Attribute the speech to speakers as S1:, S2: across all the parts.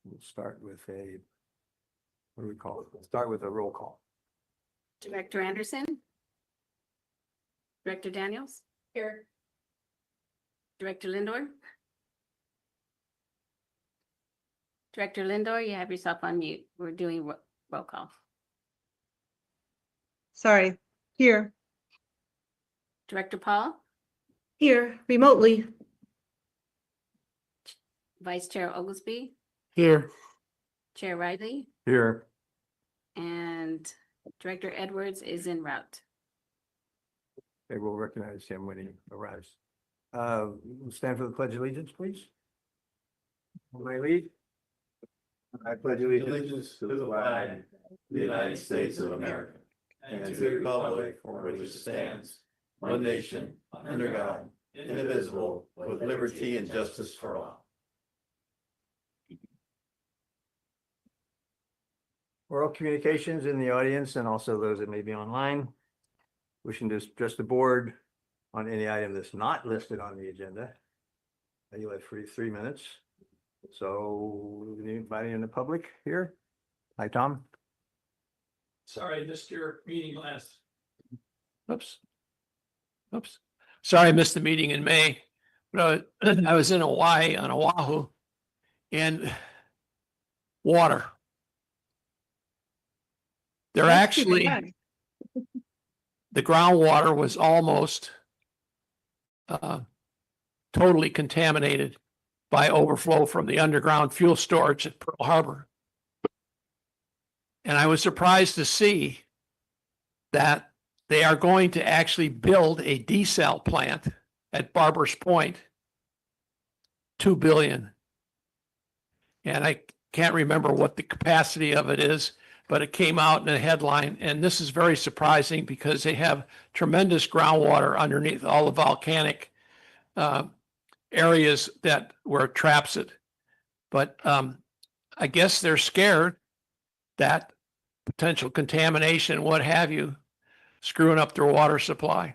S1: We'll start with a, what do we call it? We'll start with a roll call.
S2: Director Anderson? Director Daniels? Here. Director Lindor? Director Lindor, you have yourself on mute. We're doing roll call.
S3: Sorry, here.
S2: Director Paul?
S3: Here, remotely.
S2: Vice Chair Oglesby?
S1: Here.
S2: Chair Riley?
S1: Here.
S2: And Director Edwards is en route.
S1: Okay, we'll recognize him when he arrives. We'll stand for the Pledge of Allegiance, please. My lead. I pledge
S4: Allegiance to the flag of the United States of America and to the republic for which it stands, one nation, under God, indivisible, with liberty and justice for all.
S1: Oral communications in the audience and also those that may be online. Wishing to address the board on any item that's not listed on the agenda. You have 3 minutes. So anybody in the public here? Hi, Tom.
S5: Sorry, I missed your meeting last.
S1: Oops.
S5: Oops. Sorry, I missed the meeting in May. But I was in Hawaii on Oahu and water. They're actually, the groundwater was almost totally contaminated by overflow from the underground fuel storage at Pearl Harbor. And I was surprised to see that they are going to actually build a desal plant at Barbers Point, $2 billion. And I can't remember what the capacity of it is, but it came out in a headline. And this is very surprising because they have tremendous groundwater underneath all the volcanic areas that where it traps it. But I guess they're scared that potential contamination, what have you, screwing up their water supply.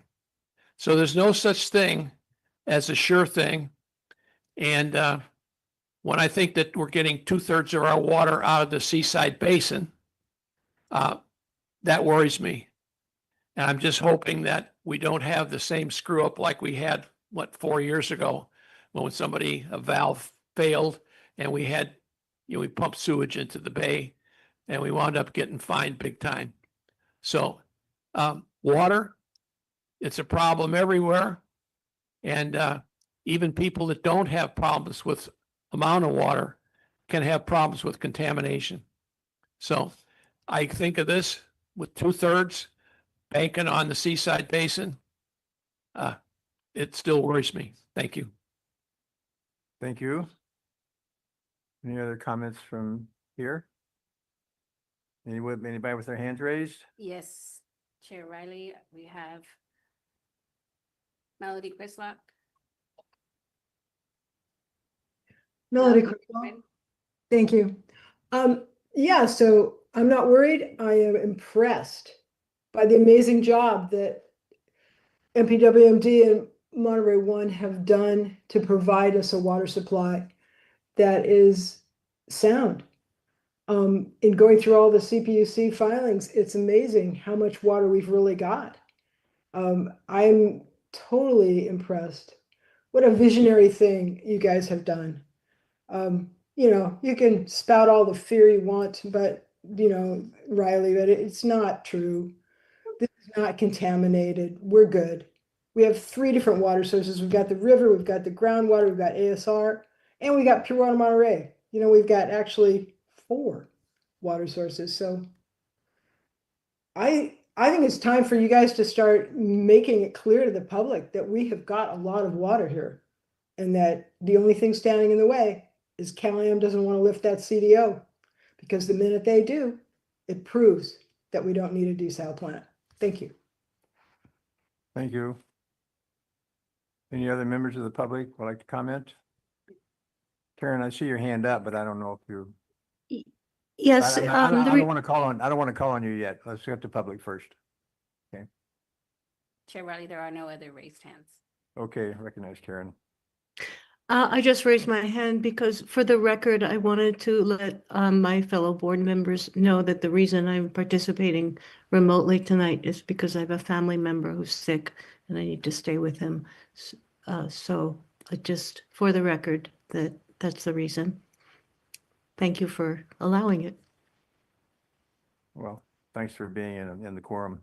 S5: So there's no such thing as a sure thing. And when I think that we're getting 2/3 of our water out of the Seaside Basin, that worries me. And I'm just hoping that we don't have the same screw up like we had, 4 years ago, when a valve failed and we had, we pumped sewage into the bay and we wound up getting fined big time. So water, it's a problem everywhere. And even people that don't have problems with amount of water can have problems with contamination. So I think of this with 2/3 banking on the Seaside Basin. It still worries me. Thank you.
S1: Thank you. Any other comments from here? Anybody with their hands raised?
S2: Yes, Chair Riley, we have Melody Crislock.
S3: Melody, thank you. Yeah, so I'm not worried. I am impressed by the amazing job that MPWMD and Monterey One have done to provide us a water supply that is sound. In going through all the CPUC filings, it's amazing how much water we've really got. I'm totally impressed. What a visionary thing you guys have done. You can spout all the fear you want, but Riley, but it's not true. This is not contaminated. We're good. We have 3 different water sources. We've got the river, we've got the groundwater, we've got ASR, and we got Pure Water Monterey. We've got actually 4 water sources. So I think it's time for you guys to start making it clear to the public that we have got a lot of water here, and that the only thing standing in the way is Cal-Am doesn't want to lift that CDO, because the minute they do, it proves that we don't need a desal plant. Thank you.
S1: Thank you. Any other members of the public would like to comment? Karen, I see your hand up, but I don't know if you're.
S3: Yes.
S1: I don't want to call on you yet. Let's get to public first.
S2: Chair Riley, there are no other raised hands.
S1: Okay, recognize Karen.
S6: I just raised my hand because for the record, I wanted to let my fellow board members know that the reason I'm participating remotely tonight is because I have a family member who's sick and I need to stay with him. So just for the record, that's the reason. Thank you for allowing it.
S1: Well, thanks for being in the quorum.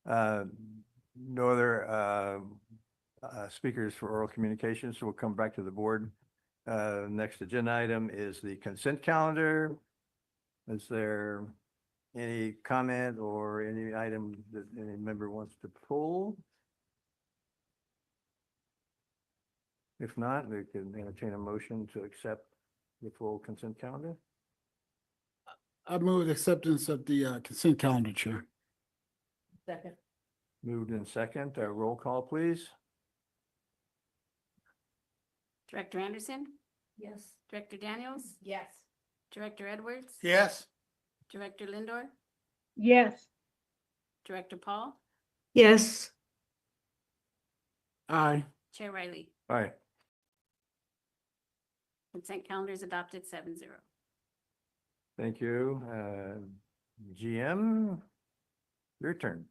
S1: No other speakers for oral communications, so we'll come back to the board. Next agenda item is the consent calendar. Is there any comment or any item that any member wants to pull? If not, we can entertain a motion to accept the full consent calendar.
S7: I move acceptance of the consent calendar, Chair.
S6: Second.
S1: Moved in second, roll call, please.
S2: Director Anderson,
S6: Yes.
S2: Director Daniels,
S6: Yes.
S2: Director Edwards.
S7: Yes.
S2: Director Lindor,
S3: Yes.
S2: Director Paul,
S6: Yes.
S7: Aye.
S2: Chair Riley.
S1: All right,
S2: Consent calendar is adopted 7-0.
S1: thank you. GM, your turn.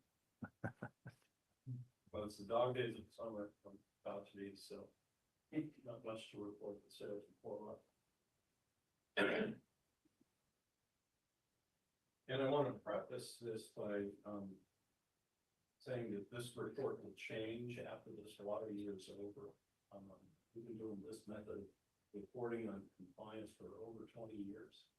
S4: Well, it's the dog days of summer, I'm about to be, so not much to report, the sales report. And I want to preface this by saying that this report will change after this water year is over. We've been doing this method of reporting on compliance for over 20 years.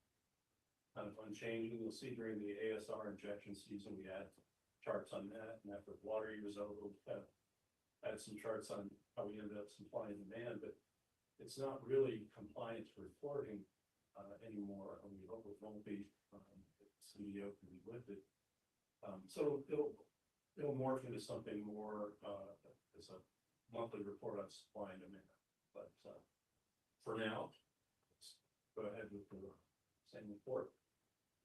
S4: Kind of unchanging. You'll see during the ASR injection season, we had charts on that, and after the water year is over, we had some charts on how we ended up supplying demand, but it's not really compliance reporting anymore, and we hope it won't be. CEO can be lifted, so it'll morph into something more as a monthly report on supply and demand. But for now, let's go ahead with the same report.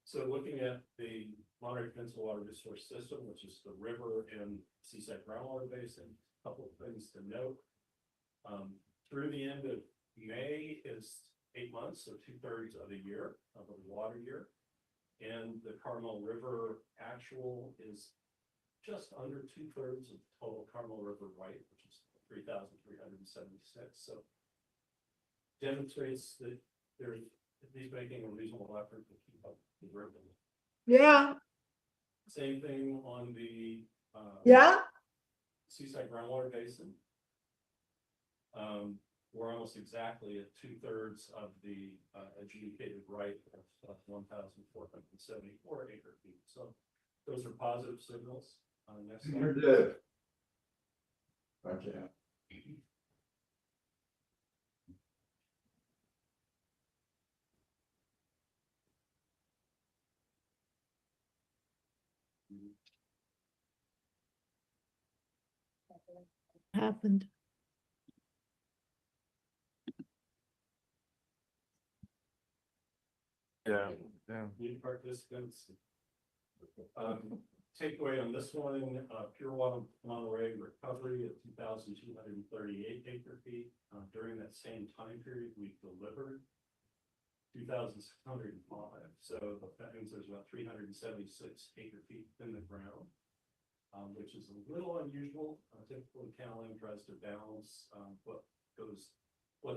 S4: So looking at the Monterey Peninsula Water Resource System, which is the river and seaside groundwater basin, a couple of things to note. Through the end of May is 8 months, so 2/3 of a year of a water year. And the Carmel River actual is just under 2/3 of total Carmel River right, which is 3,376. So demonstrates that they're at least making a reasonable effort to keep up the river.
S3: Yeah.
S4: Same thing on the
S3: Yeah.
S4: Seaside Groundwater Basin. We're almost exactly at 2/3 of the adjudicated right of 1,474 acre feet. So those are positive signals. Next slide.
S8: Okay.
S6: Happened.
S1: Yeah.
S4: New participants. Takeaway on this one, Pure Water Monterey recovery of 2,238 acre feet. During that same time period, we delivered 2,605. So that means there's about 376 acre feet in the ground, which is a little unusual. Typically, Caling tries to balance what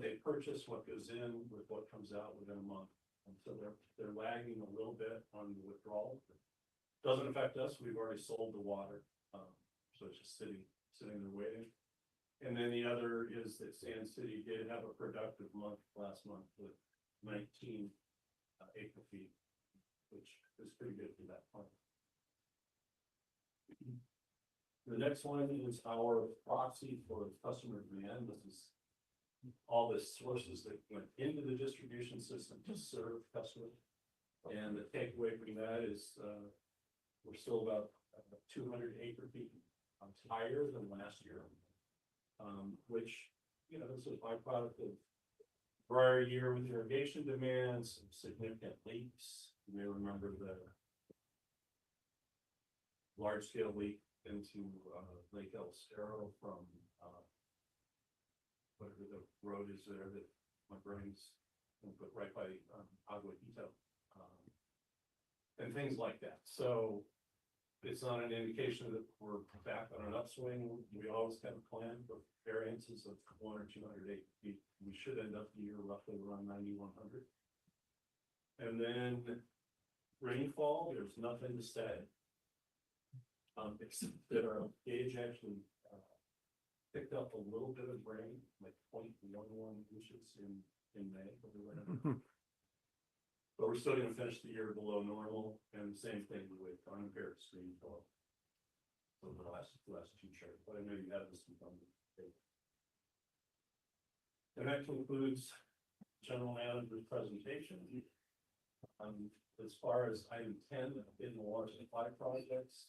S4: they purchase, what goes in with what comes out within a month. And so they're lagging a little bit on the withdrawal. Doesn't affect us. We've already sold the water, so it's just sitting there waiting. And then the other is that Sand City did have a productive month last month with 19 acre feet, which is pretty good for that plant. The next one is our proxy for customer demand. This is all the sources that went into the distribution system to serve customers. And the takeaway from that is we're still about 200 acre feet higher than last year, which, this is a byproduct of prior year with irrigation demands, some significant leaks. You may remember the large scale leak into Lake El Cerro from whatever the road is there that my brain's put right by Aguadito, and things like that. So it's not an indication that we're back on an upswing. We always have a plan for variances of 100 or 200 acre feet. We should end up the year roughly around 9,100. And then rainfall, there's nothing to say. Except that our gauge actually picked up a little bit of rain, like 0.11 inches in May. But we're still gonna finish the year below normal, and the same thing with unimpaired rainfall. So the last two charts, but I know you have this one. And that concludes general manager's presentation. As far as item 10 in the water supply projects,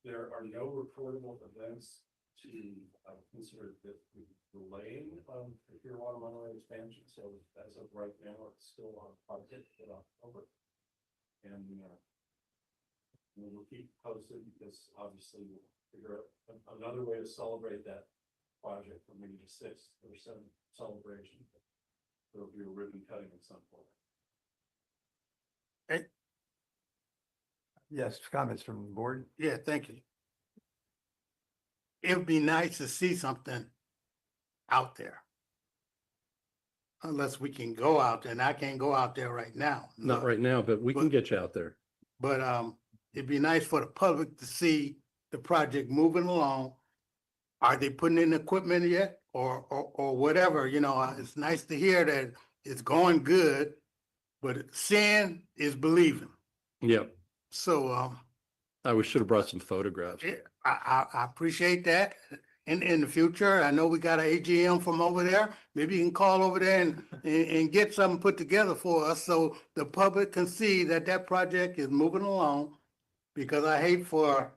S4: there are no reportable events to consider the delaying of the Pure Water Monterey expansion. So as of right now, it's still on project in October. And we'll keep posted because obviously we'll figure out another way to celebrate that project for maybe the 6th or 7th celebration. There'll be a ribbon cutting at some point.
S1: Yes, comments from the board?
S7: Yeah, thank you. It would be nice to see something out there. Unless we can go out there, and I can't go out there right now.
S8: Not right now, but we can get you out there.
S7: But it'd be nice for the public to see the project moving along. Are they putting in equipment yet or whatever, you know, it's nice to hear that it's going good, but seeing is believing.
S8: Yep.
S7: So
S8: We should have brought some photographs.
S7: I appreciate that. In the future, I know we got an AGM from over there. Maybe you can call over there and get something put together for us so the public can see that that project is moving along. Because I hate for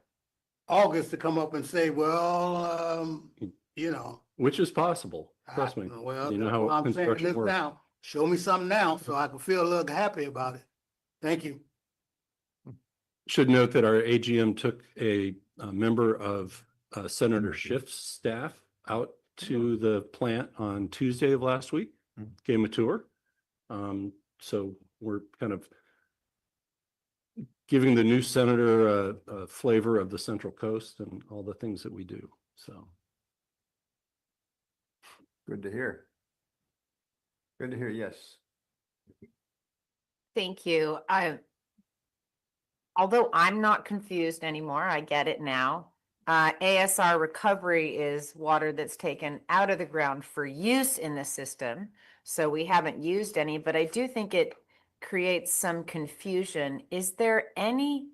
S7: August to come up and say, well, you know.
S8: Which is possible, trust me.
S7: Well,
S8: You know how
S7: I'm saying
S8: construction
S7: this
S8: works.
S7: now. Show me something now so I can feel a little happy about it. Thank you.
S8: Should note that our AGM took a member of Senator Schiff's staff out to the plant on Tuesday of last week, gave him a tour. So we're kind of giving the new senator a flavor of the Central Coast and all the things that we do. So
S1: Good to hear. Good to hear, yes.
S9: Thank you. Although I'm not confused anymore, I get it now. ASR recovery is water that's taken out of the ground for use in the system. So we haven't used any, but I do think it creates some confusion. Is there anywhere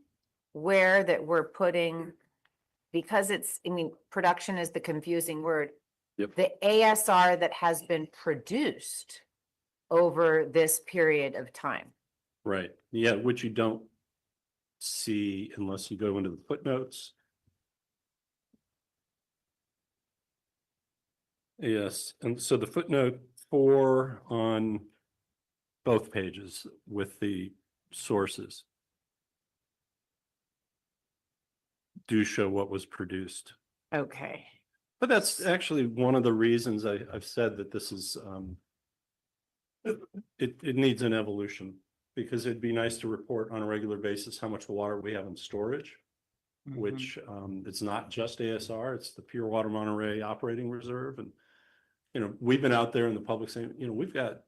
S9: that we're putting, because production is the confusing word.
S8: Yep.
S9: The ASR that has been produced over this period of time.
S8: right, yeah, which you don't see unless you go into the footnotes. Yes, and so the footnote 4 on both pages with the sources do show what was produced.
S9: Okay.
S8: But that's actually one of the reasons I've said that this is, it needs an evolution, because it'd be nice to report on a regular basis how much water we have in storage, which it's not just ASR, it's the Pure Water Monterey Operating Reserve. And, you know, we've been out there in the public saying, you know, we've got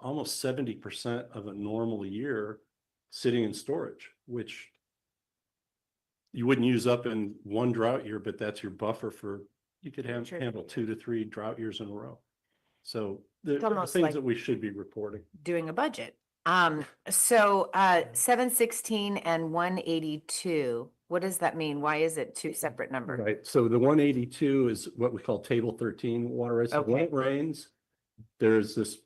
S8: almost 70% of a normal year sitting in storage, which you wouldn't use up in one drought year, but that's your buffer for, you could handle 2 to 3 drought years in a row. So there are
S9: almost
S8: things
S9: like
S8: that we should be reporting.
S9: doing a budget. So 716 and 182, what does that mean? Why is it two separate numbers?
S8: Right, so the 182 is what we call table 13 water rights. So when
S9: Okay.
S8: it rains, there's this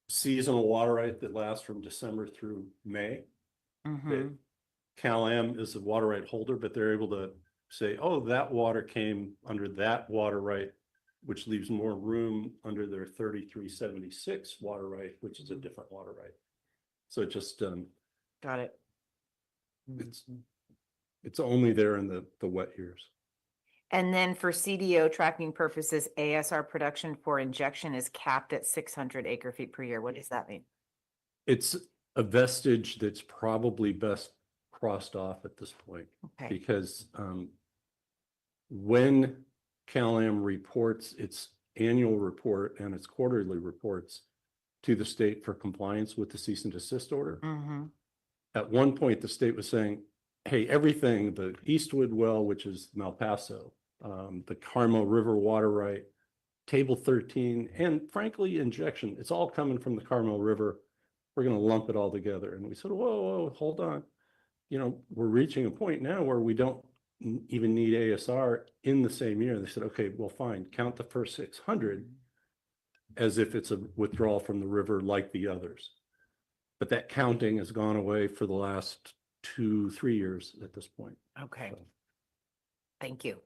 S8: seasonal water right that lasts from December through May.
S9: Mhm.
S8: Cal-Am is the water right holder, but they're able to say, oh, that water came under that water right, which leaves more room under their 3376 water right, which is a different water right. So it just,
S9: Got it.
S8: it's only there in the wet years.
S9: And then for CDO tracking purposes, ASR production for injection is capped at 600 acre feet per year. What does that mean?
S8: It's a vestige that's probably best crossed off at this point.
S9: Okay.
S8: Because when CalAm reports its annual report and its quarterly reports to the state for compliance with the cease and desist order,
S9: Mm-hmm.
S8: at one point the state was saying, hey, everything, the Eastwood well, which is Malpaso, the Carmel River water right, table 13, and frankly, injection, it's all coming from the Carmel River. We're going to lump it all together. And we said, whoa, hold on. You know, we're reaching a point now where we don't even need ASR in the same year. They said, okay, well, fine, count the first 600 as if it's a withdrawal from the river like the others. But that counting has gone away for the last 2-3 years at this point.
S9: Okay.
S8: So,
S9: Thank you.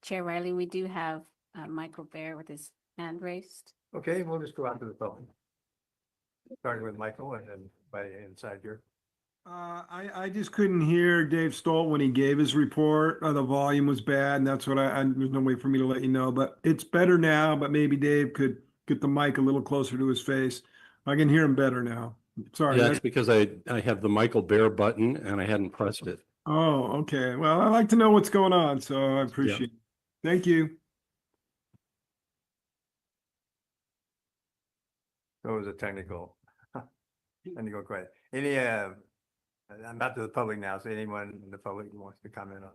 S2: Chair Riley, we do have Michael Bear with his hand raised.
S1: Okay, we'll just go out to the public. Starting with Michael and then by inside here.
S10: I just couldn't hear Dave Stolt when he gave his report. The volume was bad, and that's what there's no way for me to let you know, but it's better now, but maybe Dave could get the mic a little closer to his face. I can hear him better now. Sorry.
S8: yeah, that's because I have the Michael Bear button and I hadn't pressed it.
S10: Oh, okay. Well, I like to know what's going on, so I appreciate it. Thank you.
S1: That was a technical question. Any, I'm back to the public now, so anyone in the public who wants to comment on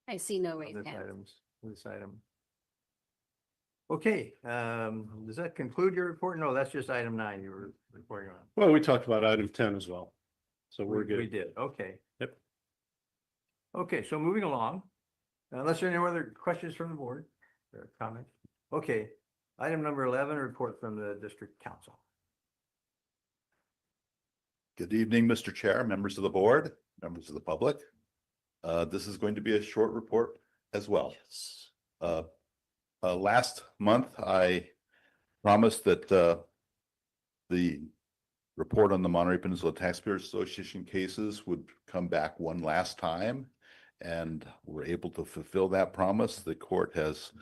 S2: I see no raised
S1: this
S2: hands.
S1: this item? Okay, does that conclude your report? No, that's just item 9 you were reporting on.
S8: Well, we talked about item 10 as well. So we're
S1: We
S8: good.
S1: did, okay.
S8: Yep.
S1: Okay, so moving along, unless there are any other questions from the board or comments? Okay, item number 11, report from the district council.
S4: Good evening, Mr. Chair, members of the board, members of the public. This is going to be a short report as well. Last month, I promised that the report on the Monterey Peninsula Taxpayers Association cases would come back one last time, and we're able to fulfill that promise. The court has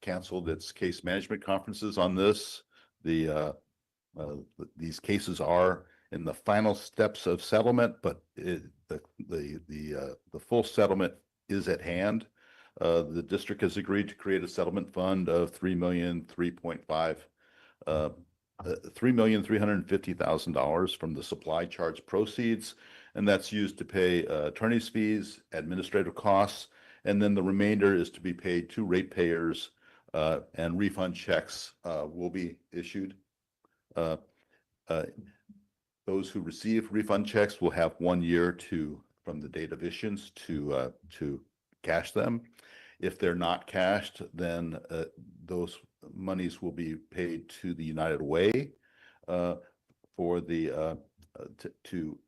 S4: canceled its case management conferences on this. These cases are in the final steps of settlement, but the full settlement is at hand. The district has agreed to create a settlement fund of $3,350,000 from the supply charge proceeds, and that's used to pay attorney's fees, administrative costs, and then the remainder is to be paid to ratepayers, and refund checks will be issued. Those who receive refund checks will have 1 year from the date of issuance to cash them. If they're not cashed, then those monies will be paid to the United Way for the to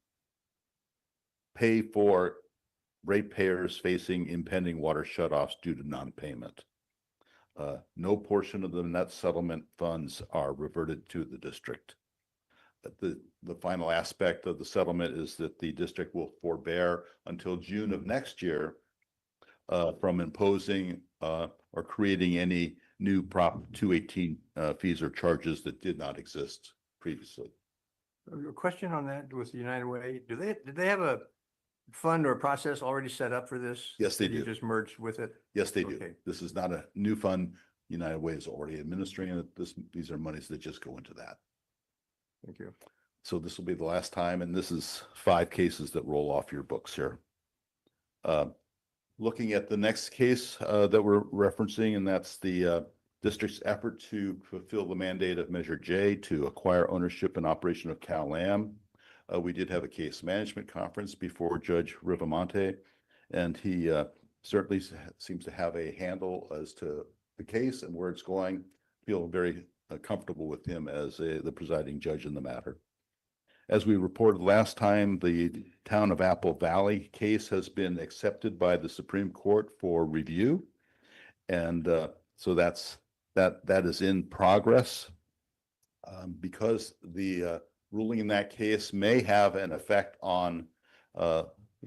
S4: pay for ratepayers facing impending water shutoffs due to non-payment. No portion of the net settlement funds are reverted to the district. The final aspect of the settlement is that the district will forbear until June of next year from imposing or creating any new Prop 218 fees or charges that did not exist previously.
S1: A question on that with the United Way, did they have a fund or process already set up for this?
S4: Yes, they
S1: You
S4: do.
S1: just merged with it?
S4: Yes, they do.
S1: Okay.
S4: This is not a new fund. United Way is already administering it. These are monies that just go into that.
S1: Thank you.
S4: So this will be the last time, and this is 5 cases that roll off your books here. Looking at the next case that we're referencing, and that's the district's effort to fulfill the mandate of Measure J to acquire ownership and operation of CalAm. We did have a case management conference before Judge Rivamonte, and he certainly seems to have a handle as to the case and where it's going. Feel very comfortable with him as the presiding judge in the matter. As we reported last time, the town of Apple Valley case has been accepted by the Supreme Court for review. And so that is in progress. Because the ruling in that case may have an effect on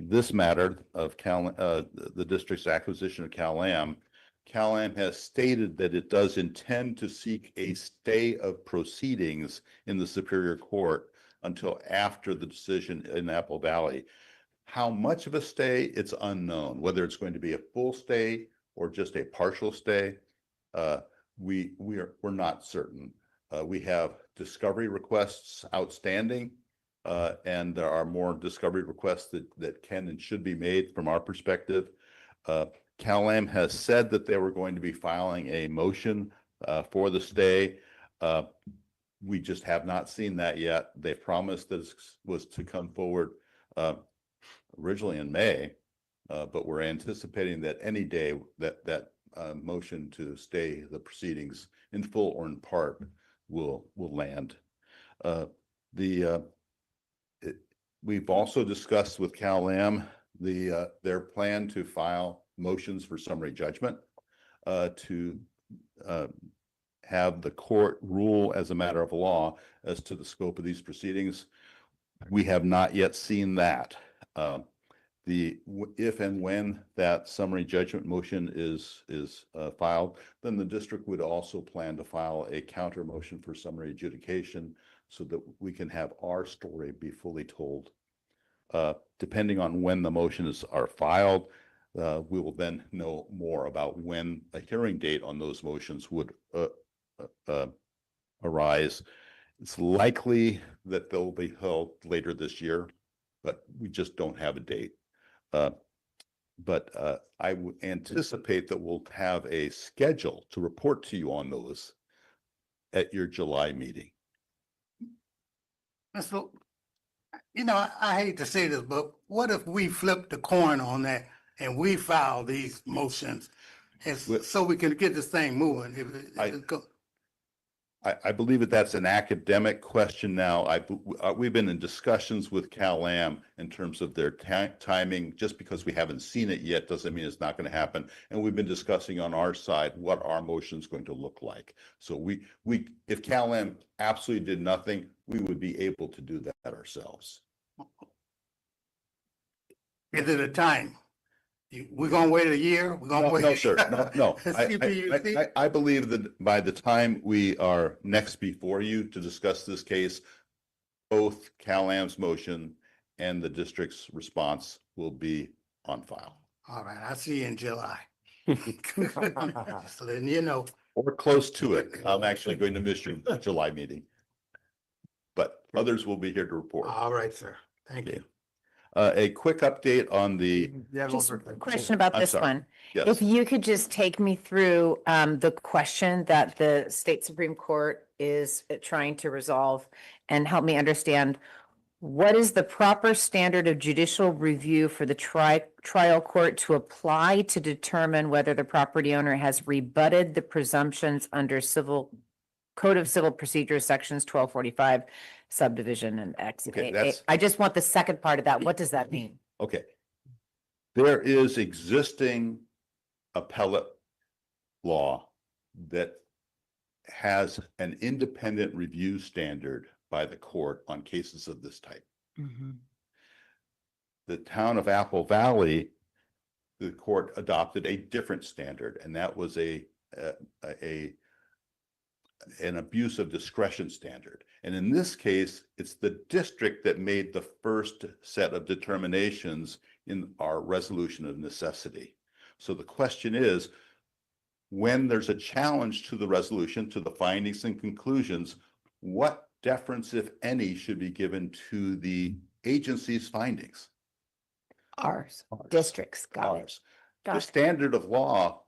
S4: this matter of the district's acquisition of Cal-Am, Cal-Am has stated that it does intend to seek a stay of proceedings in the Superior Court until after the decision in Apple Valley. How much of a stay, it's unknown, whether it's going to be a full stay or just a partial stay. We're not certain. We have discovery requests outstanding, and there are more discovery requests that can and should be made from our perspective. Cal-Am has said that they were going to be filing a motion for the stay. We just have not seen that yet. They promised that this was to come forward originally in May, but we're anticipating that any day that motion to stay the proceedings in full or in part will land. We've also discussed with Cal-Am their plan to file motions for summary judgment to have the court rule as a matter of law as to the scope of these proceedings. We have not yet seen that. If and when that summary judgment motion is filed, then the district would also plan to file a counter motion for summary adjudication so that we can have our story be fully told. Depending on when the motions are filed, we will then know more about when a hearing date on those motions would arise. It's likely that they'll be held later this year, but we just don't have a date. But I would anticipate that we'll have a schedule to report to you on those at your July meeting.
S7: So, I hate to say this, but what if we flip the coin on that and we file these motions so we can get this thing moving?
S4: I believe that that's an academic question now. We've been in discussions with Cal-Am in terms of their timing. Just because we haven't seen it yet doesn't mean it's not going to happen. And we've been discussing on our side what our motion is going to look like. So if Cal-Am absolutely did nothing, we would be able to do that ourselves.
S7: Is it a time? We're gonna wait a year? We're gonna wait?
S4: No, sir. No.
S7: CPUC?
S4: I believe that by the time we are next before you to discuss this case, both Cal-Am's motion and the district's response will be on file.
S7: All right, I'll see you in July. So then
S4: Or close to it. I'm actually going to miss your July meeting. But others will be here to report.
S7: All right, sir. Thank you.
S4: A quick update on the.
S9: Just a question about
S4: I'm
S9: this
S4: sorry.
S9: one.
S4: Yes.
S9: If you could just take me through the question that the state Supreme Court is trying to resolve and help me understand what is the proper standard of judicial review for the trial court to apply to determine whether the property owner has rebutted the presumptions under Code of Civil Procedures, sections 1245, subdivision and X.
S4: Okay,
S9: I just want the second part of that. What does that mean?
S4: Okay. There is existing appellate law that has an independent review standard by the court on cases of this type. The town of Apple Valley, the court adopted a different standard, and that was an abuse of discretion standard. And in this case, it's the district that made the first set of determinations in our resolution of necessity. So the question is, when there's a challenge to the resolution, to the findings and conclusions, what deference, if any, should be given to the agency's findings?
S9: Ours. Districts. Got it.
S4: The standard of law,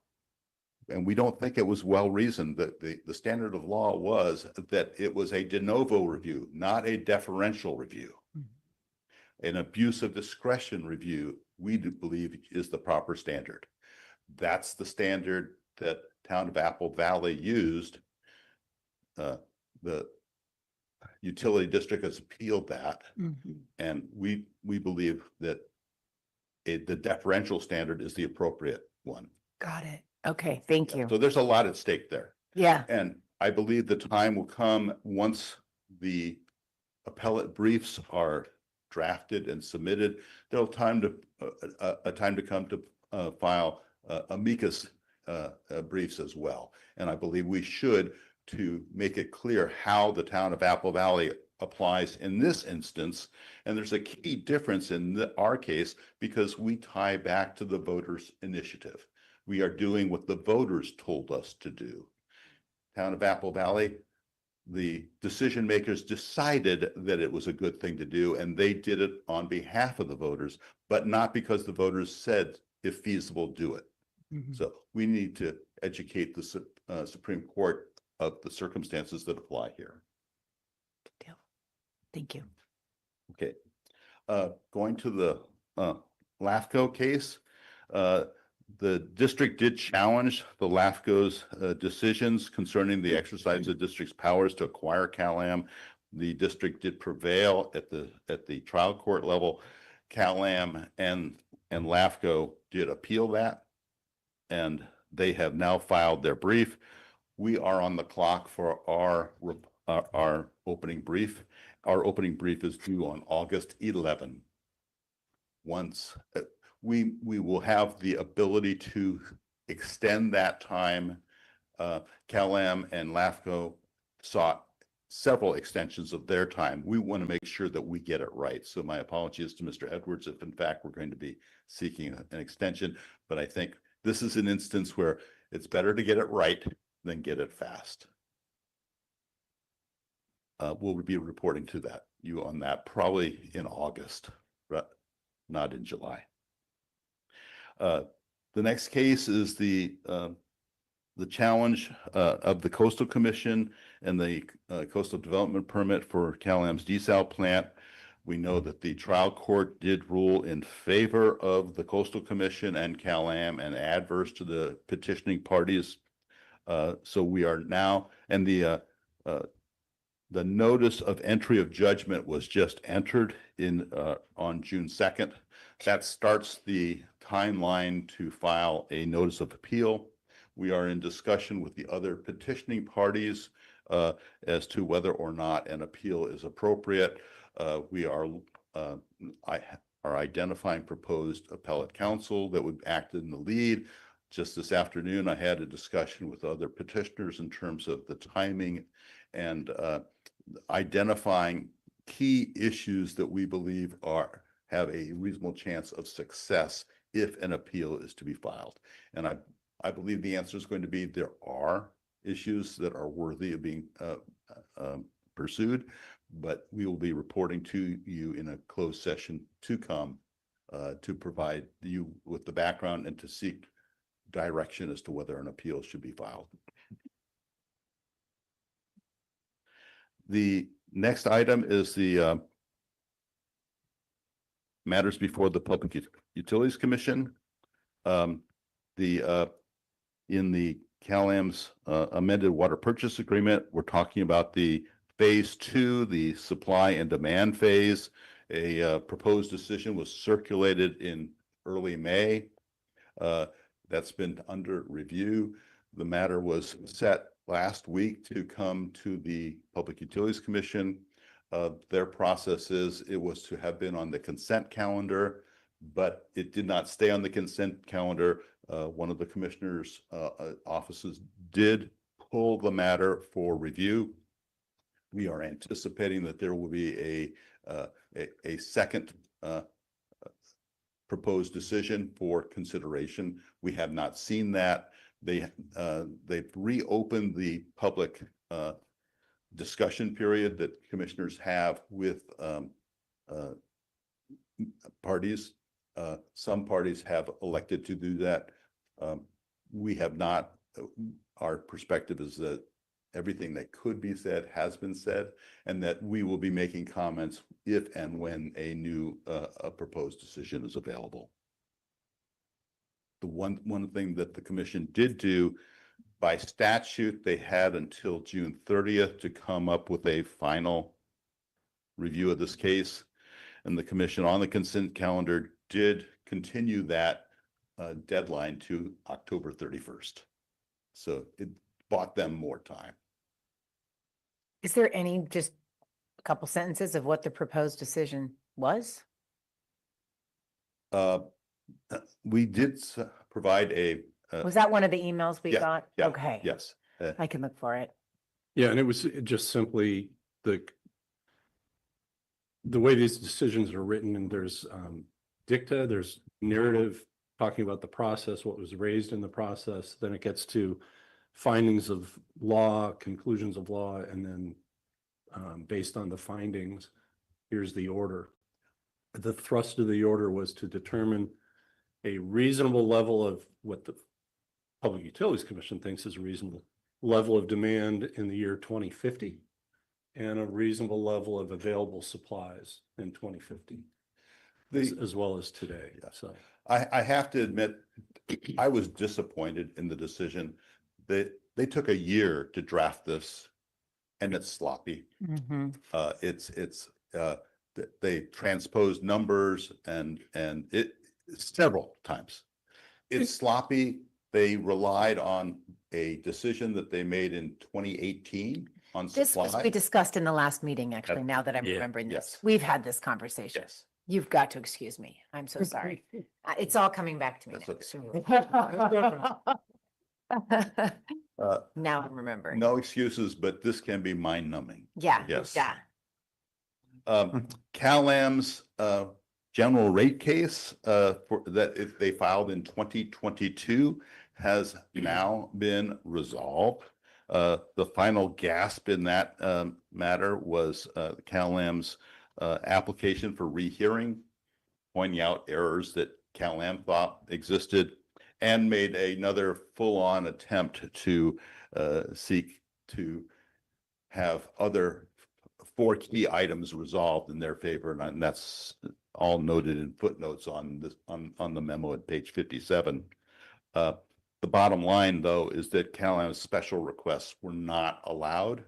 S4: and we don't think it was well reasoned, that the standard of law was that it was a de novo review, not a deferential review. An abuse of discretion review, we do believe, is the proper standard. That's the standard that town of Apple Valley used. The utility district has appealed that, and we believe that the deferential standard is the appropriate one.
S9: Got it. Okay, thank you.
S4: So there's a lot at stake there.
S9: Yeah.
S4: And I believe the time will come once the appellate briefs are drafted and submitted. There'll a time to come to file amicus briefs as well. And I believe we should, to make it clear how the town of Apple Valley applies in this instance. And there's a key difference in our case because we tie back to the voters' initiative. We are doing what the voters told us to do. Town of Apple Valley, the decision makers decided that it was a good thing to do, and they did it on behalf of the voters, but not because the voters said, if feasible, do it. So we need to educate the Supreme Court of the circumstances that apply here.
S9: Good deal. Thank you.
S4: Okay. Going to the LAFCO case, the district did challenge the LAFCO's decisions concerning the exercise of the district's powers to acquire CalAm. The district did prevail at the trial court level. CalAm and LAFCO did appeal that, and they have now filed their brief. We are on the clock for our opening brief. Our opening brief is due on August 11. Once we will have the ability to extend that time. CalAm and LAFCO sought several extensions of their time. We want to make sure that we get it right. So my apologies to Mr. Edwards if in fact we're going to be seeking an extension, but I think this is an instance where it's better to get it right than get it fast. We'll be reporting to you on that probably in August, but not in July. The next case is the challenge of the Coastal Commission and the Coastal Development Permit for CalAm's desal plant. We know that the trial court did rule in favor of the Coastal Commission and CalAm and adverse to the petitioning parties. So we are now, and the notice of entry of judgment was just entered in on June 2nd. That starts the timeline to file a notice of appeal. We are in discussion with the other petitioning parties as to whether or not an appeal is appropriate. We are identifying proposed appellate counsel that would act in the lead. Just this afternoon, I had a discussion with other petitioners in terms of the timing and identifying key issues that we believe have a reasonable chance of success if an appeal is to be filed. And I believe the answer is going to be there are issues that are worthy of being pursued, but we will be reporting to you in a closed session to come to provide you with the background and to seek direction as to whether an appeal should be filed. The next item is the matters before the Public Utilities Commission. In the CalAm's amended water purchase agreement, we're talking about the phase 2, the supply and demand phase. A proposed decision was circulated in early May. That's been under review. The matter was set last week to come to the Public Utilities Commission. Their process is it was to have been on the consent calendar, but it did not stay on the consent calendar. One of the commissioners' offices did pull the matter for review. We are anticipating that there will be a second proposed decision for consideration. We have not seen that. They've reopened the public discussion period that commissioners have with parties. Some parties have elected to do that. We have not. Our perspective is that everything that could be said has been said, and that we will be making comments if and when a new proposed decision is available. The one thing that the commission did do, by statute, they had until June 30th to come up with a final review of this case, and the commission on the consent calendar did continue that deadline to October 31st. So it bought them more time.
S9: Is there any, just a couple sentences of what the proposed decision was?
S4: We did provide
S9: Was that one of the emails we
S4: yeah,
S9: got?
S4: yeah,
S9: Okay.
S4: yes.
S9: I can look for it.
S8: Yeah, and it was just simply the way these decisions are written, and there's dicta, there's narrative talking about the process, what was raised in the process, then it gets to findings of law, conclusions of law, and then based on the findings, here's the order. The thrust of the order was to determine a reasonable level of what the Public Utilities Commission thinks is a reasonable level of demand in the year 2050 and a reasonable level of available supplies in 2050, as well as today.
S4: Yeah.
S8: So
S4: I have to admit, I was disappointed in the decision that they took a year to draft this, and it's sloppy. They transposed numbers and it several times. It's sloppy. They relied on a decision that they made in 2018 on
S9: This was,
S4: supply.
S9: we discussed in the last meeting, actually, now that I'm
S8: Yeah.
S9: remembering this.
S4: Yes.
S9: We've had this conversation.
S4: Yes.
S9: You've got to excuse me. I'm so sorry. It's all coming back to me
S4: That's
S9: now.
S4: Uh,
S9: Now I'm remembering.
S4: No excuses, but this can be mind numbing.
S9: Yeah,
S4: Yes.
S9: yeah.
S4: CalAm's general rate case for that if they filed in 2022 has now been resolved. The final gasp in that matter was CalAm's application for rehearing, pointing out errors that CalAm thought existed, and made another full-on attempt to seek to have other 4 key items resolved in their favor, and that's all noted in footnotes on this on the memo at page 57. The bottom line, though, is that CalAm's special requests were not allowed,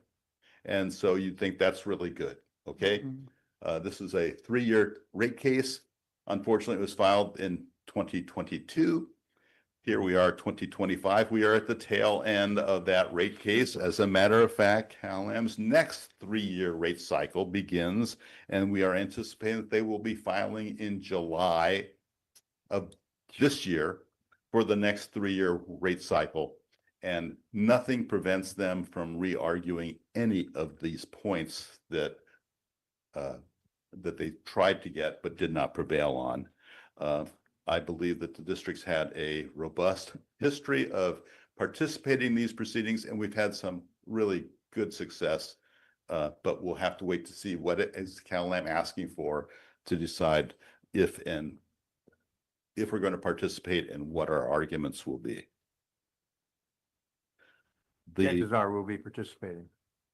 S4: and so you'd think that's really good. Okay, this is a 3-year rate case. Unfortunately, it was filed in 2022. Here we are, 2025. We are at the tail end of that rate case. As a matter of fact, CalAm's next 3-year rate cycle begins, and we are anticipating that they will be filing in July of this year for the next 3-year rate cycle. And nothing prevents them from re-arguing any of these points that that they tried to get but did not prevail on. I believe that the district's had a robust history of participating in these proceedings, and we've had some really good success. But we'll have to wait to see what it is CalAm asking for to decide if we're going to participate and what our arguments will be.
S1: Chances are we'll be participating.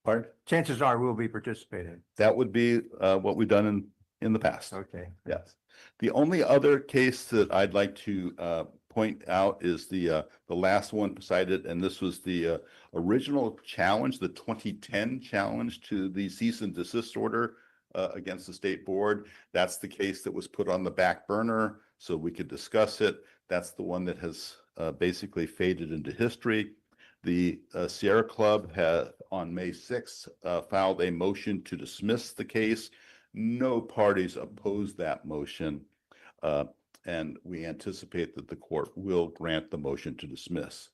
S4: Pardon?
S1: Chances are we'll be participating.
S4: That would be what we've done in the past.
S1: Okay.
S4: Yes. The only other case that I'd like to point out is the last one cited, and this was the original challenge, the 2010 challenge to the cease and desist order against the state board. That's the case that was put on the back burner so we could discuss it. That's the one that has basically faded into history. The Sierra Club had on May 6th filed a motion to dismiss the case. No parties opposed that motion, and we anticipate that the court will grant the motion to dismiss.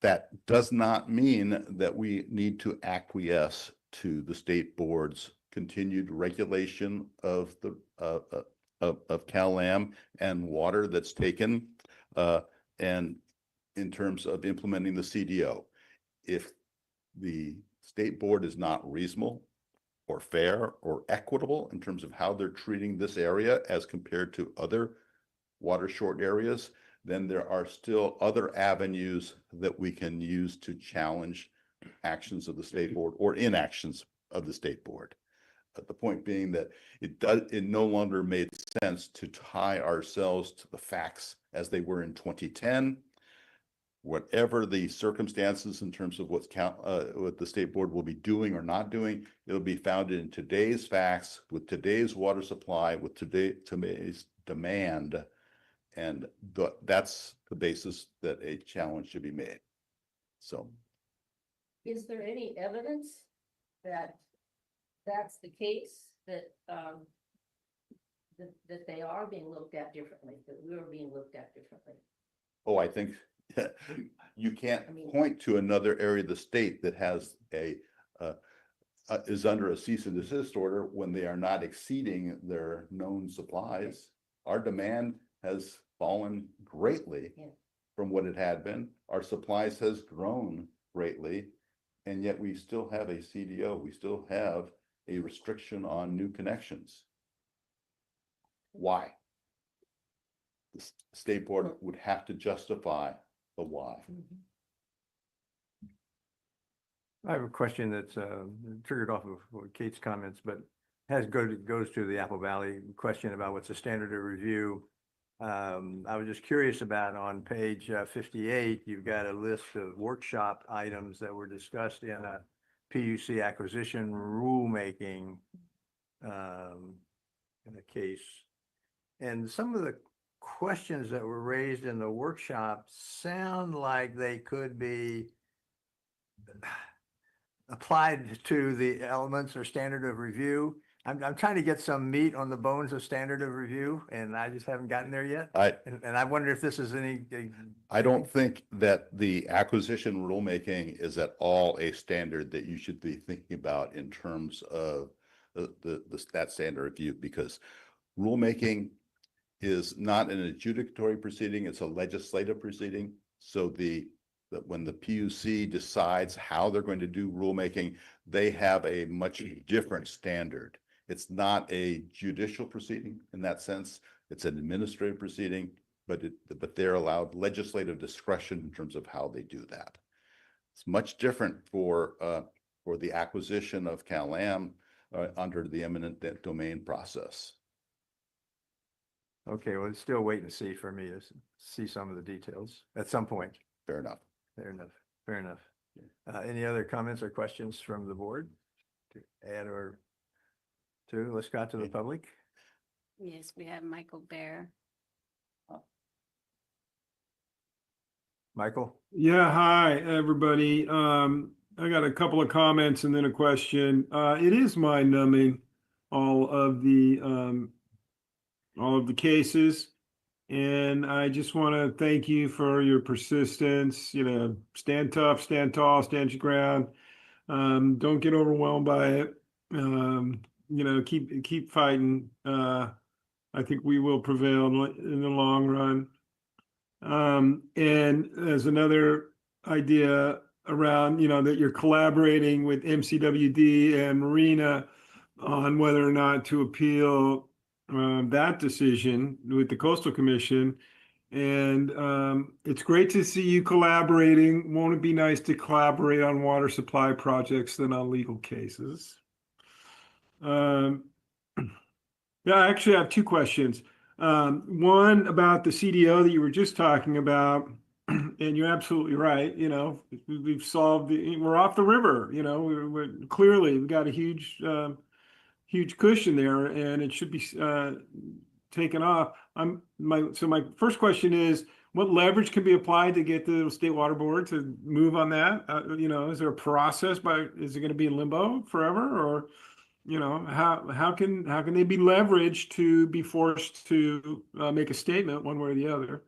S4: That does not mean that we need to acquiesce to the state board's continued regulation of the of CalAm and water that's taken, and in terms of implementing the CDO. If the state board is not reasonable or fair or equitable in terms of how they're treating this area as compared to other water short areas, then there are still other avenues that we can use to challenge actions of the state board or inactions of the state board. But the point being that it no longer made sense to tie ourselves to the facts as they were in 2010. Whatever the circumstances in terms of what the state board will be doing or not doing, it'll be founded in today's facts, with today's water supply, with today's demand, and that's the basis that a challenge should be made. So,
S11: is there any evidence that that's the case, that that they are being looked at differently, that we're being looked at differently.
S4: Oh, I think you can't
S11: I mean-
S4: point to another area of the state that has is under a cease and desist order when they are not exceeding their known supplies. Our demand has fallen greatly
S11: Yeah.
S4: from what it had been. Our supplies has grown greatly. And yet we still have a CDO. We still have a restriction on new connections. Why? The state board would have to justify the why.
S1: I have a question that's triggered off of Kate's comments, but goes to the Apple Valley question about what's the standard of review. I was just curious about on page 58, you've got a list of workshop items that were discussed in a PUC acquisition rulemaking in the case. And some of the questions that were raised in the workshop sound like they could be applied to the elements or standard of review. I'm trying to get some meat on the bones of standard of review, and I just haven't gotten there yet. And I wonder if this is
S4: I don't think that the acquisition rulemaking is at all a standard that you should be thinking about in terms of that standard review, because rulemaking is not an adjudicatory proceeding, it's a legislative proceeding. So when the PUC decides how they're going to do rulemaking, they have a much different standard. It's not a judicial proceeding in that sense. It's an administrative proceeding, but they're allowed legislative discretion in terms of how they do that. It's much different for the acquisition of Cal-Am under the eminent domain process.
S1: Okay, well, it's still wait and see for me to see some of the details at some point.
S4: Fair enough.
S1: Fair enough. Fair enough. Any other comments or questions from the board to add or to? Let's go out to the public.
S2: Yes, we have Michael Bear.
S1: Michael?
S10: Yeah, hi, everybody. I got a couple of comments and then a question. It is mind numbing, all of the cases. And I just want to thank you for your persistence, stand tough, stand tall, stand your ground. Don't get overwhelmed by it. Keep fighting. I think we will prevail in the long run. And there's another idea around, that you're collaborating with MCWD and Marina on whether or not to appeal that decision with the Coastal Commission. And it's great to see you collaborating. Won't it be nice to collaborate on water supply projects than on legal cases? Yeah, I actually have two questions. One about the CDO that you were just talking about, and you're absolutely right. We've solved we're off the river. We're clearly we've got a huge cushion there, and it should be taken off. So my first question is, what leverage can be applied to get the State Water Board to move on that? Is there a process is it going to be in limbo forever, or how can they be leveraged to be forced to make a statement one way or the other?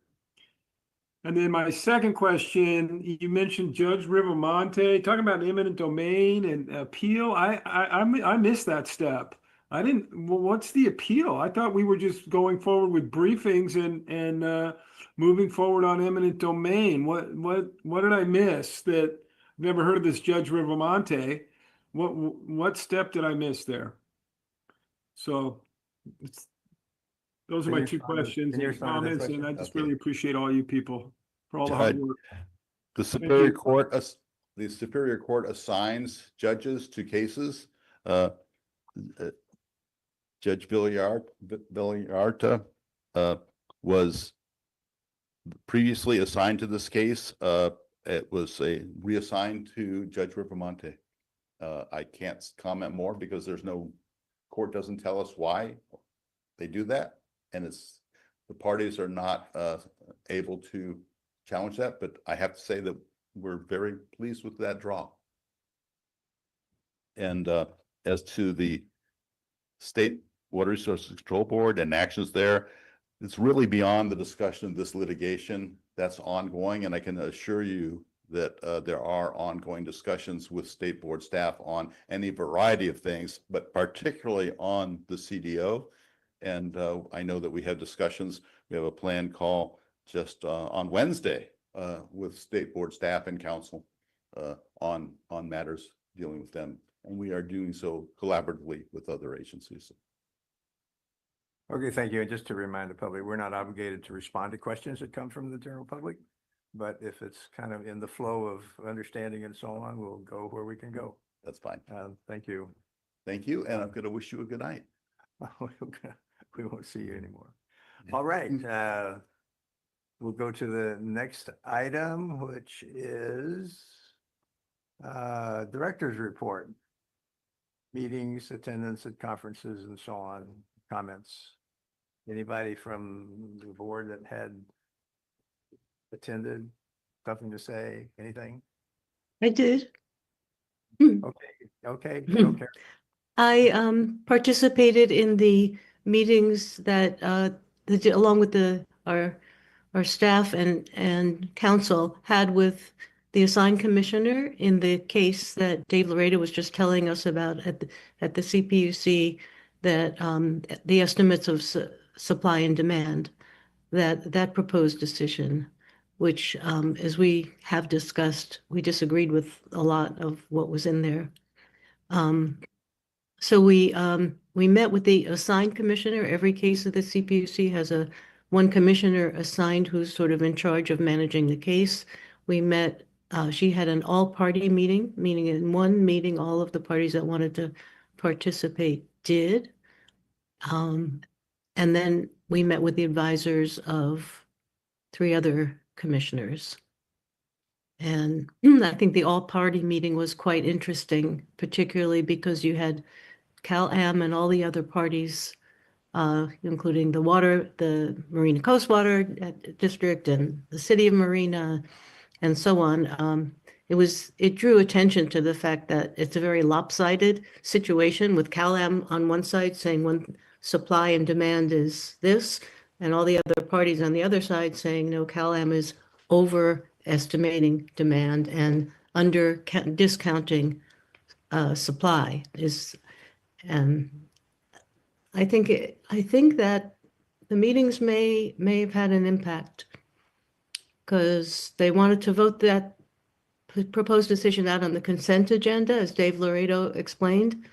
S10: And then my second question, you mentioned Judge Rivermonte talking about eminent domain and appeal. I missed that step. I didn't. Well, what's the appeal? I thought we were just going forward with briefings and moving forward on eminent domain. What did I miss? That I've never heard of this Judge Rivermonte. What step did I miss there? So those are my two questions and comments, and I just really appreciate all you people for all the hard work.
S4: The Superior Court assigns judges to cases. Judge Villarta was previously assigned to this case. It was reassigned to Judge Rivermonte. I can't comment more because court doesn't tell us why they do that, and the parties are not able to challenge that. But I have to say that we're very pleased with that draw. And as to the State Water Resources Control Board and actions there. It's really beyond the discussion of this litigation that's ongoing, and I can assure you that there are ongoing discussions with state board staff on any variety of things, but particularly on the CDO. And I know that we have discussions. We have a planned call just on Wednesday with state board staff and council on matters dealing with them. And we are doing so collaboratively with other agencies.
S1: Okay, thank you. And just to remind the public, we're not obligated to respond to questions that come from the general public. But if it's kind of in the flow of understanding and so on, we'll go where we can go.
S4: That's fine.
S1: Thank you.
S4: Thank you. And I'm going to wish you a good night.
S1: We won't see you anymore. All right. We'll go to the next item, which is director's report. Meetings, attendance at conferences and so on, comments. Anybody from the board that had attended, something to say, anything?
S6: I did.
S1: Okay, don't care.
S6: I participated in the meetings that along with our staff and council had with the assigned commissioner in the case that Dave Laredo was just telling us about at the CPUC, that the estimates of supply and demand, that proposed decision, which as we have discussed, we disagreed with a lot of what was in there. So we met with the assigned commissioner. Every case of the CPUC has one commissioner assigned who's sort of in charge of managing the case. We met, she had an all-party meeting, meaning in one meeting, all of the parties that wanted to participate did. And then we met with the advisors of 3 other commissioners. And I think the all-party meeting was quite interesting, particularly because you had Cal-Am and all the other parties, including the Marina Coast Water District and the City of Marina and so on. It drew attention to the fact that it's a very lopsided situation with Cal-Am on one side saying one supply and demand is this, and all the other parties on the other side saying, no, Cal-Am is overestimating demand and discounting supply is. I think that the meetings may have had an impact because they wanted to vote that proposed decision out on the consent agenda, as Dave Laredo explained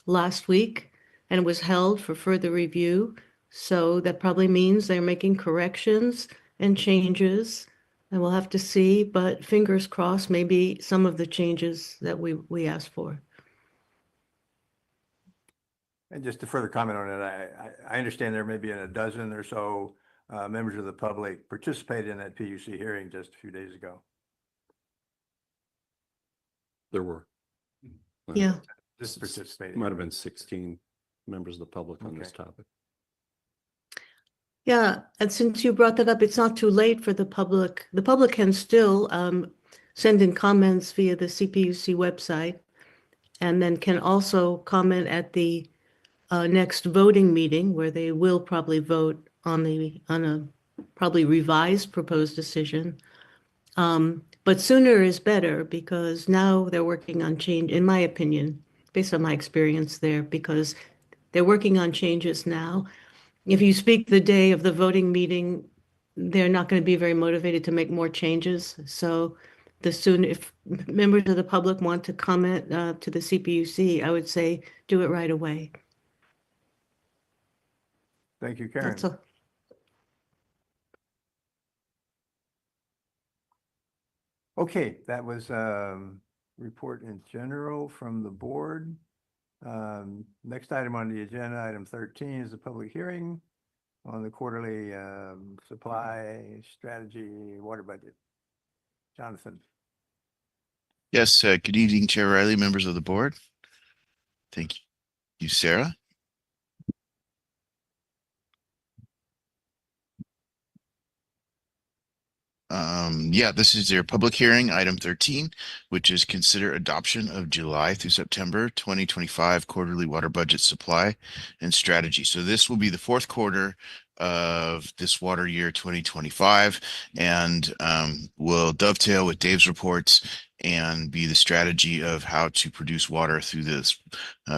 S6: last week, and it was held for further review. So that probably means they're making corrections and changes, and we'll have to see, but fingers crossed, maybe some of the changes that we asked for.
S1: And just to further comment on it, I understand there may be a dozen or so members of the public participated in that PUC hearing just a few days ago.
S8: There were.
S6: Yeah.
S1: Just participated.
S8: Might have been 16 members of the public on this
S1: Okay.
S8: topic.
S6: Yeah, and since you brought that up, it's not too late for the public. The public can still send in comments via the CPUC website, and then can also comment at the next voting meeting where they will probably vote on a probably revised proposed decision. But sooner is better because now they're working on change, in my opinion, based on my experience there, because they're working on changes now. If you speak the day of the voting meeting, they're not going to be very motivated to make more changes. So if members of the public want to comment to the CPUC, I would say do it right away.
S1: Thank you, Karen.
S6: That's all.
S1: Okay, that was report in general from the board. Next item on the agenda, item 13, is the public hearing on the quarterly supply strategy water budget. Jonathan.
S12: Yes, good evening, Chair Riley, members of the board. Thank you, Sarah. Yeah, this is your public hearing, item 13, which is consider adoption of July through September 2025 quarterly water budget supply and strategy. So this will be the fourth quarter of this water year 2025 and will dovetail with Dave's reports and be the strategy of how to produce water through this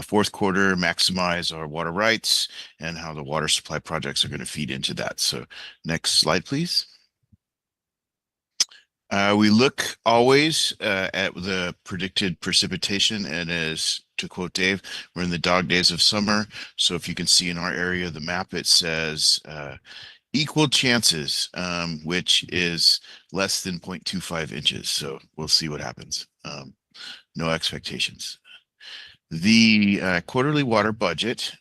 S12: fourth quarter, maximize our water rights, and how the water supply projects are going to feed into that. So next slide, please. We look always at the predicted precipitation, and as to quote Dave, we're in the dog days of summer. So if you can see in our area of the map, it says equal chances, which is less than 0.25 inches. So we'll see what happens. No expectations. The quarterly water budget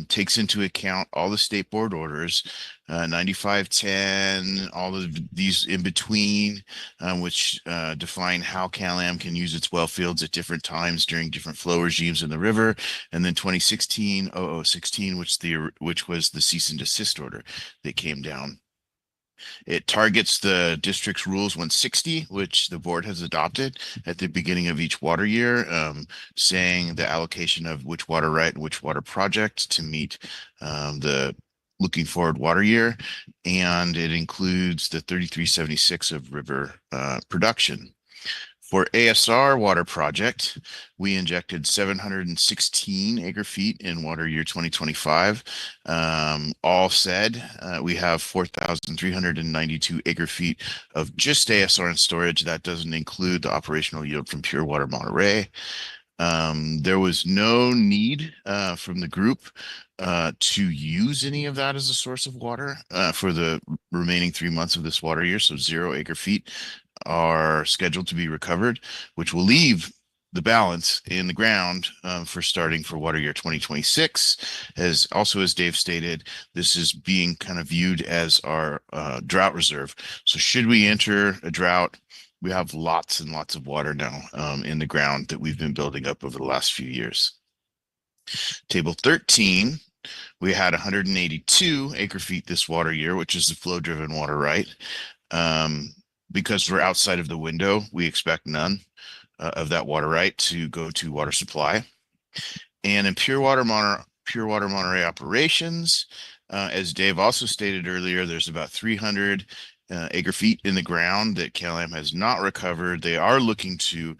S12: takes into account all the state board orders, 9510, all of these in between, which define how CalAm can use its well fields at different times during different flow regimes in the river, and then 2016-0016, which was the cease and desist order that came down. It targets the district's rules 160, which the board has adopted at the beginning of each water year, saying the allocation of which water right and which water project to meet the looking forward water year. And it includes the 3376 of river production. For ASR water project, we injected 716 acre feet in water year 2025. All said, we have 4,392 acre feet of just ASR and storage. That doesn't include the operational yield from Pure Water Monterey. There was no need from the group to use any of that as a source of water for the remaining 3 months of this water year, so 0 acre feet are scheduled to be recovered, which will leave the balance in the ground for starting for water year 2026. As Dave stated, this is being kind of viewed as our drought reserve. So should we enter a drought, we have lots and lots of water now in the ground that we've been building up over the last few years. Table 13, we had 182 acre feet this water year, which is the flow driven water right. Because we're outside of the window, we expect none of that water right to go to water supply. And in Pure Water Monterey operations, as Dave also stated earlier, there's about 300 acre feet in the ground that CalAm has not recovered. They are looking to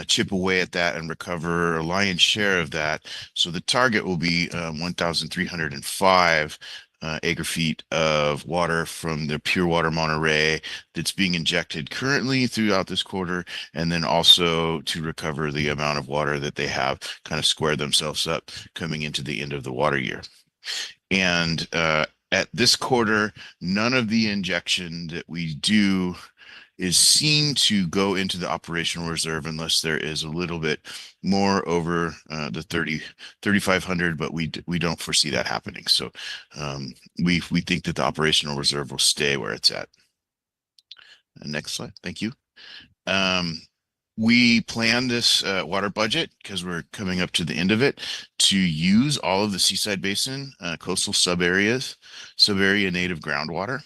S12: chip away at that and recover a lion's share of that. So the target will be 1,305 acre feet of water from the Pure Water Monterey that's being injected currently throughout this quarter, and then also to recover the amount of water that they have kind of squared themselves up coming into the end of the water year. And at this quarter, none of the injection that we do is seen to go into the operational reserve unless there is a little bit more over the 3,500, but we don't foresee that happening. So we think that the operational reserve will stay where it's at. Next slide. Thank you. We plan this water budget, because we're coming up to the end of it, to use all of the Seaside Basin coastal sub-area native groundwater,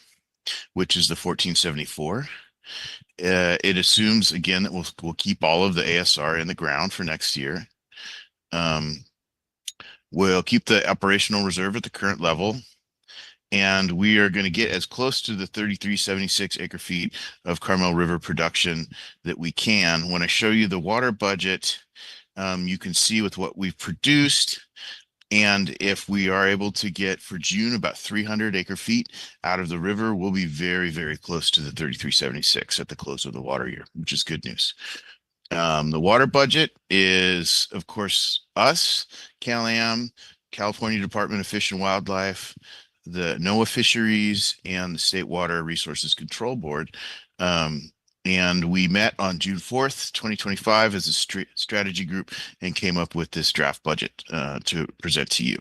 S12: which is the 1474. It assumes, again, that we'll keep all of the ASR in the ground for next year. We'll keep the operational reserve at the current level, and we are going to get as close to the 3376 acre feet of Carmel River production that we can. When I show you the water budget, you can see with what we've produced, and if we are able to get for June about 300 acre feet out of the river, we'll be very, very close to the 3376 at the close of the water year, which is good news. The water budget is, of course, us, CalAm, California Department of Fish and Wildlife, the NOAA Fisheries, and the State Water Resources Control Board. And we met on June 4th, 2025 as a strategy group and came up with this draft budget to present to you.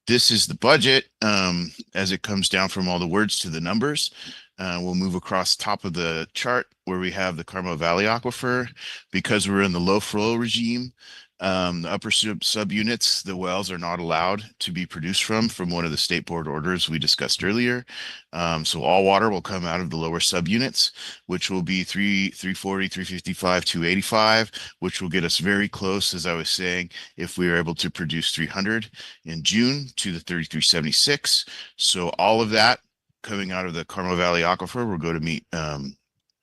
S12: This is the budget as it comes down from all the words to the numbers. We'll move across top of the chart where we have the Carmel Valley Aquifer. Because we're in the low flow regime, the upper subunits, the wells are not allowed to be produced from one of the state board orders we discussed earlier. So all water will come out of the lower subunits, which will be 340, 355, 285, which will get us very close, as I was saying, if we are able to produce 300 in June to the 3376. So all of that coming out of the Carmel Valley Aquifer will go to meet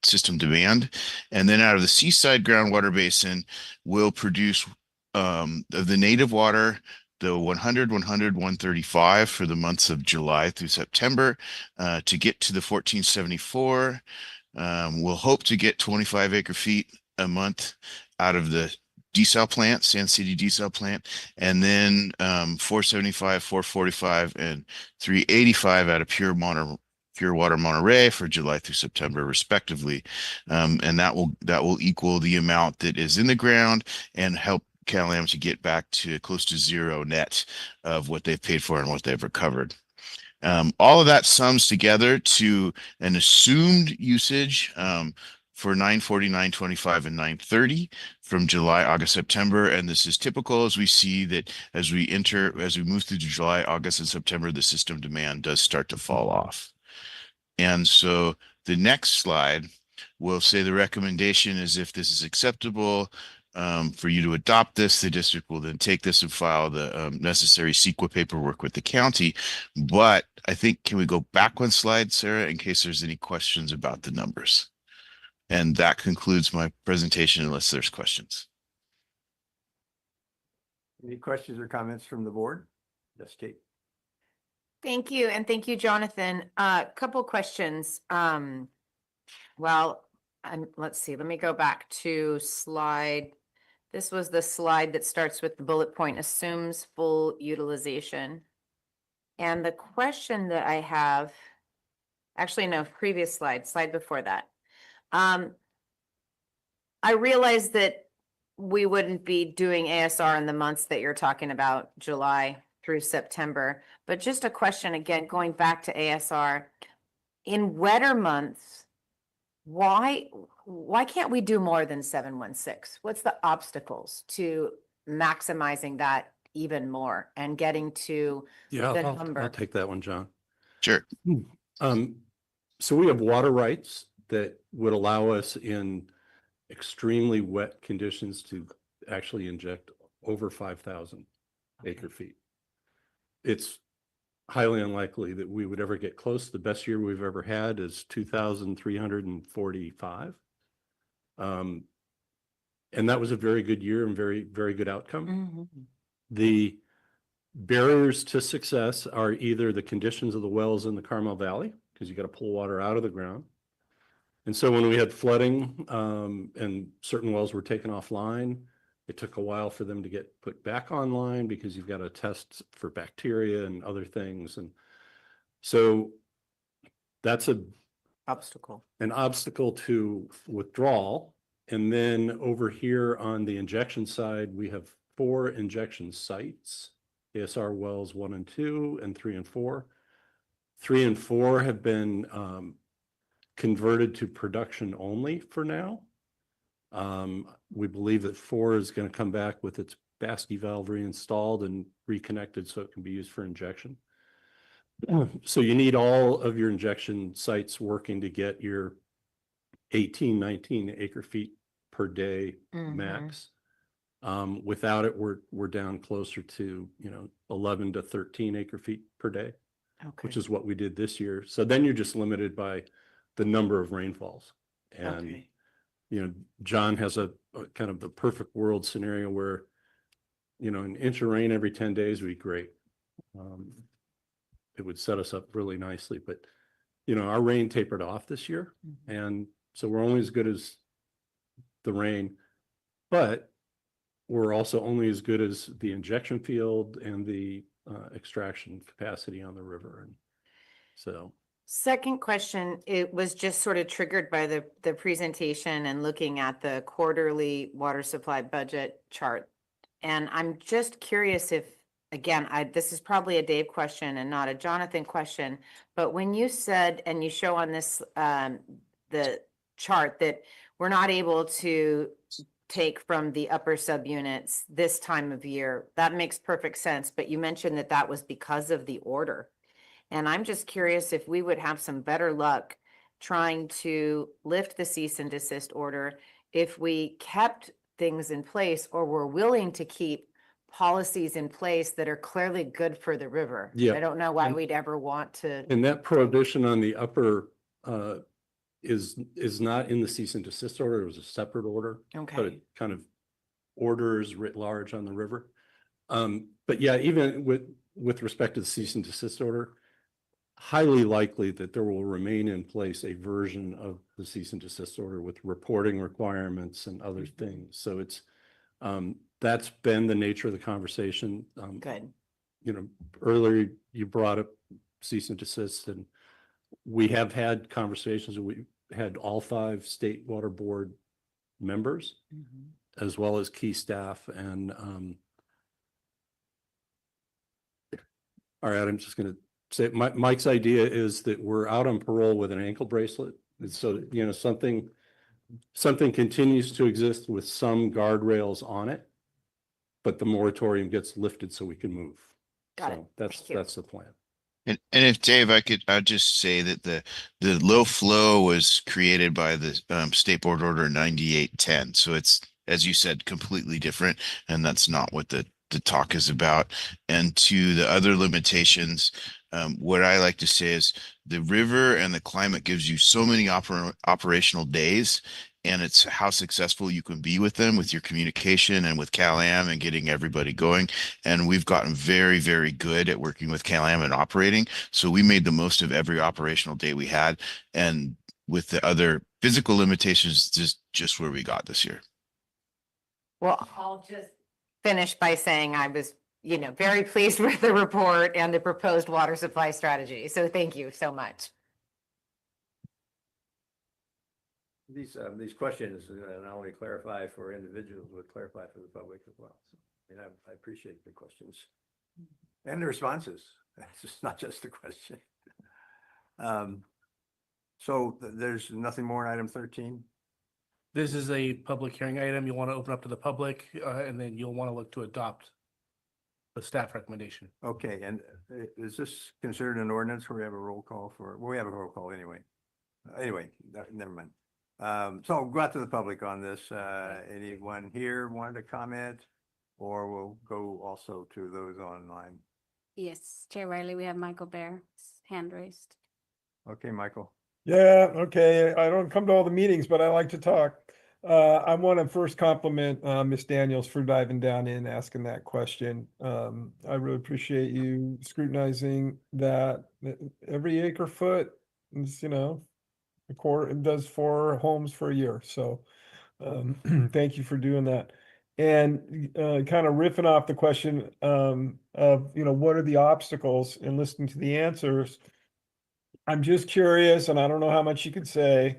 S12: system demand. And then out of the Seaside groundwater basin, we'll produce of the native water, the 100, 100, 135 for the months of July through September to get to the 1474. We'll hope to get 25 acre feet a month out of the desal plant, Sand City desal plant, and then 475, 445, and 385 out of pure water Monterey for July through September, respectively, and that will equal the amount that is in the ground and help Cal-Am to get back to close to zero net of what they've paid for and what they've recovered. All of that sums together to an assumed usage for 940, 925, and 930 from July, August, September. And this is typical as we see that as we move through July, August, and September, the system demand does start to fall off. And so the next slide will say the recommendation is if this is acceptable for you to adopt this, the district will then take this and file the necessary CEQA paperwork with the county. But I think, can we go back one slide, Sarah, in case there's any questions about the numbers? And that concludes my presentation unless there's questions.
S1: Any questions or comments from the board? Yes, Kate.
S9: Thank you. And thank you, Jonathan. Couple questions. Let's see, let me go back to slide. This was the slide that starts with the bullet point, assumes full utilization. And the question that I have, actually, no, previous slide before that. I realize that we wouldn't be doing ASR in the months that you're talking about, July through September, but just a question again, going back to ASR, in wetter months, why can't we do more than 716? What's the obstacles to maximizing that even more and getting to the number?
S8: I'll take that one, John.
S12: Sure.
S8: So we have water rights that would allow us in extremely wet conditions to actually inject over 5,000 acre feet. It's highly unlikely that we would ever get close. The best year we've ever had is 2,345. And that was a very good year and very, very good outcome.
S9: Mm-hmm.
S8: The barriers to success are either the conditions of the wells in the Carmel Valley, because you got to pull water out of the ground. And so when we had flooding and certain wells were taken offline, it took a while for them to get put back online because you've got to test for bacteria and other things. And so that's an obstacle to withdrawal. And then over here on the injection side, we have 4 injection sites, ASR wells 1 and 2 and 3 and 4. 3 and 4 have been converted to production only for now. We believe that 4 is going to come back with its Baskey valve reinstalled and reconnected so it can be used for injection. So you need all of your injection sites working to get your 18, 19 acre feet per day max. Without it, we're down closer to 11 to 13 acre feet per day, which is what we did this year. So then you're just limited by the number of rainfalls. And John has a kind of the perfect world scenario where, an inch of rain every 10 days would be great. It would set us up really nicely, but, our rain tapered off this year. And so we're only as good as the rain, but we're also only as good as the injection field and the extraction capacity on the river. And so.
S9: Second question, it was just sort of triggered by the presentation and looking at the quarterly water supply budget chart. And I'm just curious if again, this is probably a Dave question and not a Jonathan question, but when you said, and you show on this, the chart that we're not able to take from the upper subunits this time of year, that makes perfect sense, but you mentioned that that was because of the order. And I'm just curious if we would have some better luck trying to lift the cease and desist order if we kept things in place or were willing to keep policies in place that are clearly good for the river.
S8: Yeah.
S9: I don't know why
S8: And-
S9: we'd ever want to.
S8: And that prohibition on the upper is not in the cease and desist order. It was a separate order. But
S9: Okay,
S8: it kind of orders writ large on the river. But yeah, even with respect to the cease and desist order, highly likely that there will remain in place a version of the cease and desist order with reporting requirements and other things. So it's that's been the nature of the conversation.
S9: good.
S8: You know, earlier you brought up cease and desist, and we have had conversations. We had all 5 state water board members as well as key staff. And all right, I'm just going to say Mike's idea is that we're out on parole with an ankle bracelet. And so, you know, something continues to exist with some guardrails on it, but the moratorium gets lifted so we can move.
S9: Got it.
S8: So that's
S9: Thank you.
S8: that's the plan.
S12: And if Dave, I'd just say that the low flow was created by the State Board Order 9810. So it's, as you said, completely different, and that's not what the talk is about. And to the other limitations, what I like to say is the river and the climate gives you so many operational days, and it's how successful you can be with them, with your communication and with CalAm and getting everybody going. And we've gotten very, very good at working with CalAm and operating. So we made the most of every operational day we had. And with the other physical limitations, just where we got this year.
S9: Well, I'll just finish by saying I was, you know, very pleased with the report and the proposed water supply strategy. So thank you so much.
S1: These questions not only clarify for individuals, but clarify for the public as well. So, I appreciate the questions and the responses. It's just not just the question. So there's nothing more in item 13.
S13: This is a public hearing item. You want to open up to the public, and then you'll want to look to adopt the staff recommendation.
S1: Okay, and is this considered an ordinance where we have a roll call for? Well, we have a roll call anyway. Never mind. So we'll go out to the public on this. Anyone here wanted to comment, or we'll go also to those online?
S2: Yes, Chair Riley, we have Michael Bear's hand raised.
S1: Okay, Michael.
S10: Yeah, okay. I don't come to all the meetings, but I like to talk. I want to first compliment Ms. Daniels for diving down in, asking that question. I really appreciate you scrutinizing that. Every acre foot is, you know, a quarter, it does 4 homes for a year. So thank you for doing that. And kind of riffing off the question of, you know, what are the obstacles, and listening to the answers. I'm just curious, and I don't know how much you could say,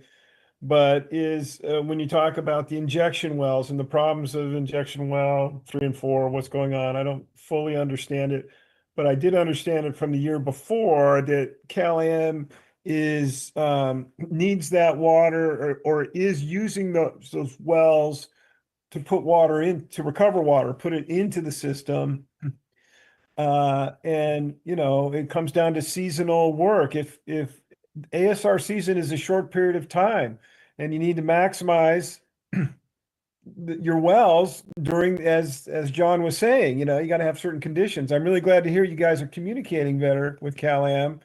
S10: but is when you talk about the injection wells and the problems of injection well 3 and 4, what's going on? I don't fully understand it, but I did understand it from the year before that CalAm is needs that water or is using those wells to put water in, to recover water, put it into the system. And you know, it comes down to seasonal work. If ASR season is a short period of time and you need to maximize your wells during, as John was saying, you know, you got to have certain conditions. I'm really glad to hear you guys are communicating better with CalAm.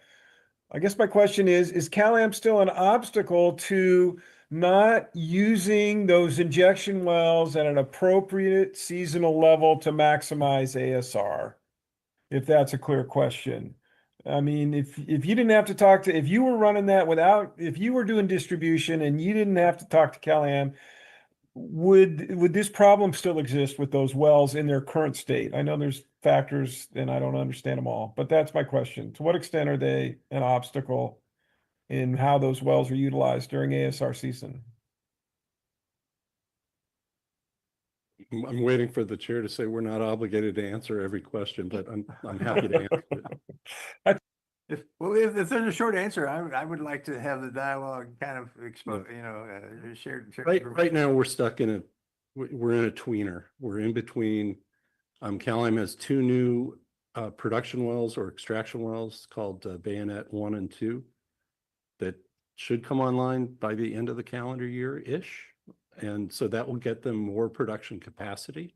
S10: I guess my question is CalAm still an obstacle to not using those injection wells at an appropriate seasonal level to maximize ASR? If that's a clear question. I mean, if you didn't have to talk to, if you were running that without, if you were doing distribution and you didn't have to talk to CalAm, would this problem still exist with those wells in their current state? I know there's factors and I don't understand them all, but that's my question. To what extent are they an obstacle in how those wells are utilized during ASR season?
S8: I'm waiting for the chair to say we're not obligated to answer every question, but I'm happy to answer it.
S1: If there's a short answer, I would like to have the dialogue kind of shared.
S8: Right now, we're stuck in we're in a tweener. We're in between. Calam has two new production wells or extraction wells called Bayonet 1 and 2 that should come online by the end of the calendar year-ish. And so that will get them more production capacity.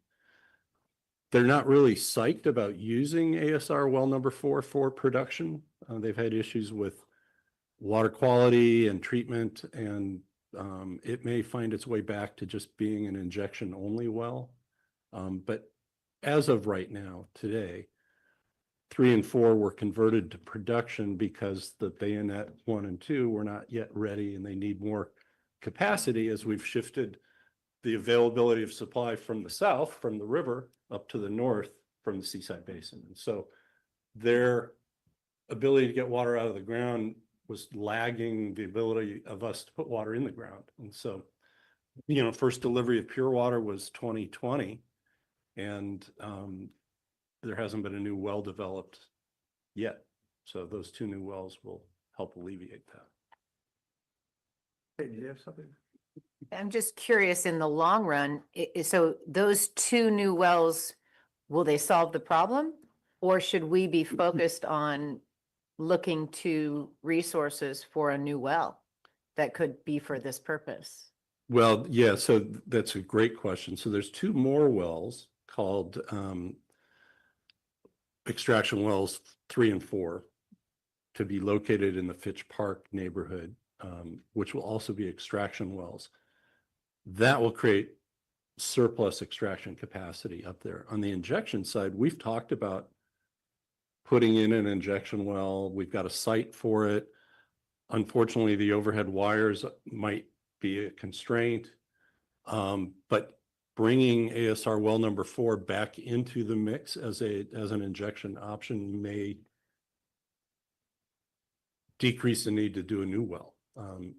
S8: They're not really psyched about using ASR well number 4 for production. They've had issues with water quality and treatment, and it may find its way back to just being an injection only well. But as of right now, today, 3 and 4 were converted to production because the Bayonet 1 and 2 were not yet ready, and they need more capacity as we've shifted the availability of supply from the south, from the river, up to the north from the Seaside Basin. And so their ability to get water out of the ground was lagging the ability of us to put water in the ground. And so, first delivery of pure water was 2020, and there hasn't been a new well developed yet. So those 2 new wells will help alleviate that.
S1: Hey, do you have something?
S9: I'm just curious, in the long run, so those 2 new wells, will they solve the problem? Or should we be focused on looking to resources for a new well that could be for this purpose?
S8: Well, yeah, so that's a great question. So there's 2 more wells called extraction wells 3 and 4 to be located in the Fitch Park neighborhood, which will also be extraction wells. That will create surplus extraction capacity up there. On the injection side, we've talked about putting in an injection well. We've got a site for it. Unfortunately, the overhead wires might be a constraint, but bringing ASR well number 4 back into the mix as an injection option may decrease the need to do a new well.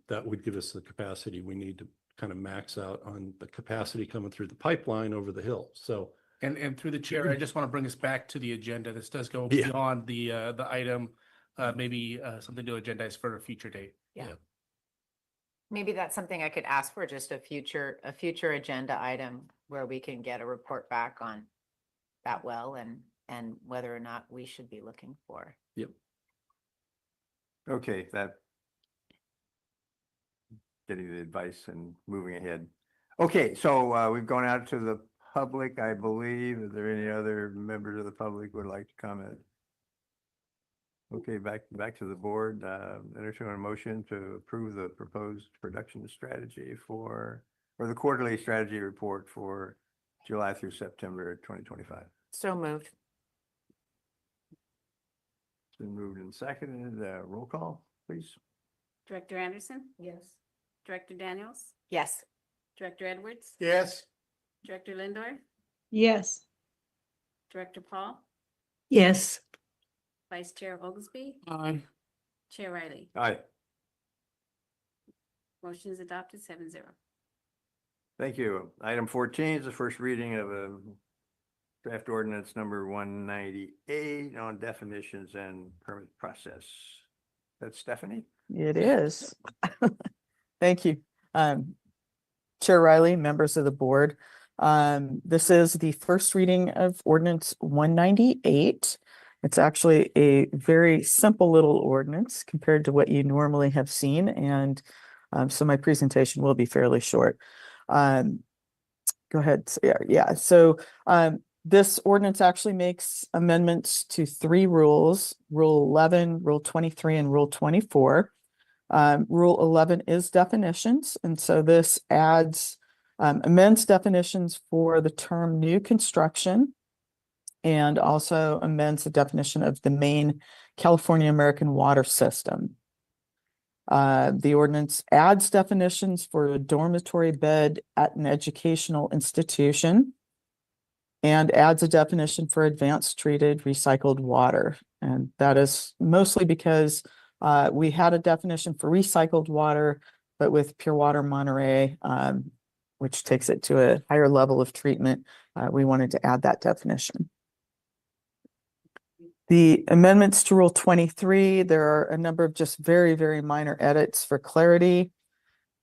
S8: That would give us the capacity we need to kind of max out on the capacity coming through the pipeline over the hill. So,
S13: and through the chair, I just want to bring us back to the agenda. This does go
S8: Yeah.
S13: beyond the item, maybe something to agendize for a future date.
S9: Yeah. Maybe that's something I could ask for, just a future agenda item where we can get a report back on that well and whether or not we should be looking for.
S8: Yep.
S1: Okay, that getting the advice and moving ahead. Okay, so we've gone out to the public, I believe. Is there any other members of the public would like to comment? Okay, back to the board. Entertain a motion to approve the proposed production strategy or the quarterly strategy report for July through September 2025.
S9: So moved.
S1: It's been moved and seconded. Roll call, please.
S2: Director Anderson,
S11: Yes.
S2: Director Daniels,
S9: Yes.
S2: Director Edwards,
S7: Yes.
S2: Director Lindor,
S3: Yes.
S2: Director Paul,
S6: Yes.
S2: Vice Chair Oglesby,
S13: Aye.
S2: Chair Riley.
S1: Aye.
S2: Motion is adopted 7-0.
S1: Thank you. Item 14 is the first reading of a draft ordinance number 198 on definitions and permit process. That's Stephanie?
S14: It is. Thank you. Chair Riley, members of the board. This is the first reading of ordinance 198. It's actually a very simple little ordinance compared to what you normally have seen. And so my presentation will be fairly short. Go ahead. Yeah. So this ordinance actually makes amendments to 3 rules, Rule 11, Rule 23, and Rule 24. Rule 11 is definitions. And so this amends definitions for the term new construction and also amends the definition of the main California American water system. The ordinance adds definitions for a dormitory bed at an educational institution and adds a definition for advanced treated recycled water. And that is mostly because we had a definition for recycled water, but with Pure Water Monterey, which takes it to a higher level of treatment. We wanted to add that definition. The amendments to Rule 23, there are a number of just very, very minor edits for clarity.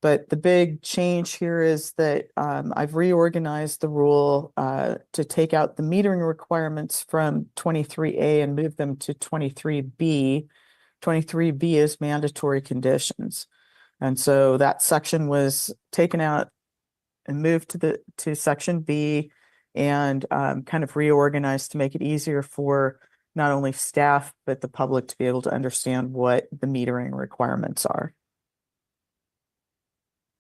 S14: But the big change here is that I've reorganized the rule to take out the metering requirements from 23A and move them to 23B. 23B is mandatory conditions. And so that section was taken out and moved to section B and kind of reorganized to make it easier for not only staff, but the public to be able to understand what the metering requirements are.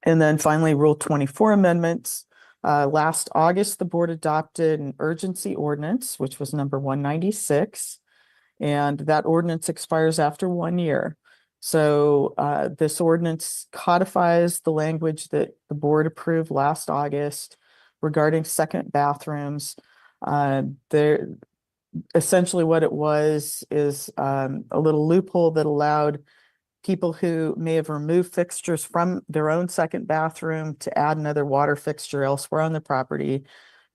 S14: And then finally, Rule 24 amendments. Last August, the board adopted an urgency ordinance, which was number 196. And that ordinance expires after 1 year. So this ordinance codifies the language that the board approved last August regarding second bathrooms. Essentially what it was is a little loophole that allowed people who may have removed fixtures from their own second bathroom to add another water fixture elsewhere on the property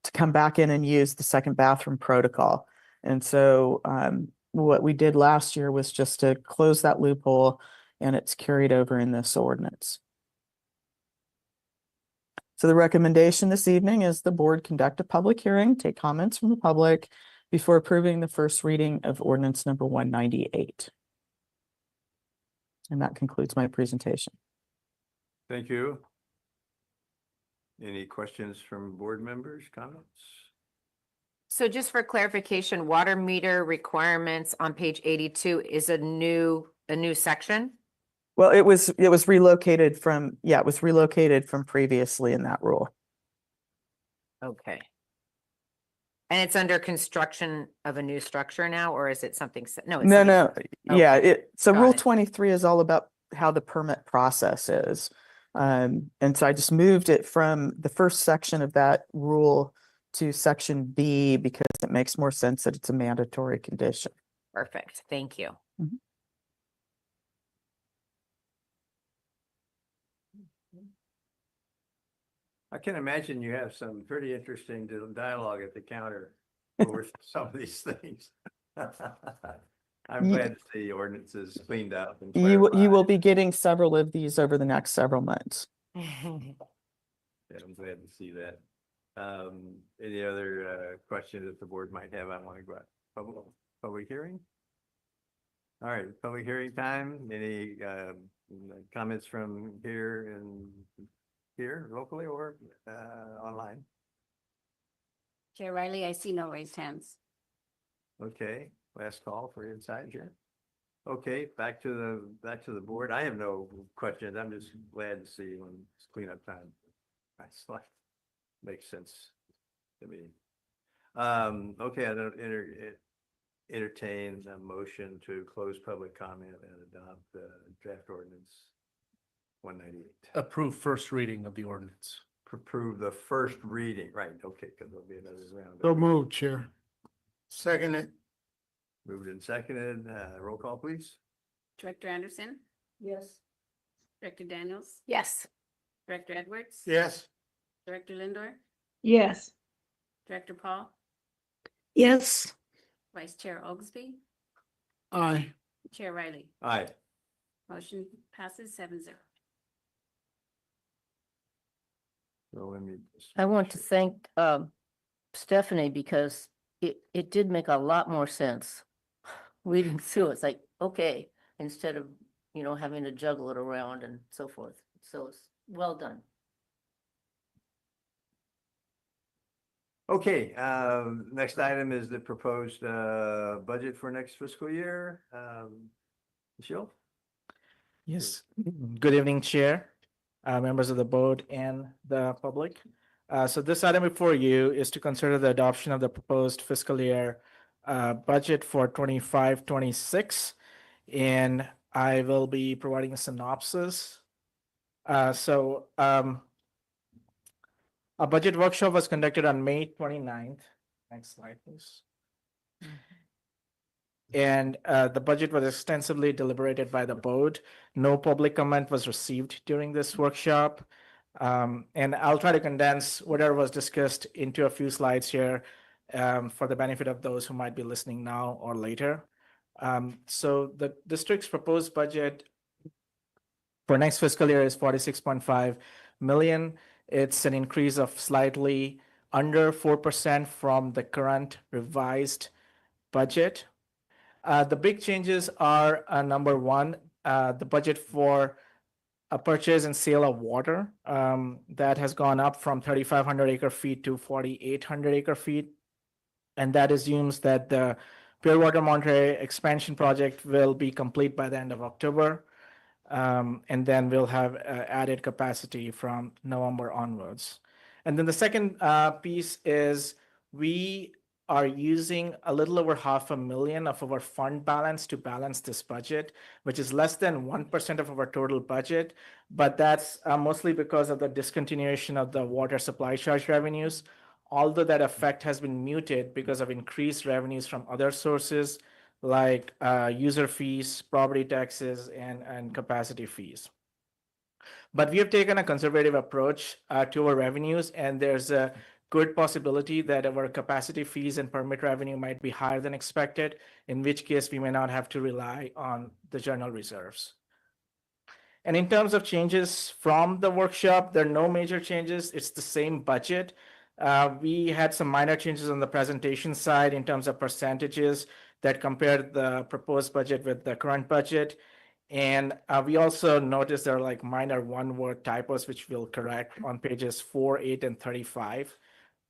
S14: to come back in and use the second bathroom protocol. And so what we did last year was just to close that loophole, and it's carried over in this ordinance. So the recommendation this evening is the board conduct a public hearing, take comments from the public before approving the first reading of ordinance number 198. And that concludes my presentation.
S1: Thank you. Any questions from board members, comments?
S9: So just for clarification, water meter requirements on page 82 is a new section?
S14: Well, it was relocated from, it was relocated from previously in that rule.
S9: Okay. And it's under construction of a new structure now, or is it something? No, it's
S14: No. Yeah, so
S9: Got
S14: Rule
S9: it.
S14: 23 is all about how the permit process is. And so I just moved it from the first section of that rule to section B because it makes more sense that it's a mandatory condition.
S9: Perfect. Thank you.
S1: I can imagine you have some pretty interesting dialogue at the counter over some of these things. I'm glad to see ordinances cleaned up and
S14: You will
S1: clarified.
S14: be getting several of these over the next several months.
S1: Yeah, I'm glad to see that. Any other questions that the board might have? I want to go out. Public hearing? All right, public hearing time. Any comments from here locally or online?
S2: Chair Riley, I see no raised hands.
S1: Okay, last call for inside here. Okay, back to the board. I have no questions. I'm just glad to see when it's cleanup time. That's like makes sense to me. Okay, I don't entertain a motion to close public comment and adopt the draft ordinance 198.
S13: Approve first reading of the ordinance.
S1: Approve the first reading, right? Okay, because there'll be another round.
S7: So moved, Chair. Second it.
S1: Moved and seconded. Roll call, please.
S2: Director Anderson,
S11: Yes.
S2: Director Daniels,
S9: Yes.
S2: Director Edwards.
S7: Yes.
S2: Director Lindor,
S3: Yes.
S2: Director Paul,
S6: Yes.
S2: Vice Chair Oglesby,
S7: Aye.
S2: Chair Riley.
S1: Aye.
S2: Motion passes 7-0.
S1: So let me.
S11: I want to thank Stephanie because it did make a lot more sense. Reading through it's like, okay, instead of, having to juggle it around and so forth. So it's well done.
S1: Okay, next item is the proposed budget for next fiscal year. Michelle?
S15: Yes, good evening, Chair, members of the board and the public. So this item before you is to consider the adoption of the proposed fiscal year budget for 25-26, and I will be providing a synopsis. A budget workshop was conducted on May 29th. Next slide, please. And the budget was extensively deliberated by the board. No public comment was received during this workshop. And I'll try to condense whatever was discussed into a few slides here for the benefit of those who might be listening now or later. So the district's proposed budget for next fiscal year is 46.5 million. It's an increase of slightly under 4% from the current revised budget. The big changes are number one, the budget for a purchase and sale of water that has gone up from 3,500 acre feet to 4,800 acre feet. And that assumes that the Pure Water Monterey expansion project will be complete by the end of October. And then we'll have added capacity from November onwards. And then the second piece is we are using a little over $500,000 of our fund balance to balance this budget, which is less than 1% of our total budget. But that's mostly because of the discontinuation of the water supply charge revenues, although that effect has been muted because of increased revenues from other sources like user fees, property taxes, and capacity fees. But we have taken a conservative approach to our revenues, and there's a good possibility that our capacity fees and permit revenue might be higher than expected, in which case we may not have to rely on the general reserves. And in terms of changes from the workshop, there are no major changes. It's the same budget. We had some minor changes on the presentation side in terms of percentages that compared the proposed budget with the current budget. And we also noticed there are like minor one-word typos, which we'll correct on pages 4, 8, and 35.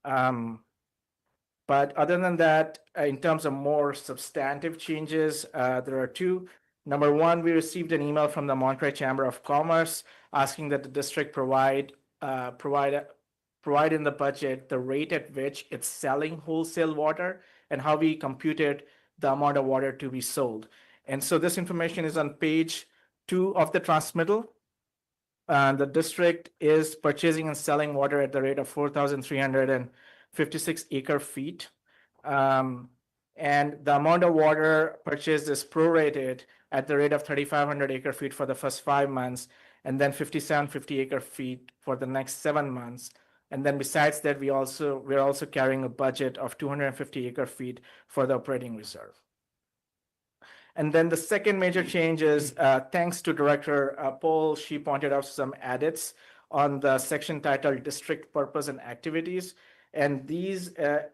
S15: But other than that, in terms of more substantive changes, there are two. Number one, we received an email from the Monterey Chamber of Commerce asking that the district provide in the budget the rate at which it's selling wholesale water and how we computed the amount of water to be sold. And so this information is on page 2 of the transmittal. The district is purchasing and selling water at the rate of 4,356 acre feet. And the amount of water purchased is prorated at the rate of 3,500 acre feet for the first 5 months, and then 5,750 acre feet for the next 7 months. And then besides that, we're also carrying a budget of 250 acre feet for the operating reserve. And then the second major change is thanks to Director Paul, she pointed out some edits on the section titled District Purpose and Activities. And these, I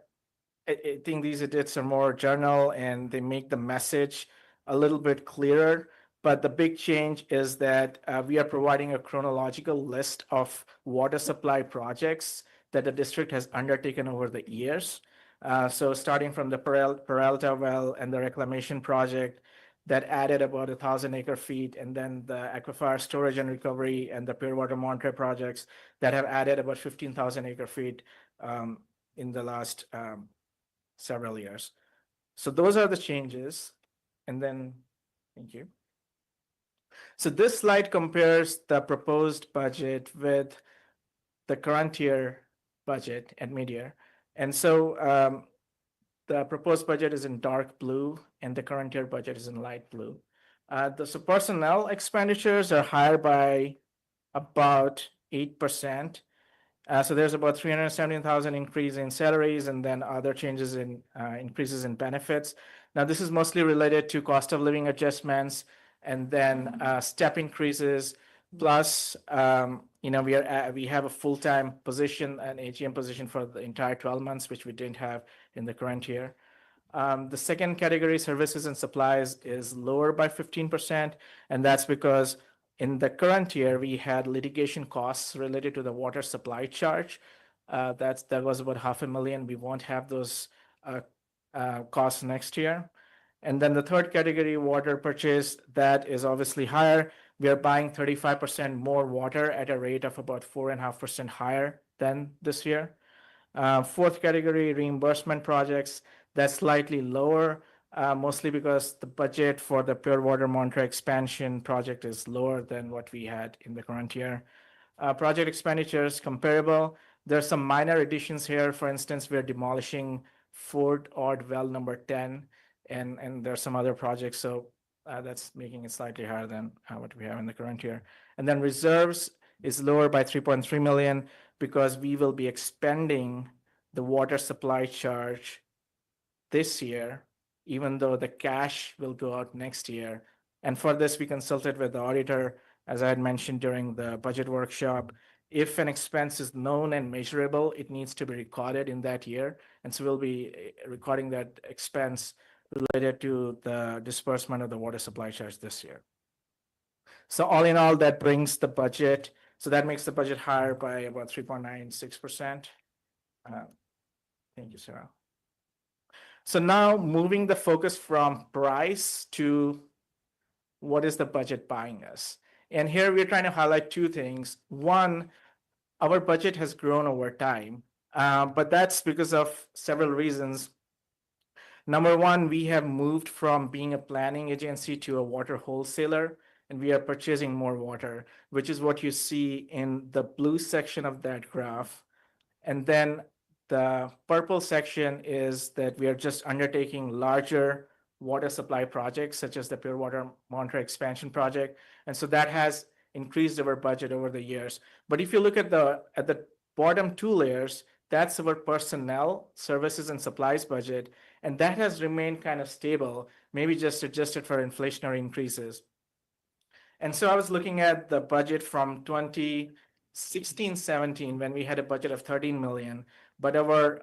S15: think these edits are more general and they make the message a little bit clearer. But the big change is that we are providing a chronological list of water supply projects that the district has undertaken over the years. So starting from the Peralta well and the reclamation project that added about 1,000 acre feet, and then the aquifer storage and recovery and the Pure Water Monterey projects that have added about 15,000 acre feet in the last several years. So those are the changes. And then, thank you. So this slide compares the proposed budget with the current year budget at mid-year. And so the proposed budget is in dark blue and the current year budget is in light blue. So personnel expenditures are higher by about 8%. So there's about 317,000 increase in salaries and then other changes in increases in benefits. Now this is mostly related to cost of living adjustments and then step increases. Plus, we have a full-time position, an AGM position for the entire 12 months, which we didn't have in the current year. The second category, services and supplies, is lower by 15%, and that's because in the current year we had litigation costs related to the water supply charge. That was about $500,000. We won't have those costs next year. And then the third category, water purchase, that is obviously higher. We are buying 35% more water at a rate of about 4.5% higher than this year. Fourth category, reimbursement projects, that's slightly lower, mostly because the budget for the Pure Water Monterey expansion project is lower than what we had in the current year. Project expenditures comparable. There's some minor additions here. For instance, we're demolishing Fort Ord well number 10, and there's some other projects. So that's making it slightly higher than what we have in the current year. And then reserves is lower by 3.3 million because we will be expending the water supply charge this year, even though the cash will go out next year. And for this, we consulted with the auditor, as I had mentioned during the budget workshop. If an expense is known and measurable, it needs to be recorded in that year. And so we'll be recording that expense related to the disbursement of the water supply charge this year. So all in all, that brings the budget. So that makes the budget higher by about 3.96%. Thank you, Sarah. So now moving the focus from price to what is the budget buying us? And here we're trying to highlight two things. One, our budget has grown over time, but that's because of several reasons. Number one, we have moved from being a planning agency to a water wholesaler, and we are purchasing more water, which is what you see in the blue section of that graph. And then the purple section is that we are just undertaking larger water supply projects, such as the Pure Water Monterey expansion project. And so that has increased our budget over the years. But if you look at the bottom two layers, that's our personnel, services, and supplies budget. And that has remained kind of stable, maybe just adjusted for inflationary increases. And so I was looking at the budget from 2016-17, when we had a budget of 13 million, but our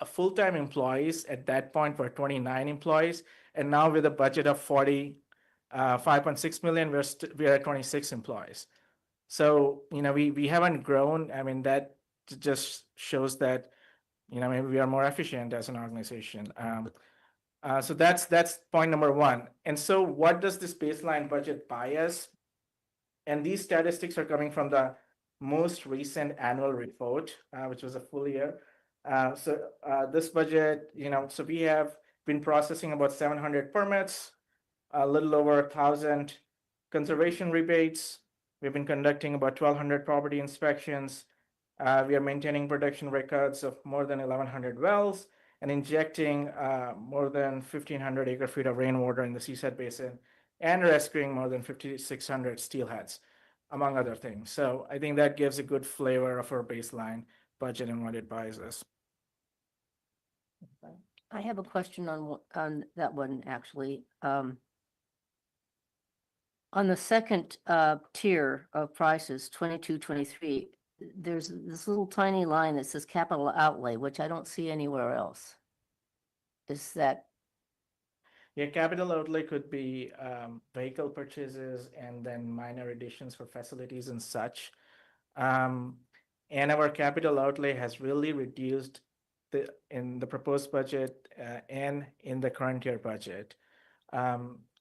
S15: full-time employees at that point were 29 employees. And now with a budget of 5.6 million, we're at 26 employees. So, we haven't grown. I mean, that just shows that, maybe we are more efficient as an organization. So that's point number one. And so what does this baseline budget buy us? And these statistics are coming from the most recent annual report, which was a full year. So this budget, so we have been processing about 700 permits, a little over 1,000 conservation rebates. We've been conducting about 1,200 property inspections. We are maintaining production records of more than 1,100 wells and injecting more than 1,500 acre feet of rainwater in the Seaside Basin and rescuing more than 5,600 steelheads, among other things. So I think that gives a good flavor of our baseline budget and what it buys us.
S11: I have a question on that one, actually. On the second tier of prices, 22, 23, there's this little tiny line that says capital outlay, which I don't see anywhere else. Is that?
S15: Yeah, capital outlay could be vehicle purchases and then minor additions for facilities and such. And our capital outlay has really reduced in the proposed budget and in the current year budget.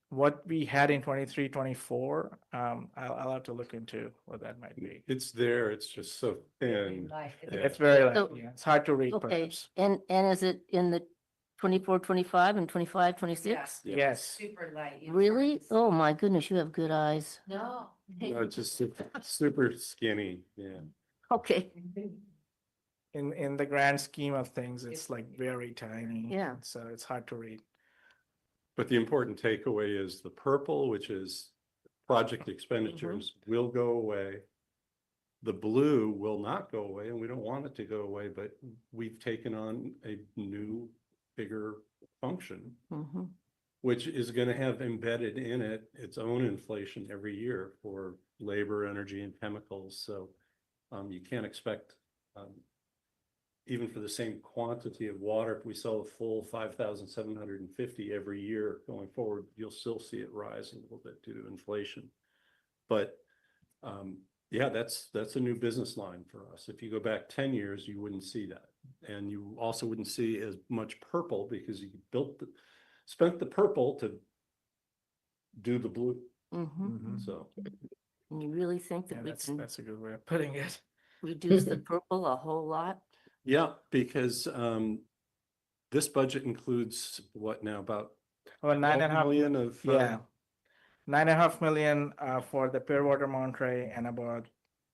S15: What we had in 23-24, I'll have to look into what that might be.
S8: It's there, it's just so thin.
S15: It's very light,
S11: So-
S15: yeah, it's hard to read
S11: Okay,
S15: perhaps.
S11: and is it in the 24, 25 and 25, 26?
S15: Yes.
S9: Super light.
S11: Really? Oh, my goodness, you have good eyes.
S9: No.
S8: No, it's just super skinny, yeah.
S11: Okay,
S15: In the grand scheme of things, it's like very tiny.
S11: Yeah.
S15: So it's hard to read.
S8: But the important takeaway is the purple, which is project expenditures, will go away. The blue will not go away, and we don't want it to go away, but we've taken on a new, bigger function,
S11: mhm.
S8: which is going to have embedded in it its own inflation every year for labor, energy, and chemicals. So you can't expect, even for the same quantity of water, if we sell a full 5,750 every year going forward, you'll still see it rise a little bit due to inflation. But yeah, that's a new business line for us. If you go back 10 years, you wouldn't see that. And you also wouldn't see as much purple because you spent the purple to do the blue.
S11: Mhm.
S8: So
S11: And you really think
S15: Yeah,
S11: that we can
S15: that's a good way of putting it.
S11: reduce the purple a whole lot?
S8: yeah, because this budget includes what now, about
S15: Well, 9.5
S8: million of
S15: Yeah. 9.5 million for the Pure Water Monterey and about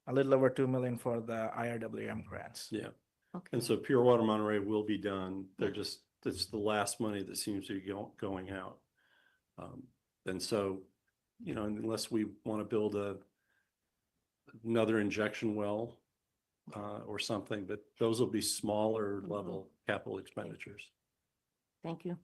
S15: a little over 2 million for the IRWM grants.
S8: yeah.
S11: Okay.
S8: And so Pure Water Monterey will be done. It's the last money that seems to be going out. And so, unless we want to build another injection well or something, but those will be smaller level capital expenditures.
S11: Thank you.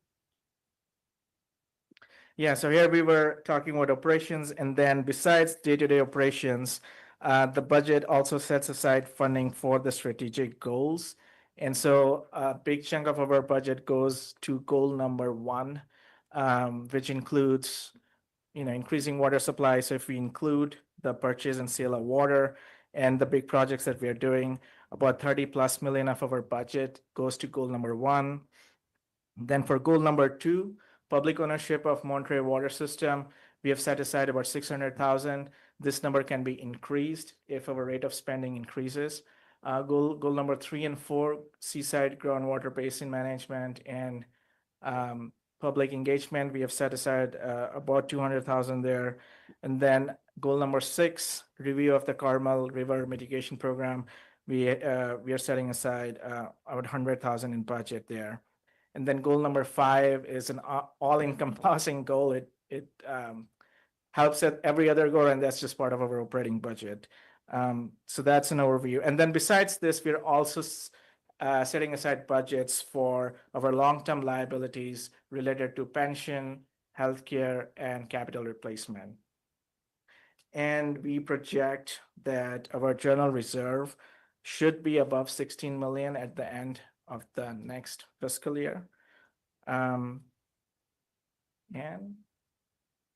S15: Yeah, so here we were talking about operations, and then besides day-to-day operations, the budget also sets aside funding for the strategic goals. And so a big chunk of our budget goes to goal number 1, which includes, increasing water supply. So if we include the purchase and sale of water and the big projects that we are doing, about 30+ million of our budget goes to goal number 1. Then for goal number 2, public ownership of Monterey water system, we have set aside about 600,000. This number can be increased if our rate of spending increases. Goal number 3 and 4, seaside groundwater basin management and public engagement, we have set aside about 200,000 there. And then goal number 6, review of the Carmel River mitigation program, we are setting aside about 100,000 in budget there. And then goal number 5 is an all-encompassing goal. It helps at every other goal, and that's just part of our operating budget. So that's an overview. And then besides this, we're also setting aside budgets for our long-term liabilities related to pension, healthcare, and capital replacement. And we project that our general reserve should be above 16 million at the end of the next fiscal year. And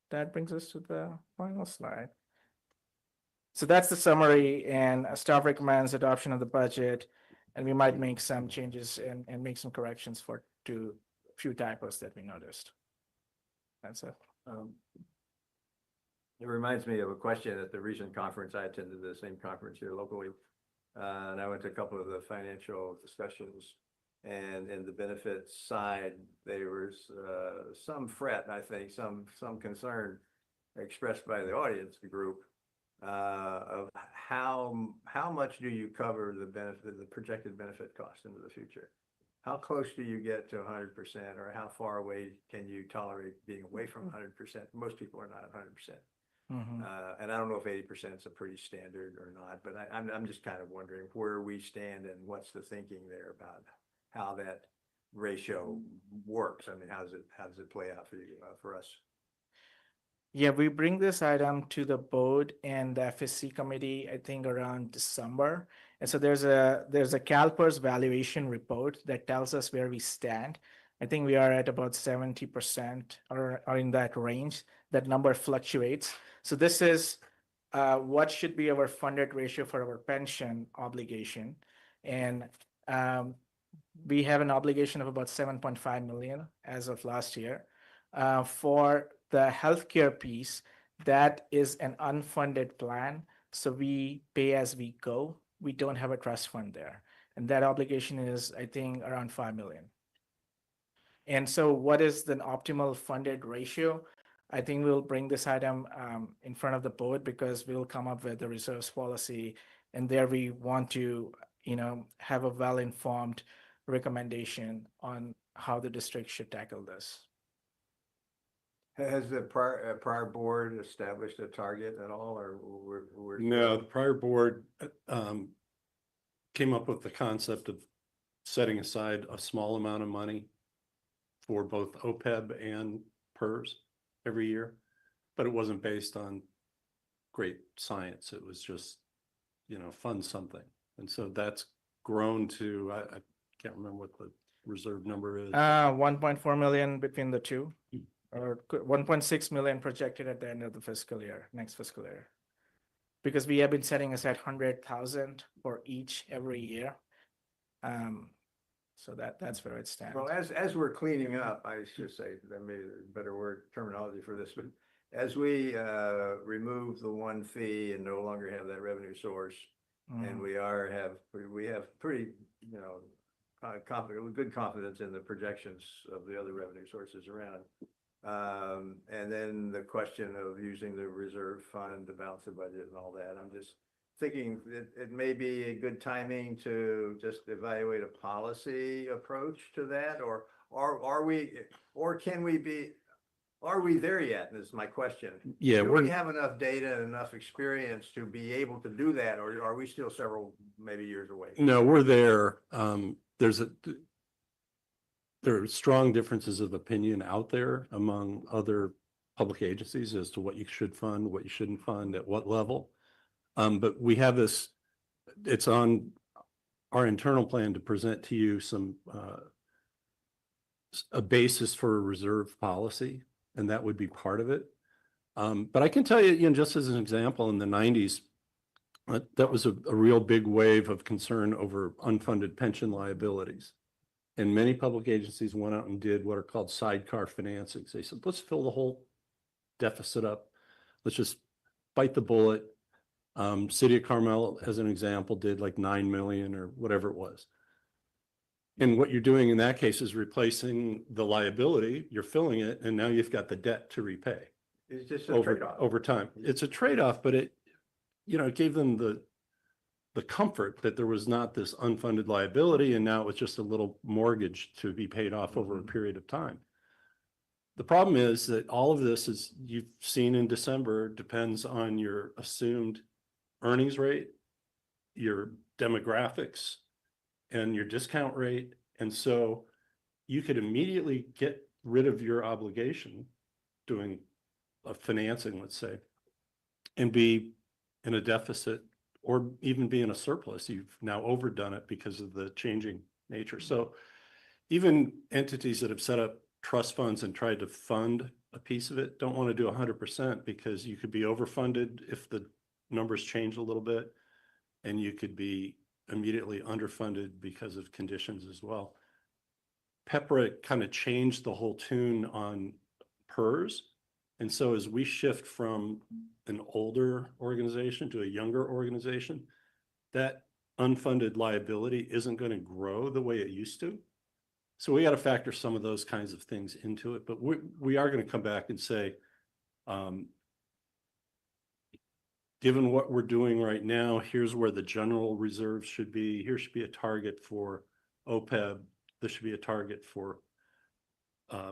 S15: that brings us to the final slide. So that's the summary, and staff recommends adoption of the budget, and we might make some changes and make some corrections to a few typos that we noticed. That's it.
S1: It reminds me of a question at the recent conference. I attended the same conference here locally. And I went to a couple of the financial discussions, and in the benefits side, there was some fret, I think, some concern expressed by the audience, the group, of how much do you cover the projected benefit cost into the future? How close do you get to 100%, or how far away can you tolerate being away from 100%? Most people are not 100%. And I don't know if 80% is a pretty standard or not, but I'm just kind of wondering where we stand and what's the thinking there about how that ratio works. I mean, how does it play out for you, for us?
S15: Yeah, we bring this item to the board and the FSC committee, I think around December. And so there's a CalPERS valuation report that tells us where we stand. I think we are at about 70% or in that range. That number fluctuates. So this is what should be our funded ratio for our pension obligation. And we have an obligation of about 7.5 million as of last year. For the healthcare piece, that is an unfunded plan. So we pay as we go. We don't have a trust fund there. And that obligation is, I think, around 5 million. And so what is the optimal funded ratio? I think we'll bring this item in front of the board, because we'll come up with the reserves policy. And there we want to, have a well-informed recommendation on how the district should tackle this.
S1: Has the prior board established a target at all, or we're
S8: No, the prior board came up with the concept of setting aside a small amount of money for both OPEB and PERS every year, but it wasn't based on great science. It was just, fund something. And so that's grown to, I can't remember what the reserve number is.
S15: 1.4 million between the two, or 1.6 million projected at the end of the fiscal year, next fiscal year. Because we have been setting aside 100,000 for each every year. So that's where it stands.
S1: Well, as we're cleaning up, I should say, that may be a better word terminology for this, but as we remove the one fee and no longer have that revenue source, and we have pretty, good confidence in the projections of the other revenue sources around. And then the question of using the reserve fund to balance the budget and all that, I'm just thinking it may be a good timing to just evaluate a policy approach to that, or can we be, Are we there yet? Is my question.
S8: Yeah,
S1: Do
S8: we're-
S1: we have enough data and enough experience to be able to do that, or are we still several, maybe years away?
S8: No, we're there. There are strong differences of opinion out there among other public agencies as to what you should fund, what you shouldn't fund, at what level. But we have this, it's on our internal plan to present to you some, a basis for a reserve policy, and that would be part of it. But I can tell you, just as an example, in the 90s, that was a real big wave of concern over unfunded pension liabilities. And many public agencies went out and did what are called sidecar financings. They said, let's fill the whole deficit up. Let's just bite the bullet. City of Carmel, as an example, did like 9 million or whatever it was. And what you're doing in that case is replacing the liability, you're filling it, and now you've got the debt to repay.
S1: It's just a trade-off.
S8: Over time. It's a trade-off, but it gave them the comfort that there was not this unfunded liability, and now it was just a little mortgage to be paid off over a period of time. The problem is that all of this, as you've seen in December, depends on your assumed earnings rate, your demographics, and your discount rate. And so you could immediately get rid of your obligation doing a financing, let's say, and be in a deficit or even be in a surplus. You've now overdone it because of the changing nature. So even entities that have set up trust funds and tried to fund a piece of it don't want to do 100% because you could be overfunded if the numbers change a little bit, and you could be immediately underfunded because of conditions as well. PEPRA kind of changed the whole tune on PERS. And so as we shift from an older organization to a younger organization, that unfunded liability isn't going to grow the way it used to. So we got to factor some of those kinds of things into it. But we are going to come back and say, given what we're doing right now, here's where the general reserve should be. Here should be a target for OPEB. This should be a target for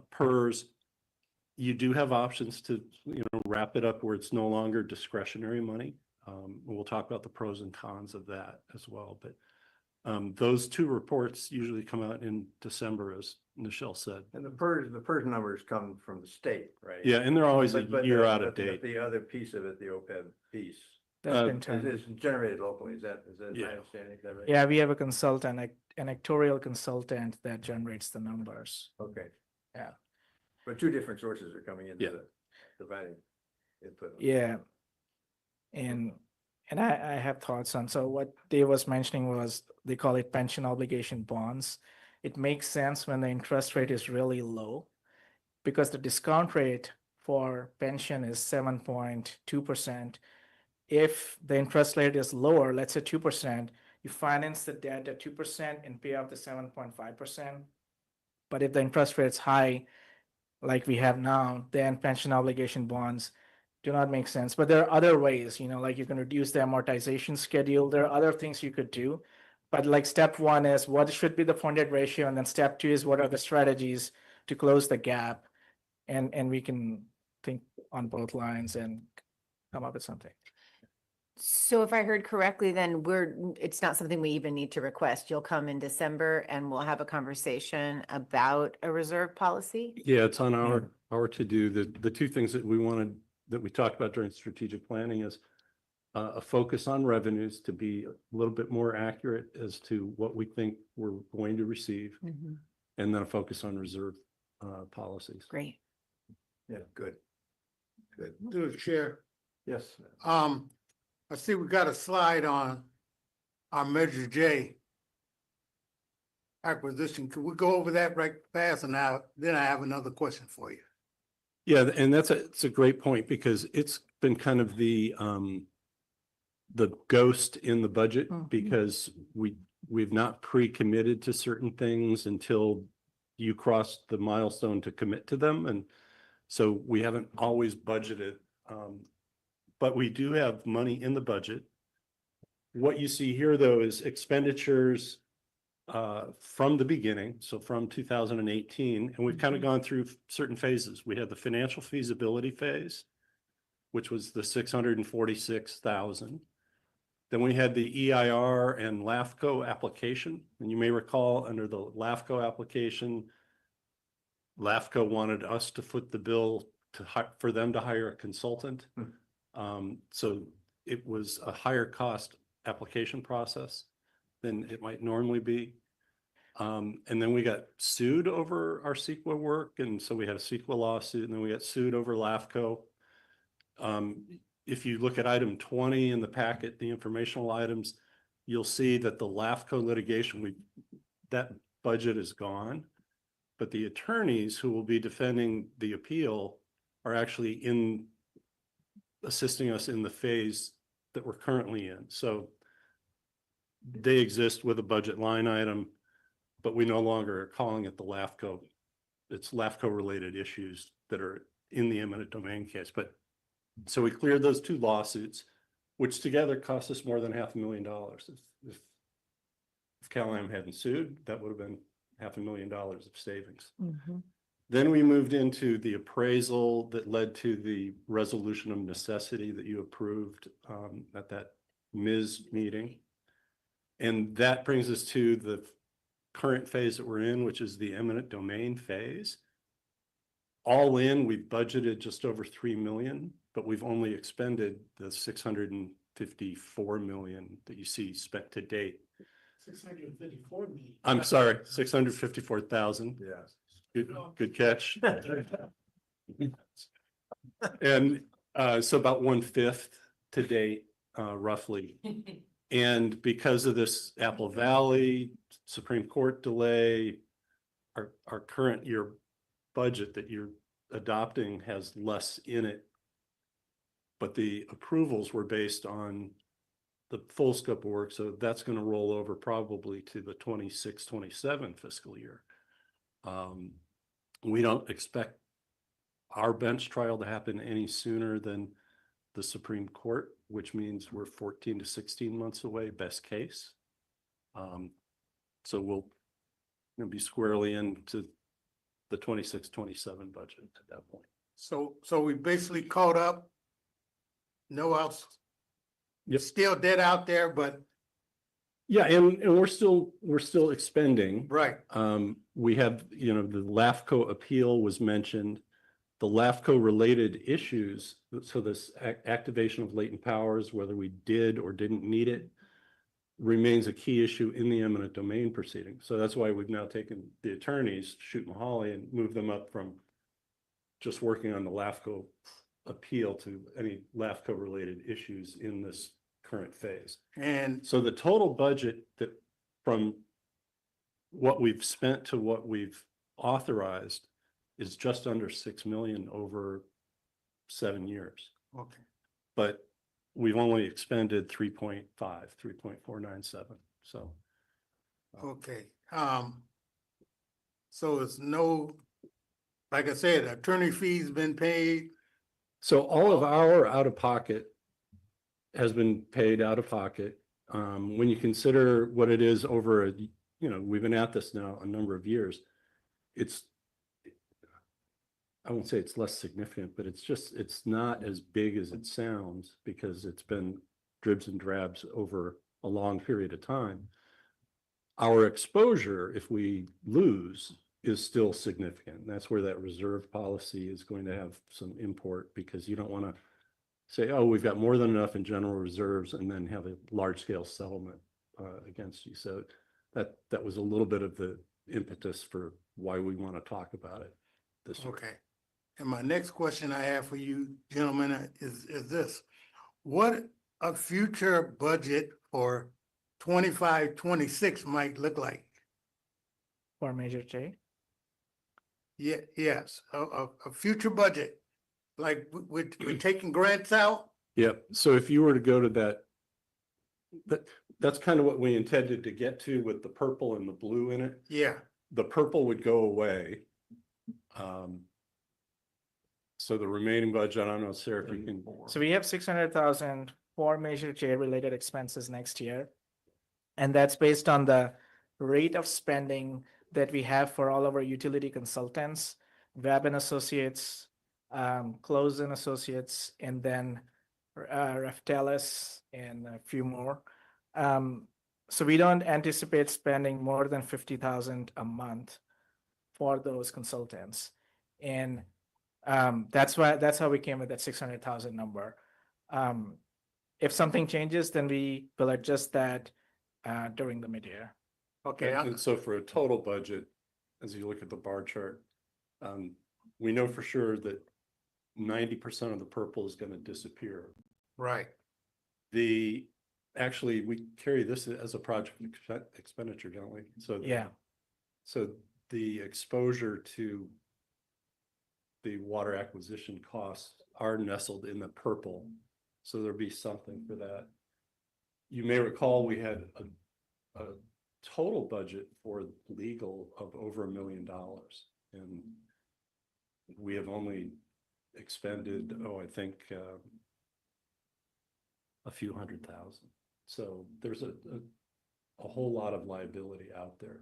S8: PERS. You do have options to wrap it up where it's no longer discretionary money. We'll talk about the pros and cons of that as well. But those two reports usually come out in December, as Nichelle said.
S1: And the PERS numbers come from the state, right?
S8: Yeah, and they're always a
S1: But
S8: year out of date.
S1: The other piece of it, the OPEB piece,
S15: That's been
S1: is generated locally. Is that
S8: Yeah.
S1: my understanding? Is that right?
S15: Yeah, we have a consultant, an actuarial consultant that generates the numbers.
S1: Okay.
S15: Yeah.
S1: But two different sources are coming into
S8: Yeah.
S1: the dividing input.
S15: Yeah. And I have thoughts on, so what Dave was mentioning was, they call it pension obligation bonds. It makes sense when the interest rate is really low, because the discount rate for pension is 7.2%. If the interest rate is lower, let's say 2%, you finance the debt at 2% and pay off the 7.5%. But if the interest rate is high, like we have now, then pension obligation bonds do not make sense. But there are other ways, like you can reduce the amortization schedule. There are other things you could do. But like step one is what should be the funded ratio, and then step two is what are the strategies to close the gap, and we can think on both lines and come up with something.
S9: So if I heard correctly, then it's not something we even need to request. You'll come in December and we'll have a conversation about a reserve policy.
S8: Yeah, it's on our to-do. The two things that we talked about during strategic planning is a focus on revenues to be a little bit more accurate as to what we think we're going to receive, and then a focus on reserve policies.
S9: Great.
S1: Yeah, good. Good.
S7: To the chair.
S1: Yes.
S7: I see we got a slide on our Measure J acquisition. Can we go over that right fast? And then I have another question for you.
S8: Yeah, and it's a great point, because it's been kind of the ghost in the budget, because we've not pre-committed to certain things until you cross the milestone to commit to them. And so we haven't always budgeted, but we do have money in the budget. What you see here, though, is expenditures from the beginning, so from 2018, and we've kind of gone through certain phases. We had the financial feasibility phase, which was the 646,000. Then we had the EIR and LAFCO application. And you may recall under the LAFCO application, LAFCO wanted us to foot the bill for them to hire a consultant. So it was a higher cost application process than it might normally be. And then we got sued over our CEQA work. And so we had a CEQA lawsuit, and then we got sued over LAFCO. If you look at item 20 in the packet, the informational items, you'll see that the LAFCO litigation, that budget is gone. But the attorneys who will be defending the appeal are actually assisting us in the phase that we're currently in. So they exist with a budget line item, but we no longer are calling it the LAFCO. It's LAFCO related issues that are in the eminent domain case. But so we cleared those two lawsuits, which together cost us more than $500,000. If CalAm hadn't sued, that would have been $500,000 of savings. Then we moved into the appraisal that led to the resolution of necessity that you approved at that MIS meeting. And that brings us to the current phase that we're in, which is the eminent domain phase. All in, we've budgeted just over 3 million, but we've only expended the 654 million that you see spent to date.
S7: 654 million.
S8: I'm sorry, 654,000.
S1: Yeah.
S8: Good catch. And so about 1/5 to date, roughly. And because of this Apple Valley Supreme Court delay, our current year budget that you're adopting has less in it. But the approvals were based on the full scope of work. So that's going to roll over probably to the 26-27 fiscal year. We don't expect our bench trial to happen any sooner than the Supreme Court, which means we're 14 to 16 months away, best case. So we'll be squarely into the 26-27 budget at that point.
S7: So we basically caught up. No else.
S8: Yep.
S7: Still dead out there, but
S8: Yeah, and we're still expending.
S7: right.
S8: We have, the LAFCO appeal was mentioned. The LAFCO related issues, so this activation of latent powers, whether we did or didn't need it, remains a key issue in the eminent domain proceeding. So that's why we've now taken the attorneys, Shoot Mahali, and moved them up from just working on the LAFCO appeal to any LAFCO related issues in this current phase.
S7: And
S8: So the total budget that from what we've spent to what we've authorized is just under 6 million over 7 years.
S7: okay.
S8: But we've only expended 3.497. So
S7: Okay. So it's no, like I said, attorney fees been paid.
S8: all of our out of pocket has been paid out of pocket. When you consider what it is over we've been at this now a number of years, I won't say it's less significant, but it's not as big as it sounds because it's been dribs and drabs over a long period of time. Our exposure, if we lose, is still significant. That's where that reserve policy is going to have some import, because you don't want to say, oh, we've got more than enough in general reserves and then have a large scale settlement against you. So that was a little bit of the impetus for why we want to talk about it this year.
S7: Okay. And my next question I have for you gentlemen is this. What a future budget for 25-26 might look like?
S15: For Major J.
S7: Yeah, yes, a future budget, like we're taking grants out.
S8: Yep. So if you were to go to that's kind of what we intended to get to with the purple and the blue in it.
S7: Yeah,
S8: The purple would go away. So the remaining budget, I don't know, Sarah, if you can.
S15: So we have 600,000 for Major J related expenses next year. And that's based on the rate of spending that we have for all of our utility consultants, Webb and Associates, Close and Associates, and then Raftelis and a few more. So we don't anticipate spending more than 50,000 a month for those consultants. And that's how we came with that 600,000 number. If something changes, then we will adjust that during the mid-year.
S7: Okay,
S8: And so for a total budget, as you look at the bar chart, we know for sure that 90% of the purple is going to disappear.
S7: right.
S8: Actually, we carry this as a project expenditure, don't we? So
S15: Yeah.
S8: So the exposure to the water acquisition costs are nestled in the purple. So there'll be something for that. You may recall we had a total budget for legal of over $1 million. And we have only expended, I think a few $100,000. So there's a whole lot of liability out there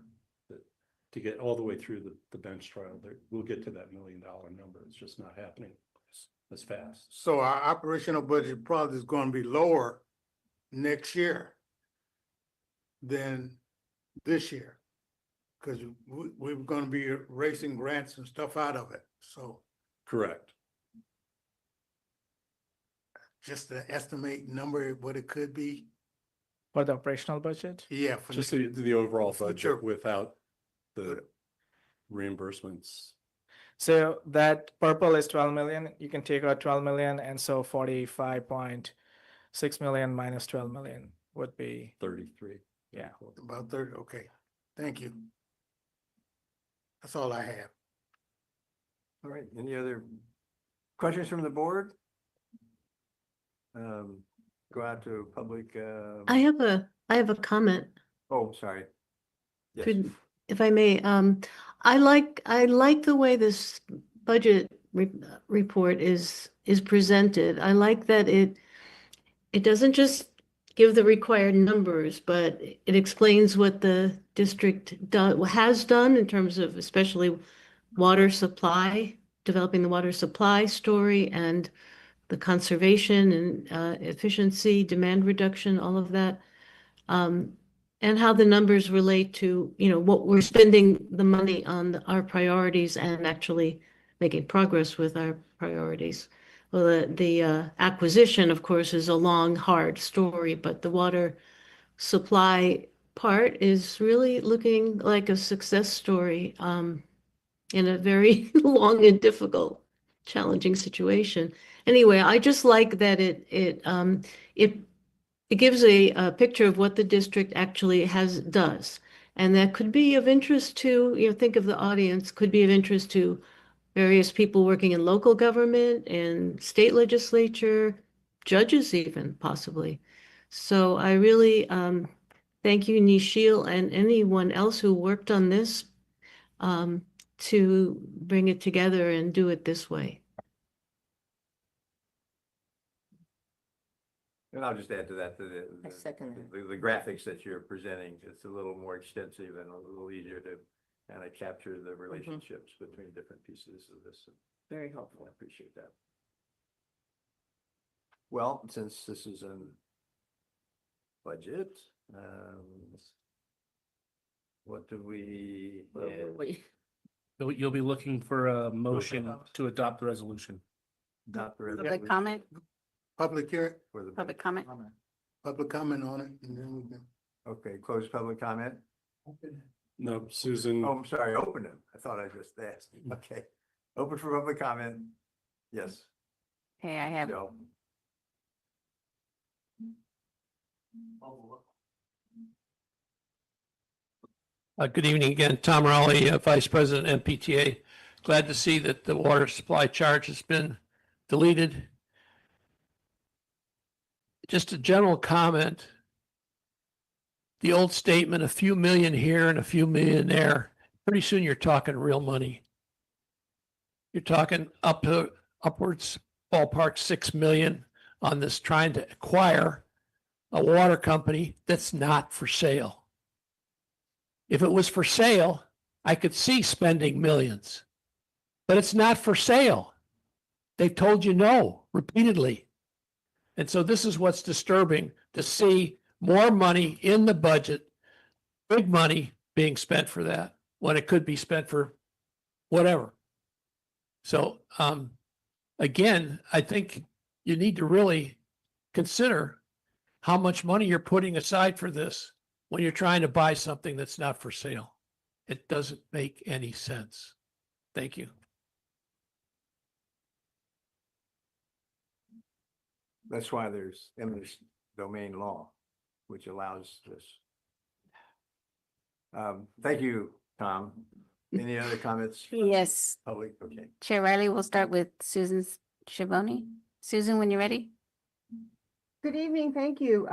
S8: that to get all the way through the bench trial, we'll get to that $1 million number. It's just not happening as fast.
S7: So our operational budget probably is going to be lower next year than this year. Because we're going to be erasing grants and stuff out of it. So
S8: Correct.
S7: just to estimate number, what it could be.
S15: For the operational budget?
S7: Yeah. For
S8: Just the overall
S7: future.
S8: budget without the reimbursements.
S15: So that purple is 12 million. You can take out 12 million. And so 45.6 million minus 12 million would be
S8: 33.
S15: Yeah.
S7: About 30, okay. Thank you. That's all I have.
S1: All right, any other questions from the board? Go out to public.
S6: I have a comment.
S1: Oh, sorry. Yes.
S6: If I may, I like the way this budget report is presented. I like that it doesn't just give the required numbers, but it explains what the district has done in terms of especially water supply, developing the water supply story and the conservation and efficiency, demand reduction, all of that. And how the numbers relate to, what we're spending the money on our priorities and actually making progress with our priorities. Well, the acquisition, of course, is a long, hard story, but the water supply part is really looking like a success story in a very long and difficult, challenging situation. Anyway, I just like that it gives a picture of what the district actually does. And that could be of interest to, think of the audience, could be of interest to various people working in local government and state legislature, judges even possibly. So I really thank you, Nishil, and anyone else who worked on this to bring it together and do it this way.
S1: And I'll just add to that,
S11: I second that.
S1: the graphics that you're presenting, it's a little more extensive and a little easier to kind of capture the relationships between different pieces of this.
S11: Very helpful.
S1: I appreciate that. Well, since this is a budget, what do we?
S13: You'll be looking for a motion to adopt the resolution.
S1: Adopt the
S2: Public
S1: resolution
S2: comment,
S7: Public hearing,
S1: for the.
S2: public comment.
S7: public comment on it, and then we can.
S1: Okay, close public comment.
S8: No, Susan.
S1: Oh, I'm sorry, open it. I thought I just asked. Okay, open for public comment. Yes.
S2: Okay, I have,
S1: Joe.
S5: Good evening again. Tom Rowley, Vice President, MPTA. Glad to see that the water supply charge has been deleted. Just a general comment. The old statement, a few million here and a few million there. Pretty soon you're talking real money. You're talking upwards ballpark 6 million on this, trying to acquire a water company that's not for sale. If it was for sale, I could see spending millions, but it's not for sale. They've told you no repeatedly. And so this is what's disturbing, to see more money in the budget, big money being spent for that, when it could be spent for whatever. So, again, I think you need to really consider how much money you're putting aside for this when you're trying to buy something that's not for sale. It doesn't make any sense. Thank you.
S1: That's why there's eminent domain law, which allows this. Thank you, Tom. Any other comments?
S2: Yes,
S1: Public, okay.
S2: Chair Riley, we'll start with Susan Schiavone. Susan, when you're ready.
S16: Good evening, thank you.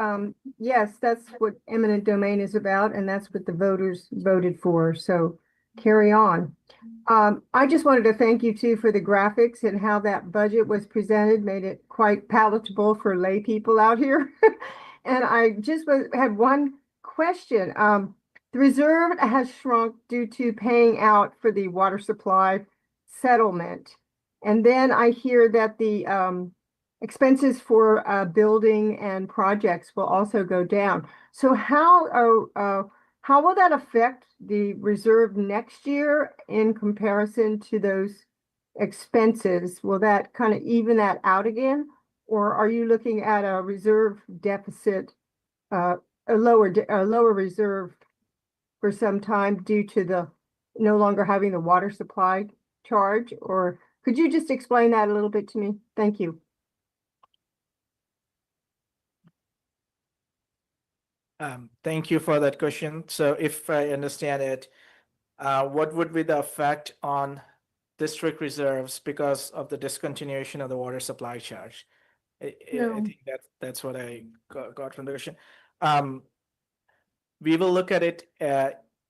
S16: Yes, that's what eminent domain is about, and that's what the voters voted for, so carry on. I just wanted to thank you too for the graphics and how that budget was presented, made it quite palatable for lay people out here. And I just had one question. The reserve has shrunk due to paying out for the water supply settlement. And then I hear that the expenses for building and projects will also go down. So how will that affect the reserve next year in comparison to those expenses? Will that kind of even that out again? Or are you looking at a reserve deficit, a lower reserve for some time due to the no longer having the water supply charge? Or could you just explain that a little bit to me? Thank you.
S15: Thank you for that question. So if I understand it, what would be the effect on district reserves because of the discontinuation of the water supply charge? I think that's what I got from the question. We will look at it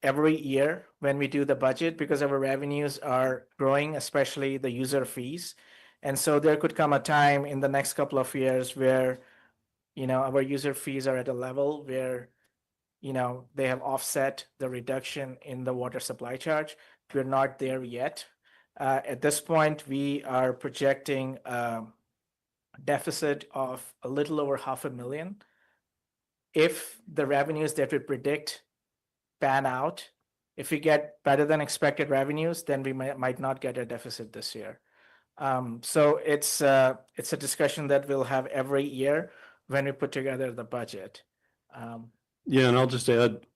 S15: every year when we do the budget because our revenues are growing, especially the user fees. And so there could come a time in the next couple of years where, our user fees are at a level where, they have offset the reduction in the water supply charge. We're not there yet. At this point, we are projecting a deficit of a little over $500,000. If the revenues that we predict pan out, if we get better than expected revenues, then we might not get a deficit this year. So it's a discussion that we'll have every year when we put together the budget.
S8: Yeah, and I'll just add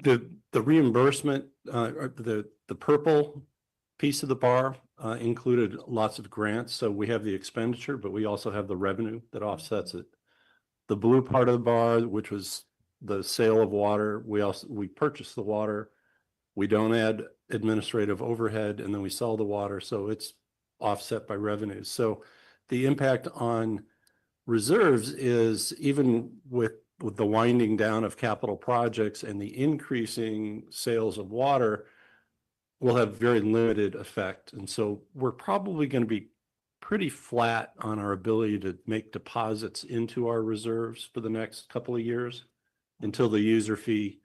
S8: the reimbursement, or the purple piece of the bar included lots of grants. So we have the expenditure, but we also have the revenue that offsets it. The blue part of the bar, which was the sale of water, we purchase the water, we don't add administrative overhead, and then we sell the water, so it's offset by revenues. So the impact on reserves is, even with the winding down of capital projects and the increasing sales of water, will have very limited effect. And so we're probably going to be pretty flat on our ability to make deposits into our reserves for the next couple of years until the user fee,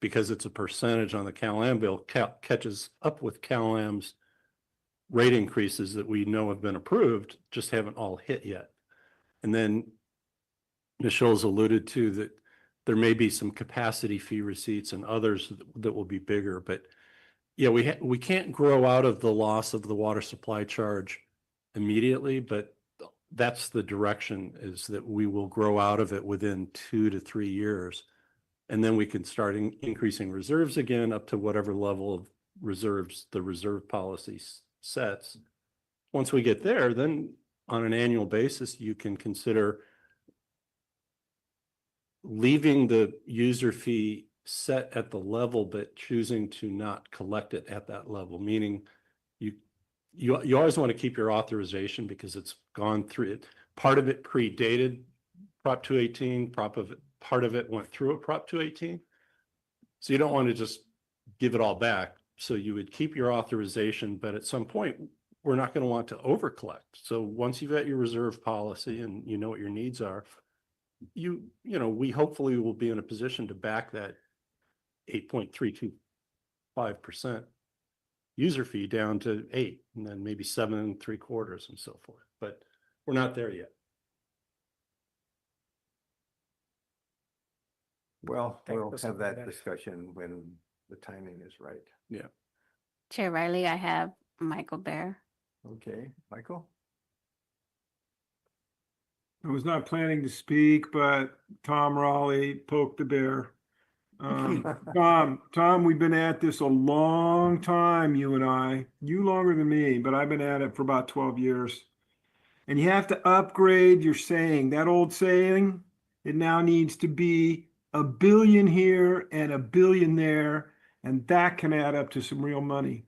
S8: because it's a percentage on the CalAm bill, catches up with CalAm's rate increases that we know have been approved, just haven't all hit yet. And then Michelle's alluded to that there may be some capacity fee receipts and others that will be bigger, but yeah, we can't grow out of the loss of the water supply charge immediately, but that's the direction, is that we will grow out of it within 2 to 3 years. And then we can start increasing reserves again up to whatever level of reserves the reserve policy sets. Once we get there, then on an annual basis, you can consider leaving the user fee set at the level, but choosing to not collect it at that level, meaning you always want to keep your authorization because it's gone through it. Part of it predated Prop 218, part of it went through a Prop 218. So you don't want to just give it all back. So you would keep your authorization, but at some point we're not going to want to over collect. So once you've got your reserve policy and you know what your needs are, we hopefully will be in a position to back that 8.325% user fee down to 8, and then maybe 7.75 and so forth. But we're not there yet.
S1: Well,
S15: Thank you
S1: we'll
S15: for
S1: have that
S15: that.
S1: discussion when the timing is right.
S8: Yeah.
S2: Chair Riley, I have Michael Bear.
S1: Okay, Michael?
S10: I was not planning to speak, but Tom Raleigh poked the bear. Tom, we've been at this a long time, you and I. You longer than me, but I've been at it for about 12 years. And you have to upgrade your saying. That old saying, it now needs to be a billion here and a billion there, and that can add up to some real money.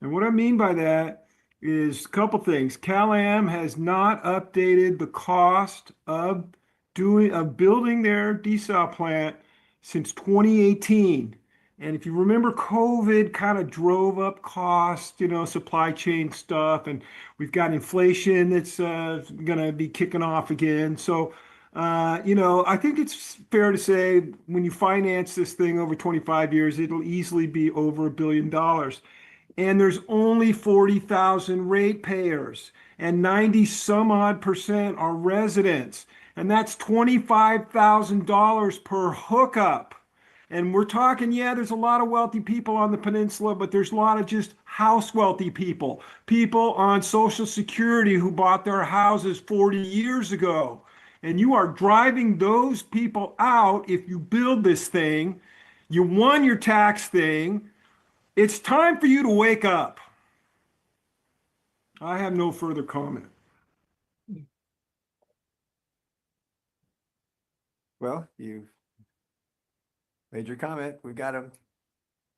S10: And what I mean by that is a couple things. Cal-Am has not updated the cost of building their desal plant since 2018. And if you remember, COVID kind of drove up costs, supply chain stuff, and we've got inflation that's going to be kicking off again. So, I think it's fair to say when you finance this thing over 25 years, it'll easily be over $1 billion. And there's only 40,000 ratepayers, and 90 some odd percent are residents. And that's $25,000 per hookup. And we're talking, there's a lot of wealthy people on the peninsula, but there's a lot of just house wealthy people, people on Social Security who bought their houses 40 years ago. And you are driving those people out if you build this thing. You won your tax thing. It's time for you to wake up. I have no further comment.
S1: Well, you've made your comment. We got him.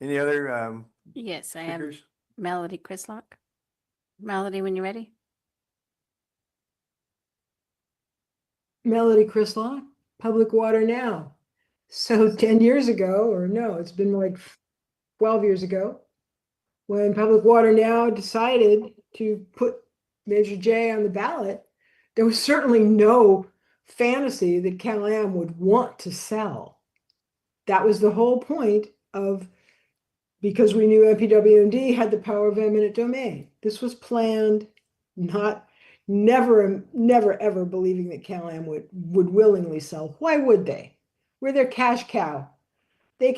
S1: Any other
S2: Yes, I have
S1: speakers?
S2: Melody Crislock. Melody, when you're ready.
S3: Melody Crislock, Public Water Now. So 10 years ago, or no, it's been like 12 years ago, when Public Water Now decided to put Measure J on the ballot, there was certainly no fantasy that Cal-Am would want to sell. That was the whole point of, because we knew MPWMD had the power of eminent domain. This was planned, never ever believing that Cal-Am would willingly sell. Why would they? We're their cash cow. They're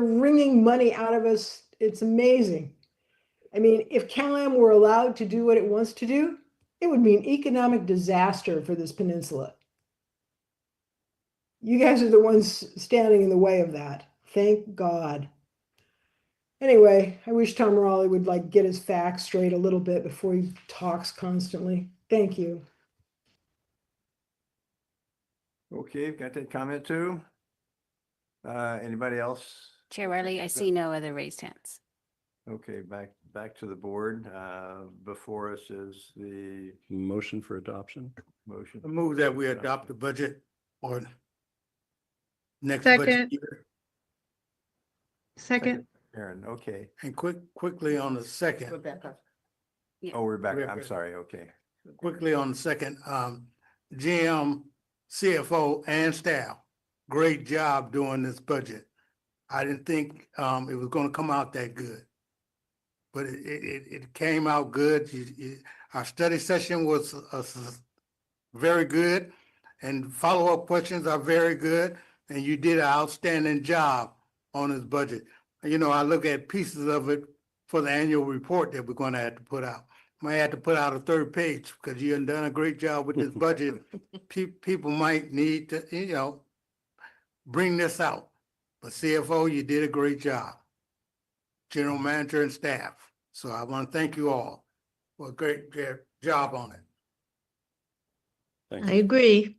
S3: wringing money out of us. It's amazing. I mean, if Cal-Am were allowed to do what it wants to do, it would be an economic disaster for this peninsula. You guys are the ones standing in the way of that. Thank God. Anyway, I wish Tom Raleigh would get his facts straight a little bit before he talks constantly. Thank you.
S1: Okay, got that comment too. Anybody else?
S2: Chair Riley, I see no other raised hands.
S1: Okay, back to the board. Before us is the
S8: Motion for adoption.
S1: motion.
S7: I move that we adopt the budget or next budget year.
S3: Second.
S1: Aaron, okay.
S7: And quickly on the second,
S11: Rebecca.
S1: Oh, we're back. I'm
S7: Rebecca.
S1: sorry. Okay.
S7: quickly on the second, GM, CFO and staff, great job doing this budget. I didn't think it was gonna come out that good. But it came out good. Our study session was very good, and follow-up questions are very good, and you did an outstanding job on this budget. I look at pieces of it for the annual report that we're gonna have to put out. Might have to put out a third page because you have done a great job with this budget. People might need to, bring this out. But CFO, you did a great job. General manager and staff. So I want to thank you all for a great job on it.
S8: Thank
S6: I
S8: you.
S6: agree.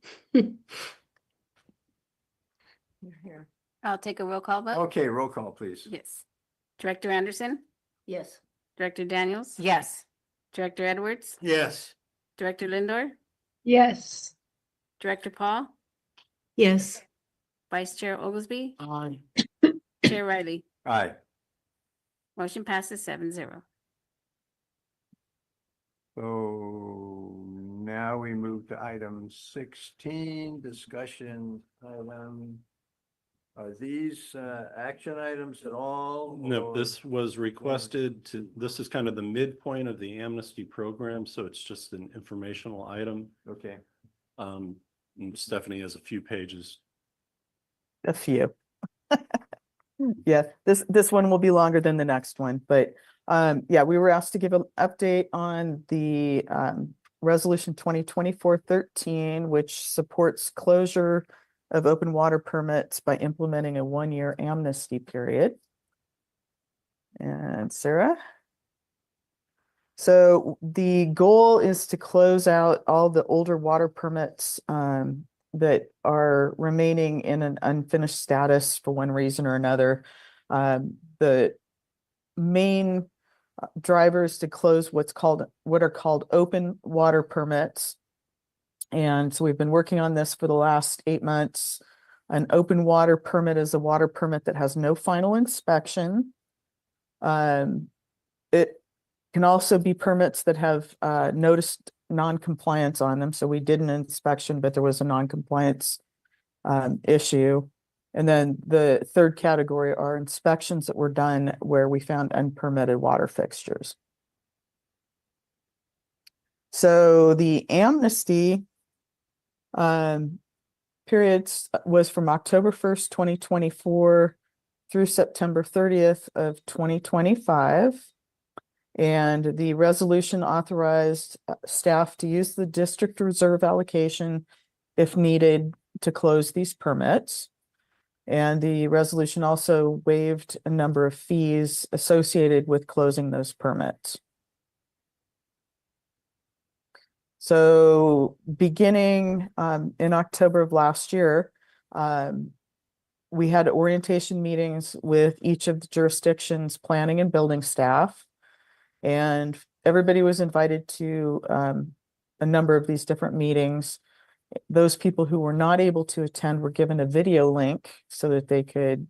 S2: I'll take a roll call vote.
S1: Okay, roll call, please.
S2: Yes. Director Anderson,
S11: Yes.
S2: Director Daniels,
S9: Yes.
S2: Director Edwards,
S7: Yes.
S2: Director Lindor,
S3: Yes.
S2: Director Paul,
S6: Yes.
S2: Vice Chair Oglesby,
S11: Aye.
S2: Chair Riley.
S1: Aye.
S2: Motion passes 7-0.
S1: So now we move to item 16, discussion Are these action items at all?
S8: No,
S1: or-
S8: this was requested this is kind of the midpoint of the amnesty program, so it's just an informational item.
S1: Okay,
S8: And Stephanie has a few pages.
S14: A few. Yeah, this one will be longer than the next one, but yeah, we were asked to give an update on the resolution 2024-13, which supports closure of open water permits by implementing a 1-year amnesty period. And Sarah? So the goal is to close out all the older water permits that are remaining in an unfinished status for one reason or another. The main drivers to close what are called open water permits. And so we've been working on this for the last 8 months. An open water permit is a water permit that has no final inspection. It can also be permits that have noticed non-compliance on them. So we did an inspection, but there was a non-compliance issue. And then the third category are inspections that were done where we found unpermitted water fixtures. So the amnesty periods was from October 1st, 2024 through September 30th of 2025. And the resolution authorized staff to use the district reserve allocation if needed to close these permits. And the resolution also waived a number of fees associated with closing those permits. So beginning in October of last year, we had orientation meetings with each of the jurisdictions' planning and building staff. And everybody was invited to a number of these different meetings. Those people who were not able to attend were given a video link so that they could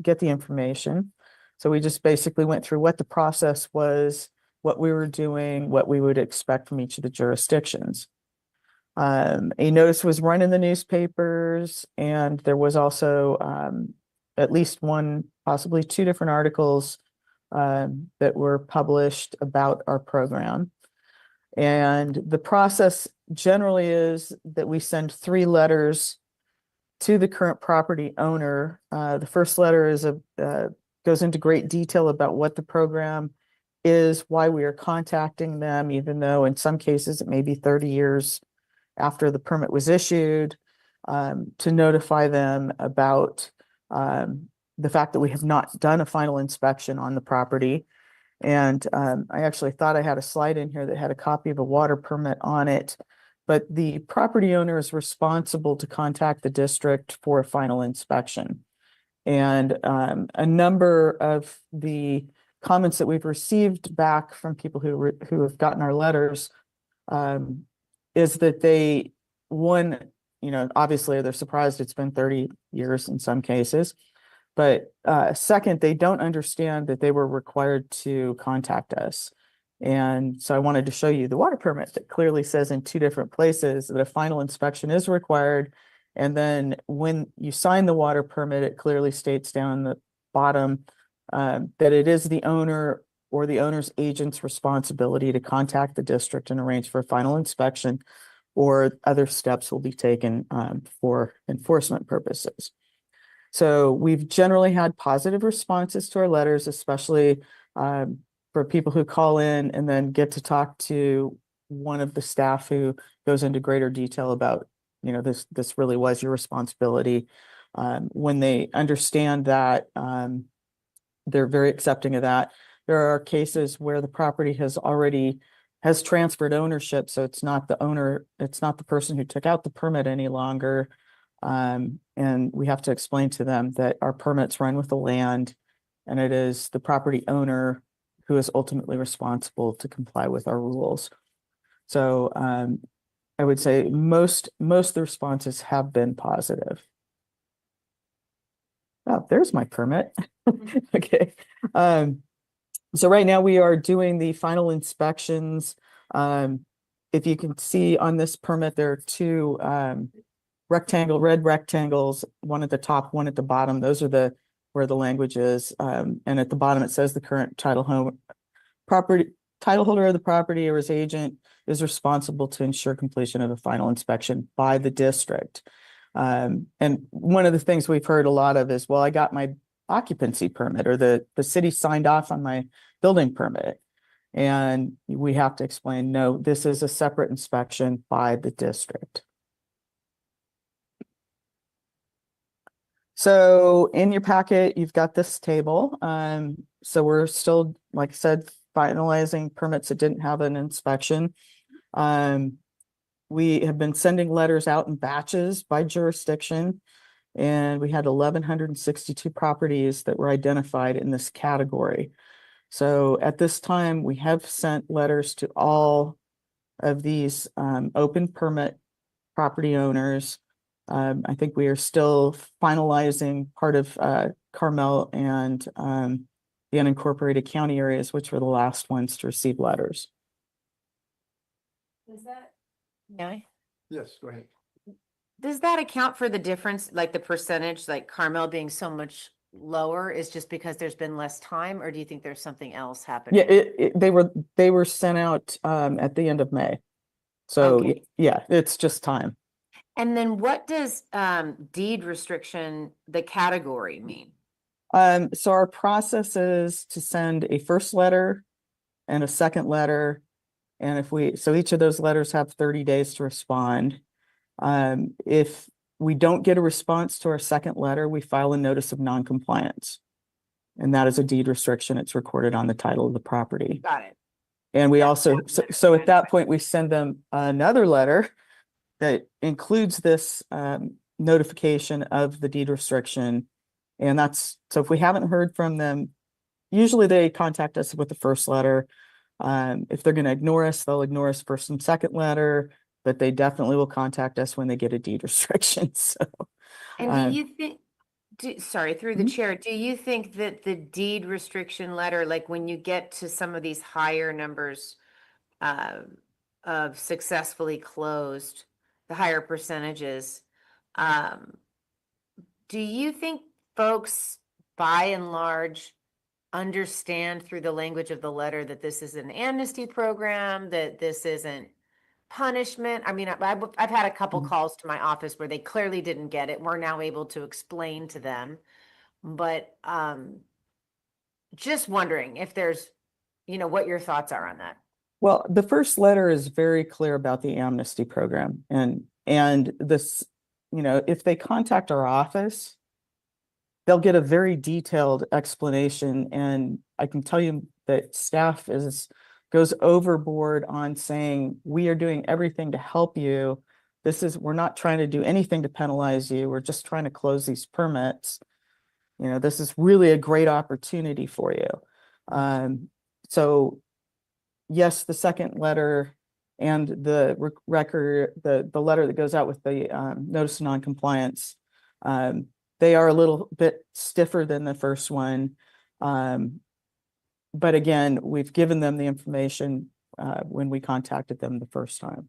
S14: get the information. So we just basically went through what the process was, what we were doing, what we would expect from each of the jurisdictions. A notice was run in the newspapers, and there was also at least one, possibly 2 different articles that were published about our program. And the process generally is that we send 3 letters to the current property owner. The first letter is goes into great detail about what the program is, why we are contacting them, even though in some cases it may be 30 years after the permit was issued, to notify them about the fact that we have not done a final inspection on the property. And I actually thought I had a slide in here that had a copy of a water permit on it, but the property owner is responsible to contact the district for a final inspection. And a number of the comments that we've received back from people who have gotten our letters is that obviously they're surprised it's been 30 years in some cases. But second, they don't understand that they were required to contact us. And so I wanted to show you the water permit that clearly says in 2 different places that a final inspection is required. And then when you sign the water permit, it clearly states down the bottom that it is the owner or the owner's agent's responsibility to contact the district and arrange for a final inspection, or other steps will be taken for enforcement purposes. So we've generally had positive responses to our letters, especially for people who call in and then get to talk to one of the staff who goes into greater detail about, this really was your responsibility. When they understand that, they're very accepting of that. There are cases where the property has transferred ownership. So it's not the owner, it's not the person who took out the permit any longer. And we have to explain to them that our permits run with the land, and it is the property owner who is ultimately responsible to comply with our rules. So I would say most of the responses have been positive. Oh, there's my permit. Okay. So right now we are doing the final inspections. If you can see on this permit, there are 2 red rectangles, one at the top, one at the bottom. Those are where the language is. And at the bottom, it says the current title holder of the property or his agent is responsible to ensure completion of the final inspection by the district. And one of the things we've heard a lot of is, well, I got my occupancy permit, or the city signed off on my building permit. And we have to explain, no, this is a separate inspection by the district. So in your packet, you've got this table. So we're still, like I said, finalizing permits that didn't have an inspection. We have been sending letters out in batches by jurisdiction, and we had 1,162 properties that were identified in this category. So at this time, we have sent letters to all of these open permit property owners. I think we are still finalizing part of Carmel and the unincorporated county areas, which were the last ones to receive letters.
S9: Does that? Yeah.
S1: Yes, go ahead.
S9: Does that account for the difference, like the percentage, like Carmel being so much lower is just because there's been less time, or do you think there's something else happening?
S14: Yeah, they were sent out at the end of May. So
S9: Okay.
S14: yeah, it's just time.
S9: And then what does deed restriction, the category, mean?
S14: So our process is to send a first letter and a second letter. And so each of those letters have 30 days to respond. If we don't get a response to our second letter, we file a notice of noncompliance. And that is a deed restriction. It's recorded on the title of the property.
S9: Got it.
S14: And we also, so at that point, we send them another letter that includes this notification of the deed restriction. And so if we haven't heard from them, usually they contact us with the first letter. If they're going to ignore us, they'll ignore us first and second letter, but they definitely will contact us when they get a deed restriction. So,
S9: and do you think, sorry, through the chair, do you think that the deed restriction letter, like when you get to some of these higher numbers of successfully closed, the higher percentages, do you think folks by and large understand through the language of the letter that this is an amnesty program, that this isn't punishment? I mean, I've had a couple calls to my office where they clearly didn't get it. We're now able to explain to them, but just wondering if there's, what your thoughts are on that.
S14: well, the first letter is very clear about the amnesty program, and this, if they contact our office, they'll get a very detailed explanation. And I can tell you that staff goes overboard on saying, we are doing everything to help you. We're not trying to do anything to penalize you. We're just trying to close these permits. This is really a great opportunity for you. So yes, the second letter and the record, the letter that goes out with the notice of noncompliance, they are a little bit stiffer than the first one. But again, we've given them the information when we contacted them the first time.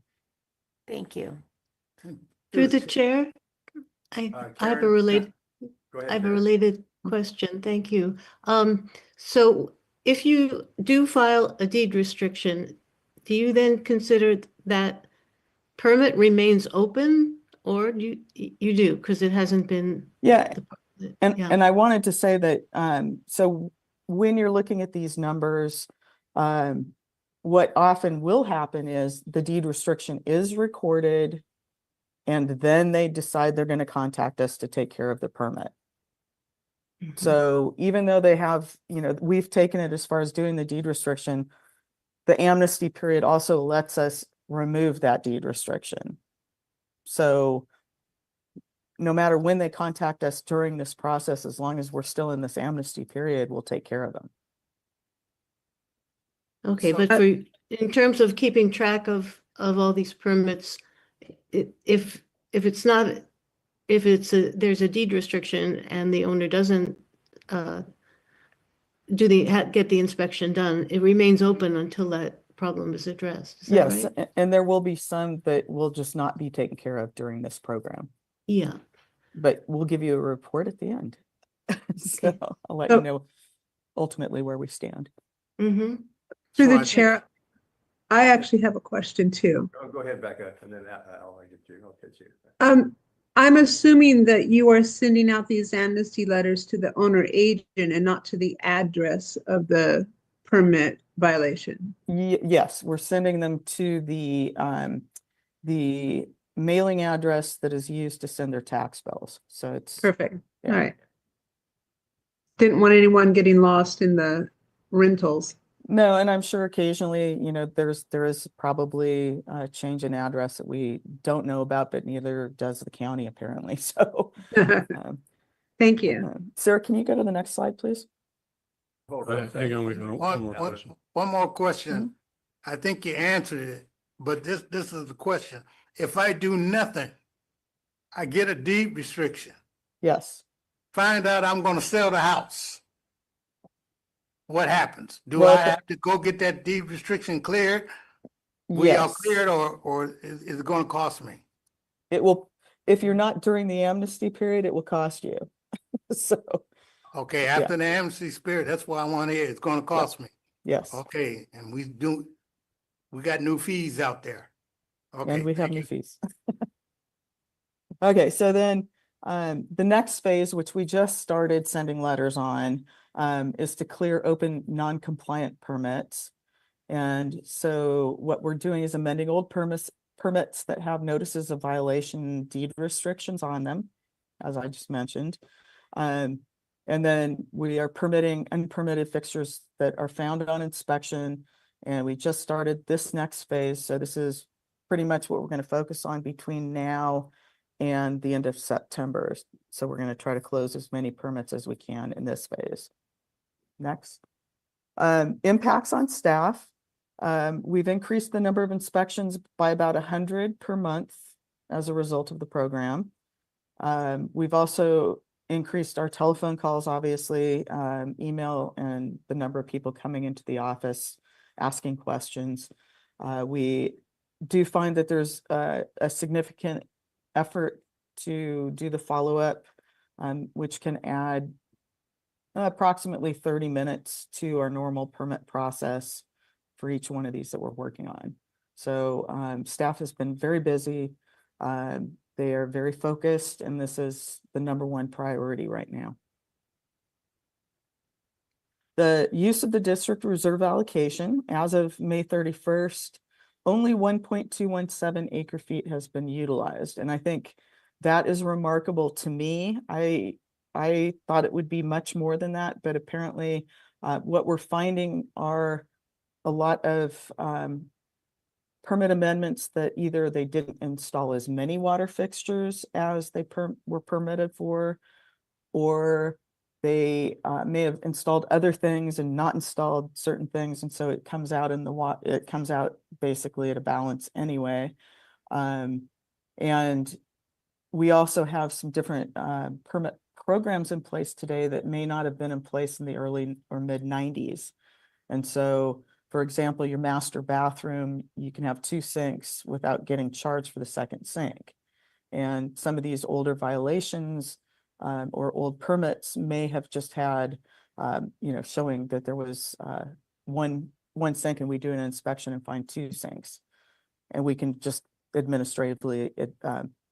S9: Thank you.
S6: Through the chair, I have a related,
S1: Go ahead,
S6: I have a
S1: Karen.
S6: related question. Thank you. So if you do file a deed restriction, do you then consider that permit remains open, or you do because it hasn't been?
S14: Yeah.
S6: Yeah.
S14: And I wanted to say that, so when you're looking at these numbers, what often will happen is the deed restriction is recorded, and then they decide they're going to contact us to take care of the permit. So even though they have, we've taken it as far as doing the deed restriction, the amnesty period also lets us remove that deed restriction. So no matter when they contact us during this process, as long as we're still in this amnesty period, we'll take care of them.
S6: Okay,
S14: So-
S6: but in terms of keeping track of all these permits, if there's a deed restriction and the owner doesn't get the inspection done, it remains open until that problem is addressed. Is that
S14: Yes,
S6: right?
S14: and there will be some that will just not be taken care of during this program.
S6: Yeah.
S14: but we'll give you a report at the end. So
S6: Okay.
S14: I'll let
S3: Oh.
S14: you know ultimately where we stand.
S6: Mm-hmm.
S7: So
S3: Through
S7: I
S3: the
S7: think-
S3: chair, I actually have a question too.
S1: Go ahead, Becca, and then I'll get you. I'll get you.
S3: I'm assuming that you are sending out these amnesty letters to the owner agent and not to the address of the permit violation.
S14: Yes, we're sending them to the mailing address that is used to send their tax bills. So it's
S3: Perfect. All
S14: yeah.
S3: right. Didn't want anyone getting lost in the rentals.
S14: No, and I'm sure occasionally, there is probably a change in address that we don't know about, but neither does the county apparently. So,
S3: Thank you.
S14: Sarah, can you go to the next slide, please?
S8: Hang on, we got one more question.
S7: One more question. I think you answered it, but this is the question. If I do nothing, I get a deed restriction.
S14: Yes.
S7: Find out I'm gonna sell the house. What happens? Do
S14: Well,
S7: I have to go get that deed restriction cleared? Will y'all
S14: Yes.
S7: clear it or is it gonna cost me?
S14: It will, if you're not during the amnesty period, it will cost you. So,
S7: Okay, after the amnesty period, that's what I want to hear. It's gonna cost me.
S14: yes.
S7: Okay, and we got new fees out there. Okay,
S14: And we have
S7: thank
S14: new
S7: you.
S14: fees. Okay, so then the next phase, which we just started sending letters on, is to clear open non-compliant permits. And so what we're doing is amending old permits that have notices of violation deed restrictions on them, as I just mentioned. And then we are permitting unpermitted fixtures that are found on inspection. And we just started this next phase. So this is pretty much what we're going to focus on between now and the end of September. So we're going to try to close as many permits as we can in this phase. Next. Impacts on staff. We've increased the number of inspections by about 100 per month as a result of the program. We've also increased our telephone calls, obviously, email, and the number of people coming into the office asking questions. We do find that there's a significant effort to do the follow-up, which can add approximately 30 minutes to our normal permit process for each one of these that we're working on. So staff has been very busy. They are very focused, and this is the #1 priority right now. The use of the district reserve allocation as of May 31st, only 1.217 acre feet has been utilized. And I think that is remarkable to me. I thought it would be much more than that, but apparently what we're finding are a lot of permit amendments that either they didn't install as many water fixtures as they were permitted for, or they may have installed other things and not installed certain things, and so it comes out in the it comes out basically at a balance anyway. And we also have some different permit programs in place today that may not have been in place in the early or mid 90s. And so, for example, your master bathroom, you can have 2 sinks without getting charged for the second sink. And some of these older violations or old permits may have just had, showing that there was one sink, and we do an inspection and find 2 sinks. And we can just administratively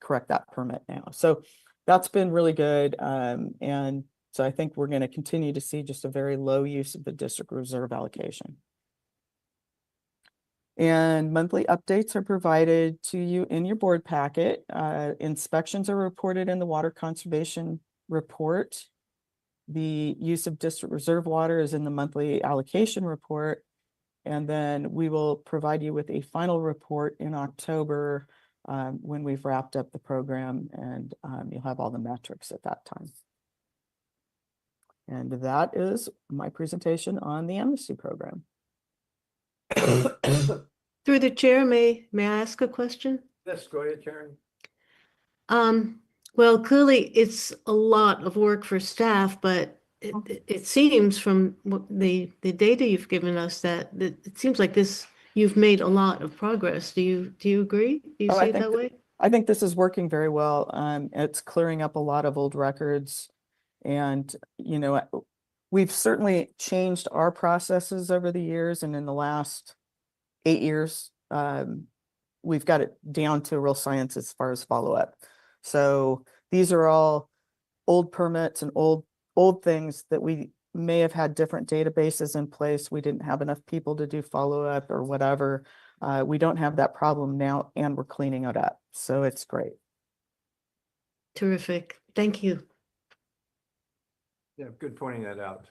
S14: correct that permit now. So that's been really good. And so I think we're going to continue to see just a very low use of the district reserve allocation. And monthly updates are provided to you in your board packet. Inspections are reported in the water conservation report. The use of district reserve water is in the monthly allocation report. And then we will provide you with a final report in October when we've wrapped up the program, and you'll have all the metrics at that time. And that is my presentation on the amnesty program.
S6: Through the chair, may I ask a question?
S1: Yes, go ahead, Karen.
S6: Well, clearly it's a lot of work for staff, but it seems from what the data you've given us that it seems like you've made a lot of progress. Do you agree? Do you see it that way?
S14: I think this is working very well. It's clearing up a lot of old records. And, you know, we've certainly changed our processes over the years. And in the last 8 years, we've got it down to real science as far as follow-up. So these are all old permits and old things that we may have had different databases in place. We didn't have enough people to do follow-up or whatever. We don't have that problem now, and we're cleaning it up. So it's great.
S6: Terrific. Thank you.
S1: Yeah, good pointing that out.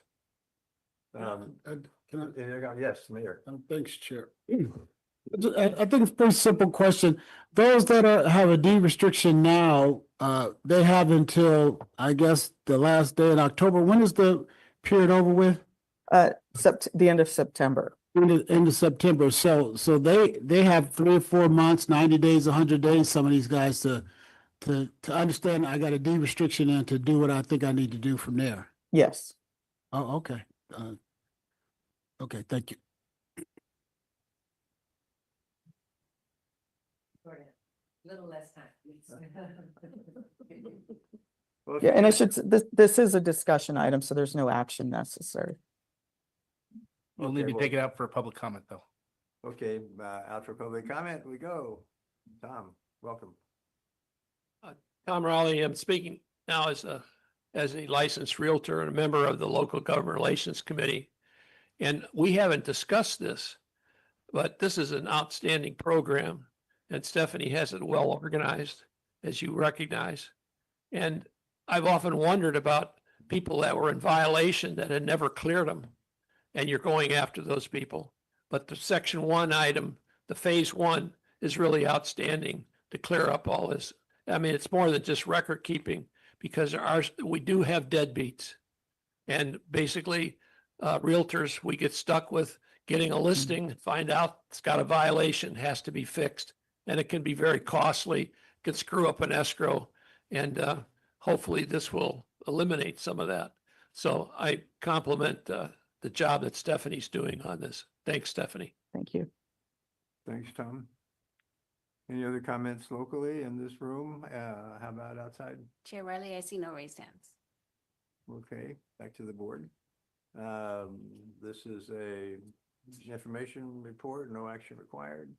S1: Yes, Mayor.
S17: Thanks, Chair. I think it's a pretty simple question. Those that have a deed restriction now, they have until, I guess, the last day in October. When is the period over with?
S14: The end of September.
S17: End of September. So they have 3 or 4 months, 90 days, 100 days, some of these guys to understand I got a deed restriction and to do what I think I need to do from there.
S14: Yes.
S17: Oh, okay. Okay, thank you.
S9: Little less time,
S1: Well, if
S14: Yeah,
S1: you
S14: and I
S1: could-
S14: should, this is a discussion item, so there's no action necessary.
S13: We'll need
S1: Okay,
S13: to
S1: well-
S13: take it out for public comment, though.
S1: Okay, out for public comment, we go. Tom, welcome.
S5: Tom Raleigh, I'm speaking now as a licensed realtor and a member of the local government relations committee. And we haven't discussed this, but this is an outstanding program, and Stephanie has it well organized, as you recognize. And I've often wondered about people that were in violation that had never cleared them, and you're going after those people. But the section 1 item, the phase 1, is really outstanding to clear up all this. I mean, it's more than just record keeping, because we do have deadbeats. And basically, realtors, we get stuck with getting a listing, find out it's got a violation, has to be fixed. And it can be very costly, can screw up an escrow. And hopefully this will eliminate some of that. So I compliment the job that Stephanie's doing on this. Thanks, Stephanie.
S14: Thank you.
S1: Thanks, Tom. Any other comments locally in this room? How about outside?
S2: Chair Riley, I see no raised hands.
S1: Okay, back to the board. This is a information report, no action required.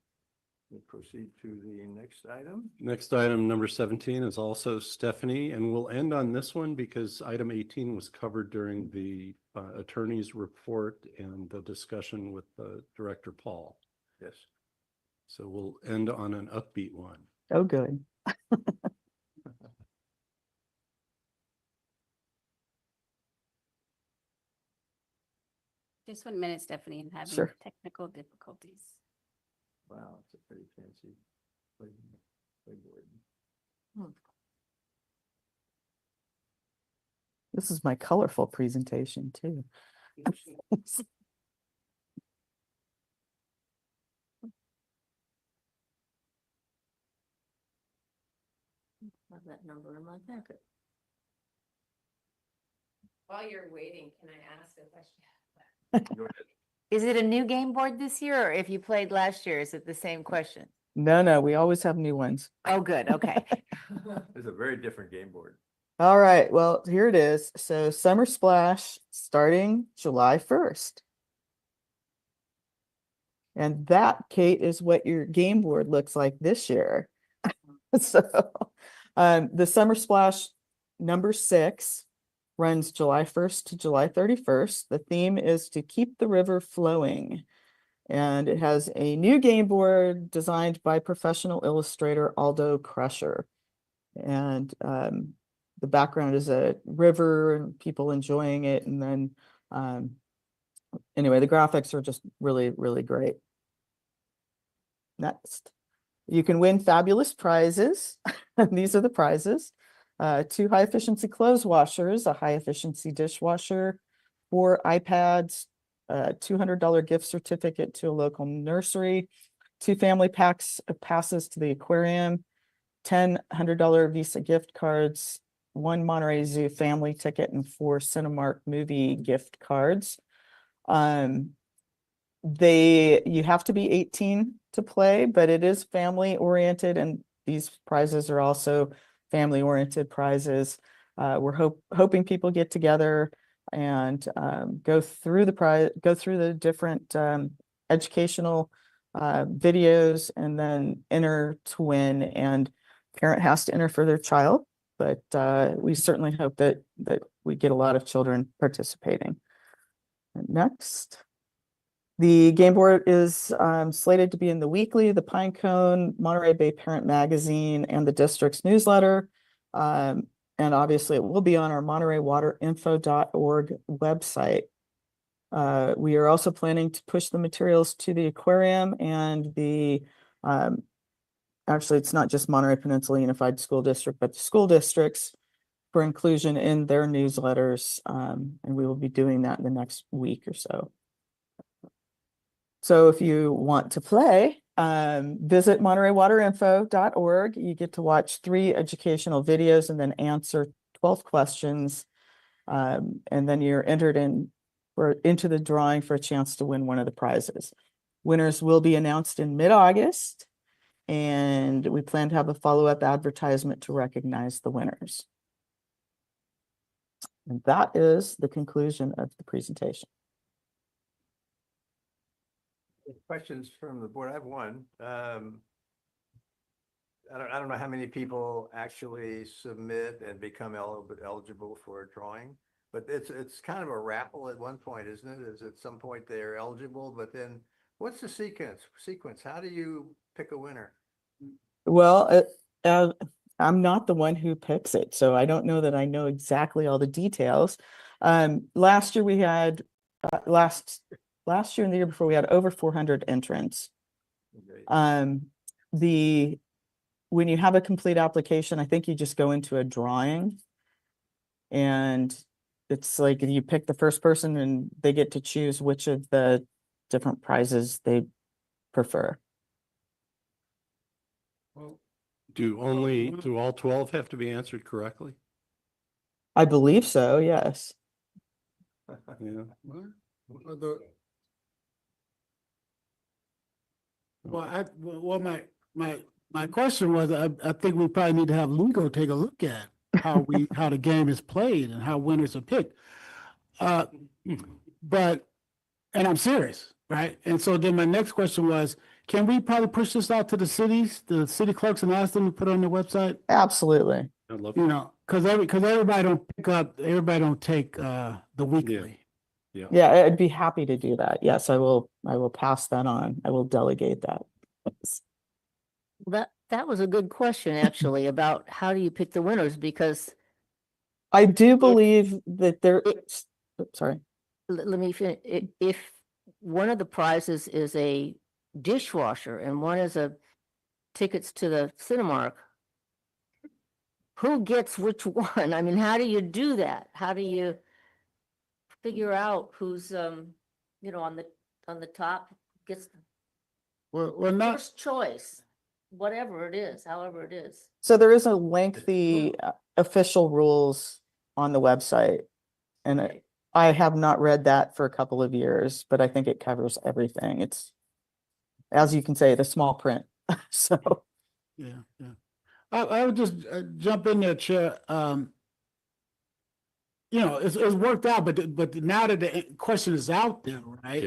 S1: We'll proceed to the next item.
S8: Next item, number 17, is also Stephanie, and we'll end on this one because item 18 was covered during the attorney's report and the discussion with Director Paul.
S1: Yes.
S8: So we'll end on an upbeat one.
S14: Oh, good.
S2: Just 1 minute, Stephanie, I'm having
S14: Sure.
S2: technical difficulties.
S1: Wow, it's a pretty fancy playboard.
S14: This is my colorful presentation too.
S11: Have that number in my packet.
S9: While you're waiting, can I ask a question?
S1: Go ahead.
S9: Is it a new game board this year, or if you played last year, is it the same question?
S14: No, we always have new ones.
S9: Oh, good, okay.
S1: It's a very different game board.
S14: All right, well, here it is. So Summer Splash starting July 1st. And that, Kate, is what your game board looks like this year. So the Summer Splash number 6 runs July 1st to July 31st. The theme is to keep the river flowing. And it has a new game board designed by professional illustrator Aldo Crusher. And the background is a river and people enjoying it. And then anyway, the graphics are just really, really great. Next. You can win fabulous prizes. These are the prizes. 2 high-efficiency clothes washers, a high-efficiency dishwasher, 4 iPads, $200 gift certificate to a local nursery, 2 family packs of passes to the aquarium, 10 $100 Visa gift cards, 1 Monterey Zoo family ticket, and 4 Cinemark movie gift cards. You have to be 18 to play, but it is family oriented, and these prizes are also family-oriented prizes. We're hoping people get together and go through the different educational videos and then enter to win, and parent has to enter for their child. But we certainly hope that we get a lot of children participating. Next. The game board is slated to be in the Weekly, the Pinecone, Monterey Bay Parent Magazine, and the district's newsletter. And obviously it will be on our MontereyWaterInfo.org website. We are also planning to push the materials to the aquarium and the, actually it's not just Monterey Peninsula Unified School District, but the school districts for inclusion in their newsletters. And we will be doing that in the next week or so. So if you want to play, visit MontereyWaterInfo.org. You get to watch 3 educational videos and then answer 12 questions. And then you're entered into the drawing for a chance to win one of the prizes. Winners will be announced in mid-August, and we plan to have a follow-up advertisement to recognize the winners. And that is the conclusion of the presentation.
S1: Questions from the board? I have one. I don't know how many people actually submit and become eligible for a drawing, but it's kind of a raffle at one point, isn't it? Is at some point they're eligible, but then what's the sequence? How do you pick a winner?
S14: Well, I'm not the one who picks it, so I don't know that I know exactly all the details. Last year we had last year and the year before we had over 400 entrants.
S1: Okay.
S14: When you have a complete application, I think you just go into a drawing, and it's like you pick the first person and they get to choose which of the different prizes they prefer.
S8: Do all 12 have to be answered correctly?
S14: I believe so, yes.
S8: Yeah.
S17: My question was, I think we probably need to have legal take a look at how the game is played and how winners are picked. But, and I'm serious, right? And so then my next question was, can we probably push this out to the city clerks, and ask them to put it on their website?
S14: Absolutely.
S8: I'd love
S17: You know, because everybody don't take the weekly.
S8: Yeah.
S14: Yeah, I'd be happy to do that. Yes, I will pass that on. I will delegate that.
S11: That was a good question, actually, about how do you pick the winners, because
S14: I do believe that sorry.
S11: let me finish. If one of the prizes is a dishwasher and one is a tickets to the Cinemark, who gets which one? I mean, how do you do that? How do you figure out who's on the top gets
S17: Well, not.
S11: first choice, whatever it is, however it is.
S14: So there is a lengthy official rules on the website, and
S11: Okay.
S14: I have not read that for a couple of years, but I think it covers everything. It's, as you can say, the small print. So
S17: Yeah. I would just jump in there, Chair. It's worked out, but now that the question is out there, right?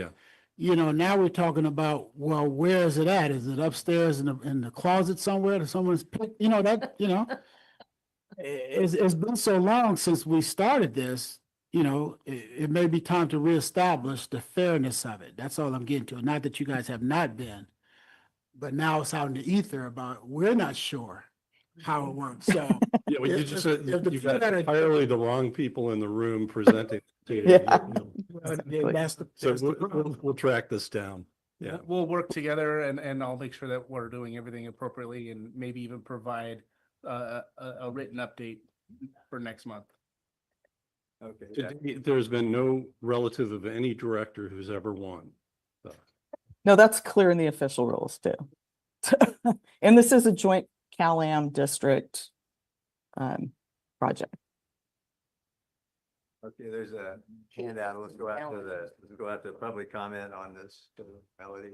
S8: Yeah.
S17: Now we're talking about, well, where is it at? Is it upstairs in the closet somewhere that someone's picked? It's been so long since we started this. It may be time to reestablish the fairness of it. That's all I'm getting to. Not that you guys have not been, but now it's out in the ether about we're not sure how it works. So
S8: Yeah, well, you just said
S17: if the
S8: you've got
S17: people that are-
S8: entirely the wrong people in the room presenting to you.
S14: Yeah.
S8: We'll track this down. Yeah.
S13: We'll work together and I'll make sure that we're doing everything appropriately and maybe even provide a written update for next month.
S1: Okay.
S8: There's been no relative of any director who's ever won. So,
S14: no, that's clear in the official rules too. And this is a joint Cal-Am district project.
S1: Okay, there's a handout. Let's go out to public comment on this, Melody.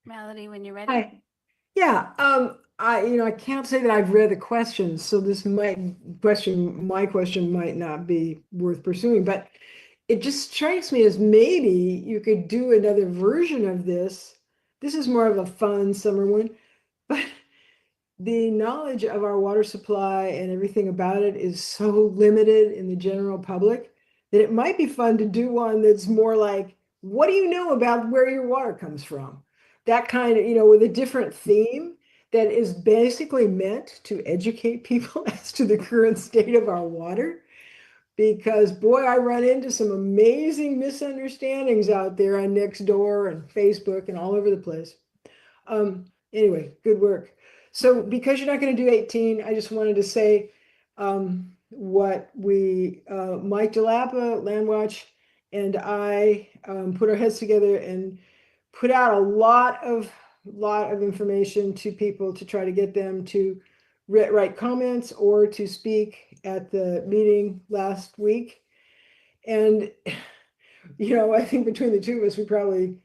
S2: Melody, when you're ready.
S16: Hi.
S3: Yeah, I can't say that I've read the questions, so my question might not be worth pursuing, but it just strikes me as maybe you could do another version of this. This is more of a fun summer one, but the knowledge of our water supply and everything about it is so limited in the general public that it might be fun to do one that's more like, what do you know about where your water comes from? That kind of, with a different theme that is basically meant to educate people as to the current state of our water. Because boy, I run into some amazing misunderstandings out there on Nextdoor and Facebook and all over the place. Anyway, good work. So because you're not going to do 18, I just wanted to say what Mike DeLappa, Landwatch, and I put our heads together and put out a lot of information to people to try to get them to write comments or to speak at the meeting last week. And, I think between the two of us, we probably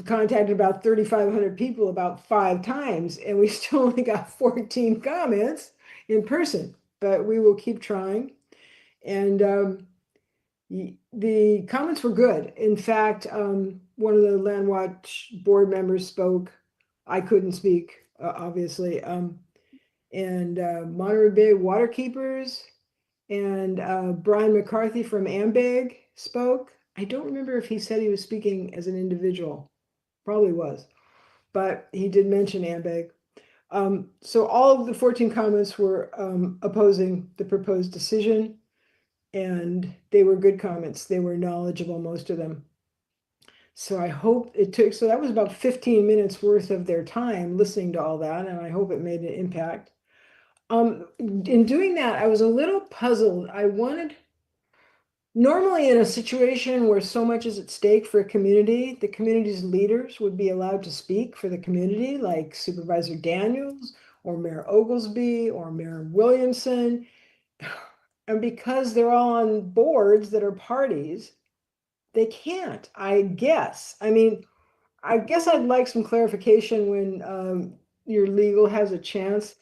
S3: contacted about 3,500 people about 5 times, and we still only got 14 comments in person, but we will keep trying. And the comments were good. In fact, one of the Landwatch board members spoke. I couldn't speak, obviously. And Monterey Bay Waterkeepers and Brian McCarthy from AMBAG spoke. I don't remember if he said he was speaking as an individual. Probably was, but he did mention AMBAG. So all of the 14 comments were opposing the proposed decision, and they were good comments. They were knowledgeable, most of them. So I hope so that was about 15 minutes worth of their time listening to all that, and I hope it made an impact. In doing that, I was a little puzzled. Normally, in a situation where so much is at stake for a community, the community's leaders would be allowed to speak for the community, like Supervisor Daniels or Mayor Oglesby or Mayor Williamson. And because they're all on boards that are parties, they can't, I guess. I mean, I guess I'd like some clarification when your legal has a chance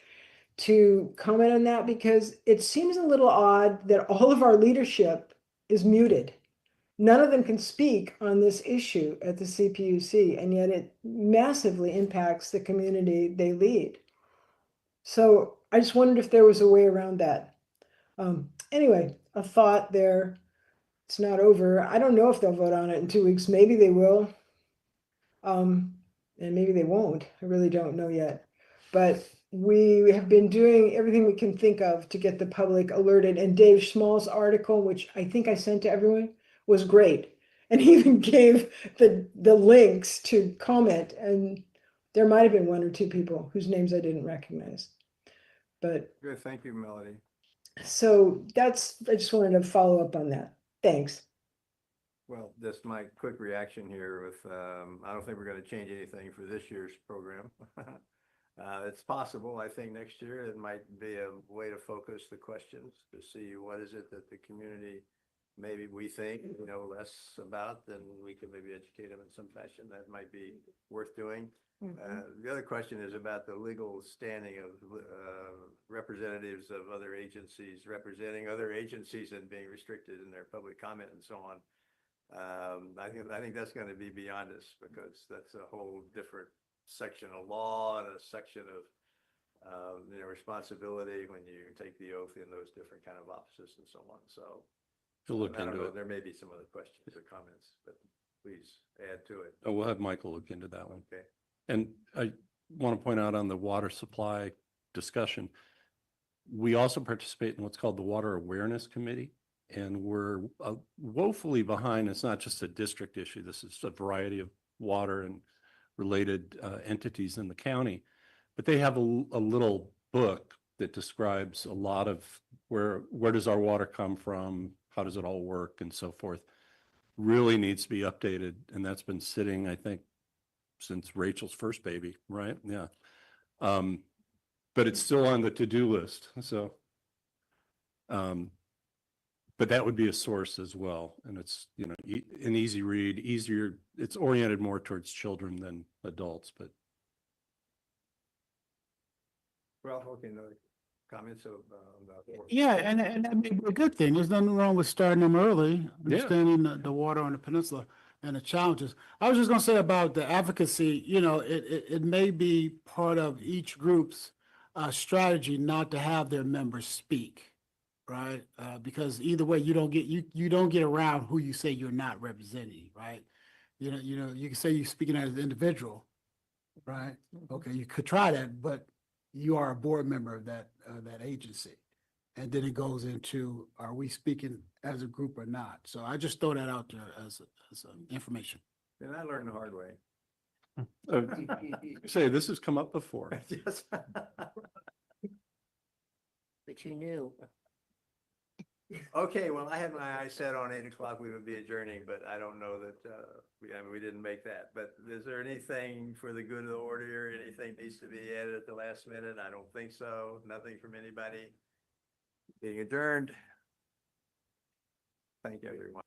S3: to comment on that, because it seems a little odd that all of our leadership is muted. None of them can speak on this issue at the CPUC, and yet it massively impacts the community they lead. So I just wondered if there was a way around that. Anyway, a thought there. It's not over. I don't know if they'll vote on it in 2 weeks. Maybe they will. And maybe they won't. I really don't know yet. But we have been doing everything we can think of to get the public alerted. And Dave Schmall's article, which I think I sent to everyone, was great. And he even gave the links to comment. And there might have been 1 or 2 people whose names I didn't recognize. But
S1: Good, thank you, Melody.
S3: so I just wanted to follow up on that. Thanks.
S1: Well, just my quick reaction here with, I don't think we're going to change anything for this year's program. It's possible, I think next year it might be a way to focus the questions to see what is it that the community, maybe we think, less about, then we can maybe educate them in some fashion. That might be worth doing. The other question is about the legal standing of representatives of other agencies representing other agencies and being restricted in their public comment and so on. I think that's going to be beyond us, because that's a whole different section of law and a section of responsibility when you take the oath in those different kind of offices and so on. So
S8: We'll look
S1: I don't
S8: into
S1: know,
S8: it.
S1: there may be some other questions or comments, but please add to it.
S8: Oh, we'll have Michael look into that one.
S1: Okay.
S8: And I want to point out on the water supply discussion, we also participate in what's called the Water Awareness Committee. And we're woefully behind. It's not just a district issue. This is a variety of water and related entities in the county. But they have a little book that describes a lot of where does our water come from, how does it all work, and so forth. Really needs to be updated. And that's been sitting, I think, since Rachel's first baby, right? Yeah. But it's still on the to-do list. So, but that would be a source as well. And it's, an easy read, easier. It's oriented more towards children than adults, but
S1: Well, okay, no comments of,
S17: Yeah, and that may be a good thing. There's nothing wrong with starting them early,
S8: Yeah.
S17: understanding the water on the peninsula and the challenges. I was just gonna say about the advocacy, it may be part of each group's strategy not to have their members speak, right? Because either way, you don't get around who you say you're not representing, right? You can say you're speaking as an individual, right? Okay, you could try that, but you are a board member of that agency. And then it goes into, are we speaking as a group or not? So I just throw that out there as information.
S1: and I learned the hard way.
S8: Say, this has come up before.
S1: Yes.
S11: But you knew.
S1: Okay, well, I had my eyes set on 8 o'clock, we would be adjourning, but I don't know that, we didn't make that. But is there anything for the good of the order, anything needs to be added at the last minute? I don't think so. Nothing from anybody. Being adjourned. Thank you, everyone.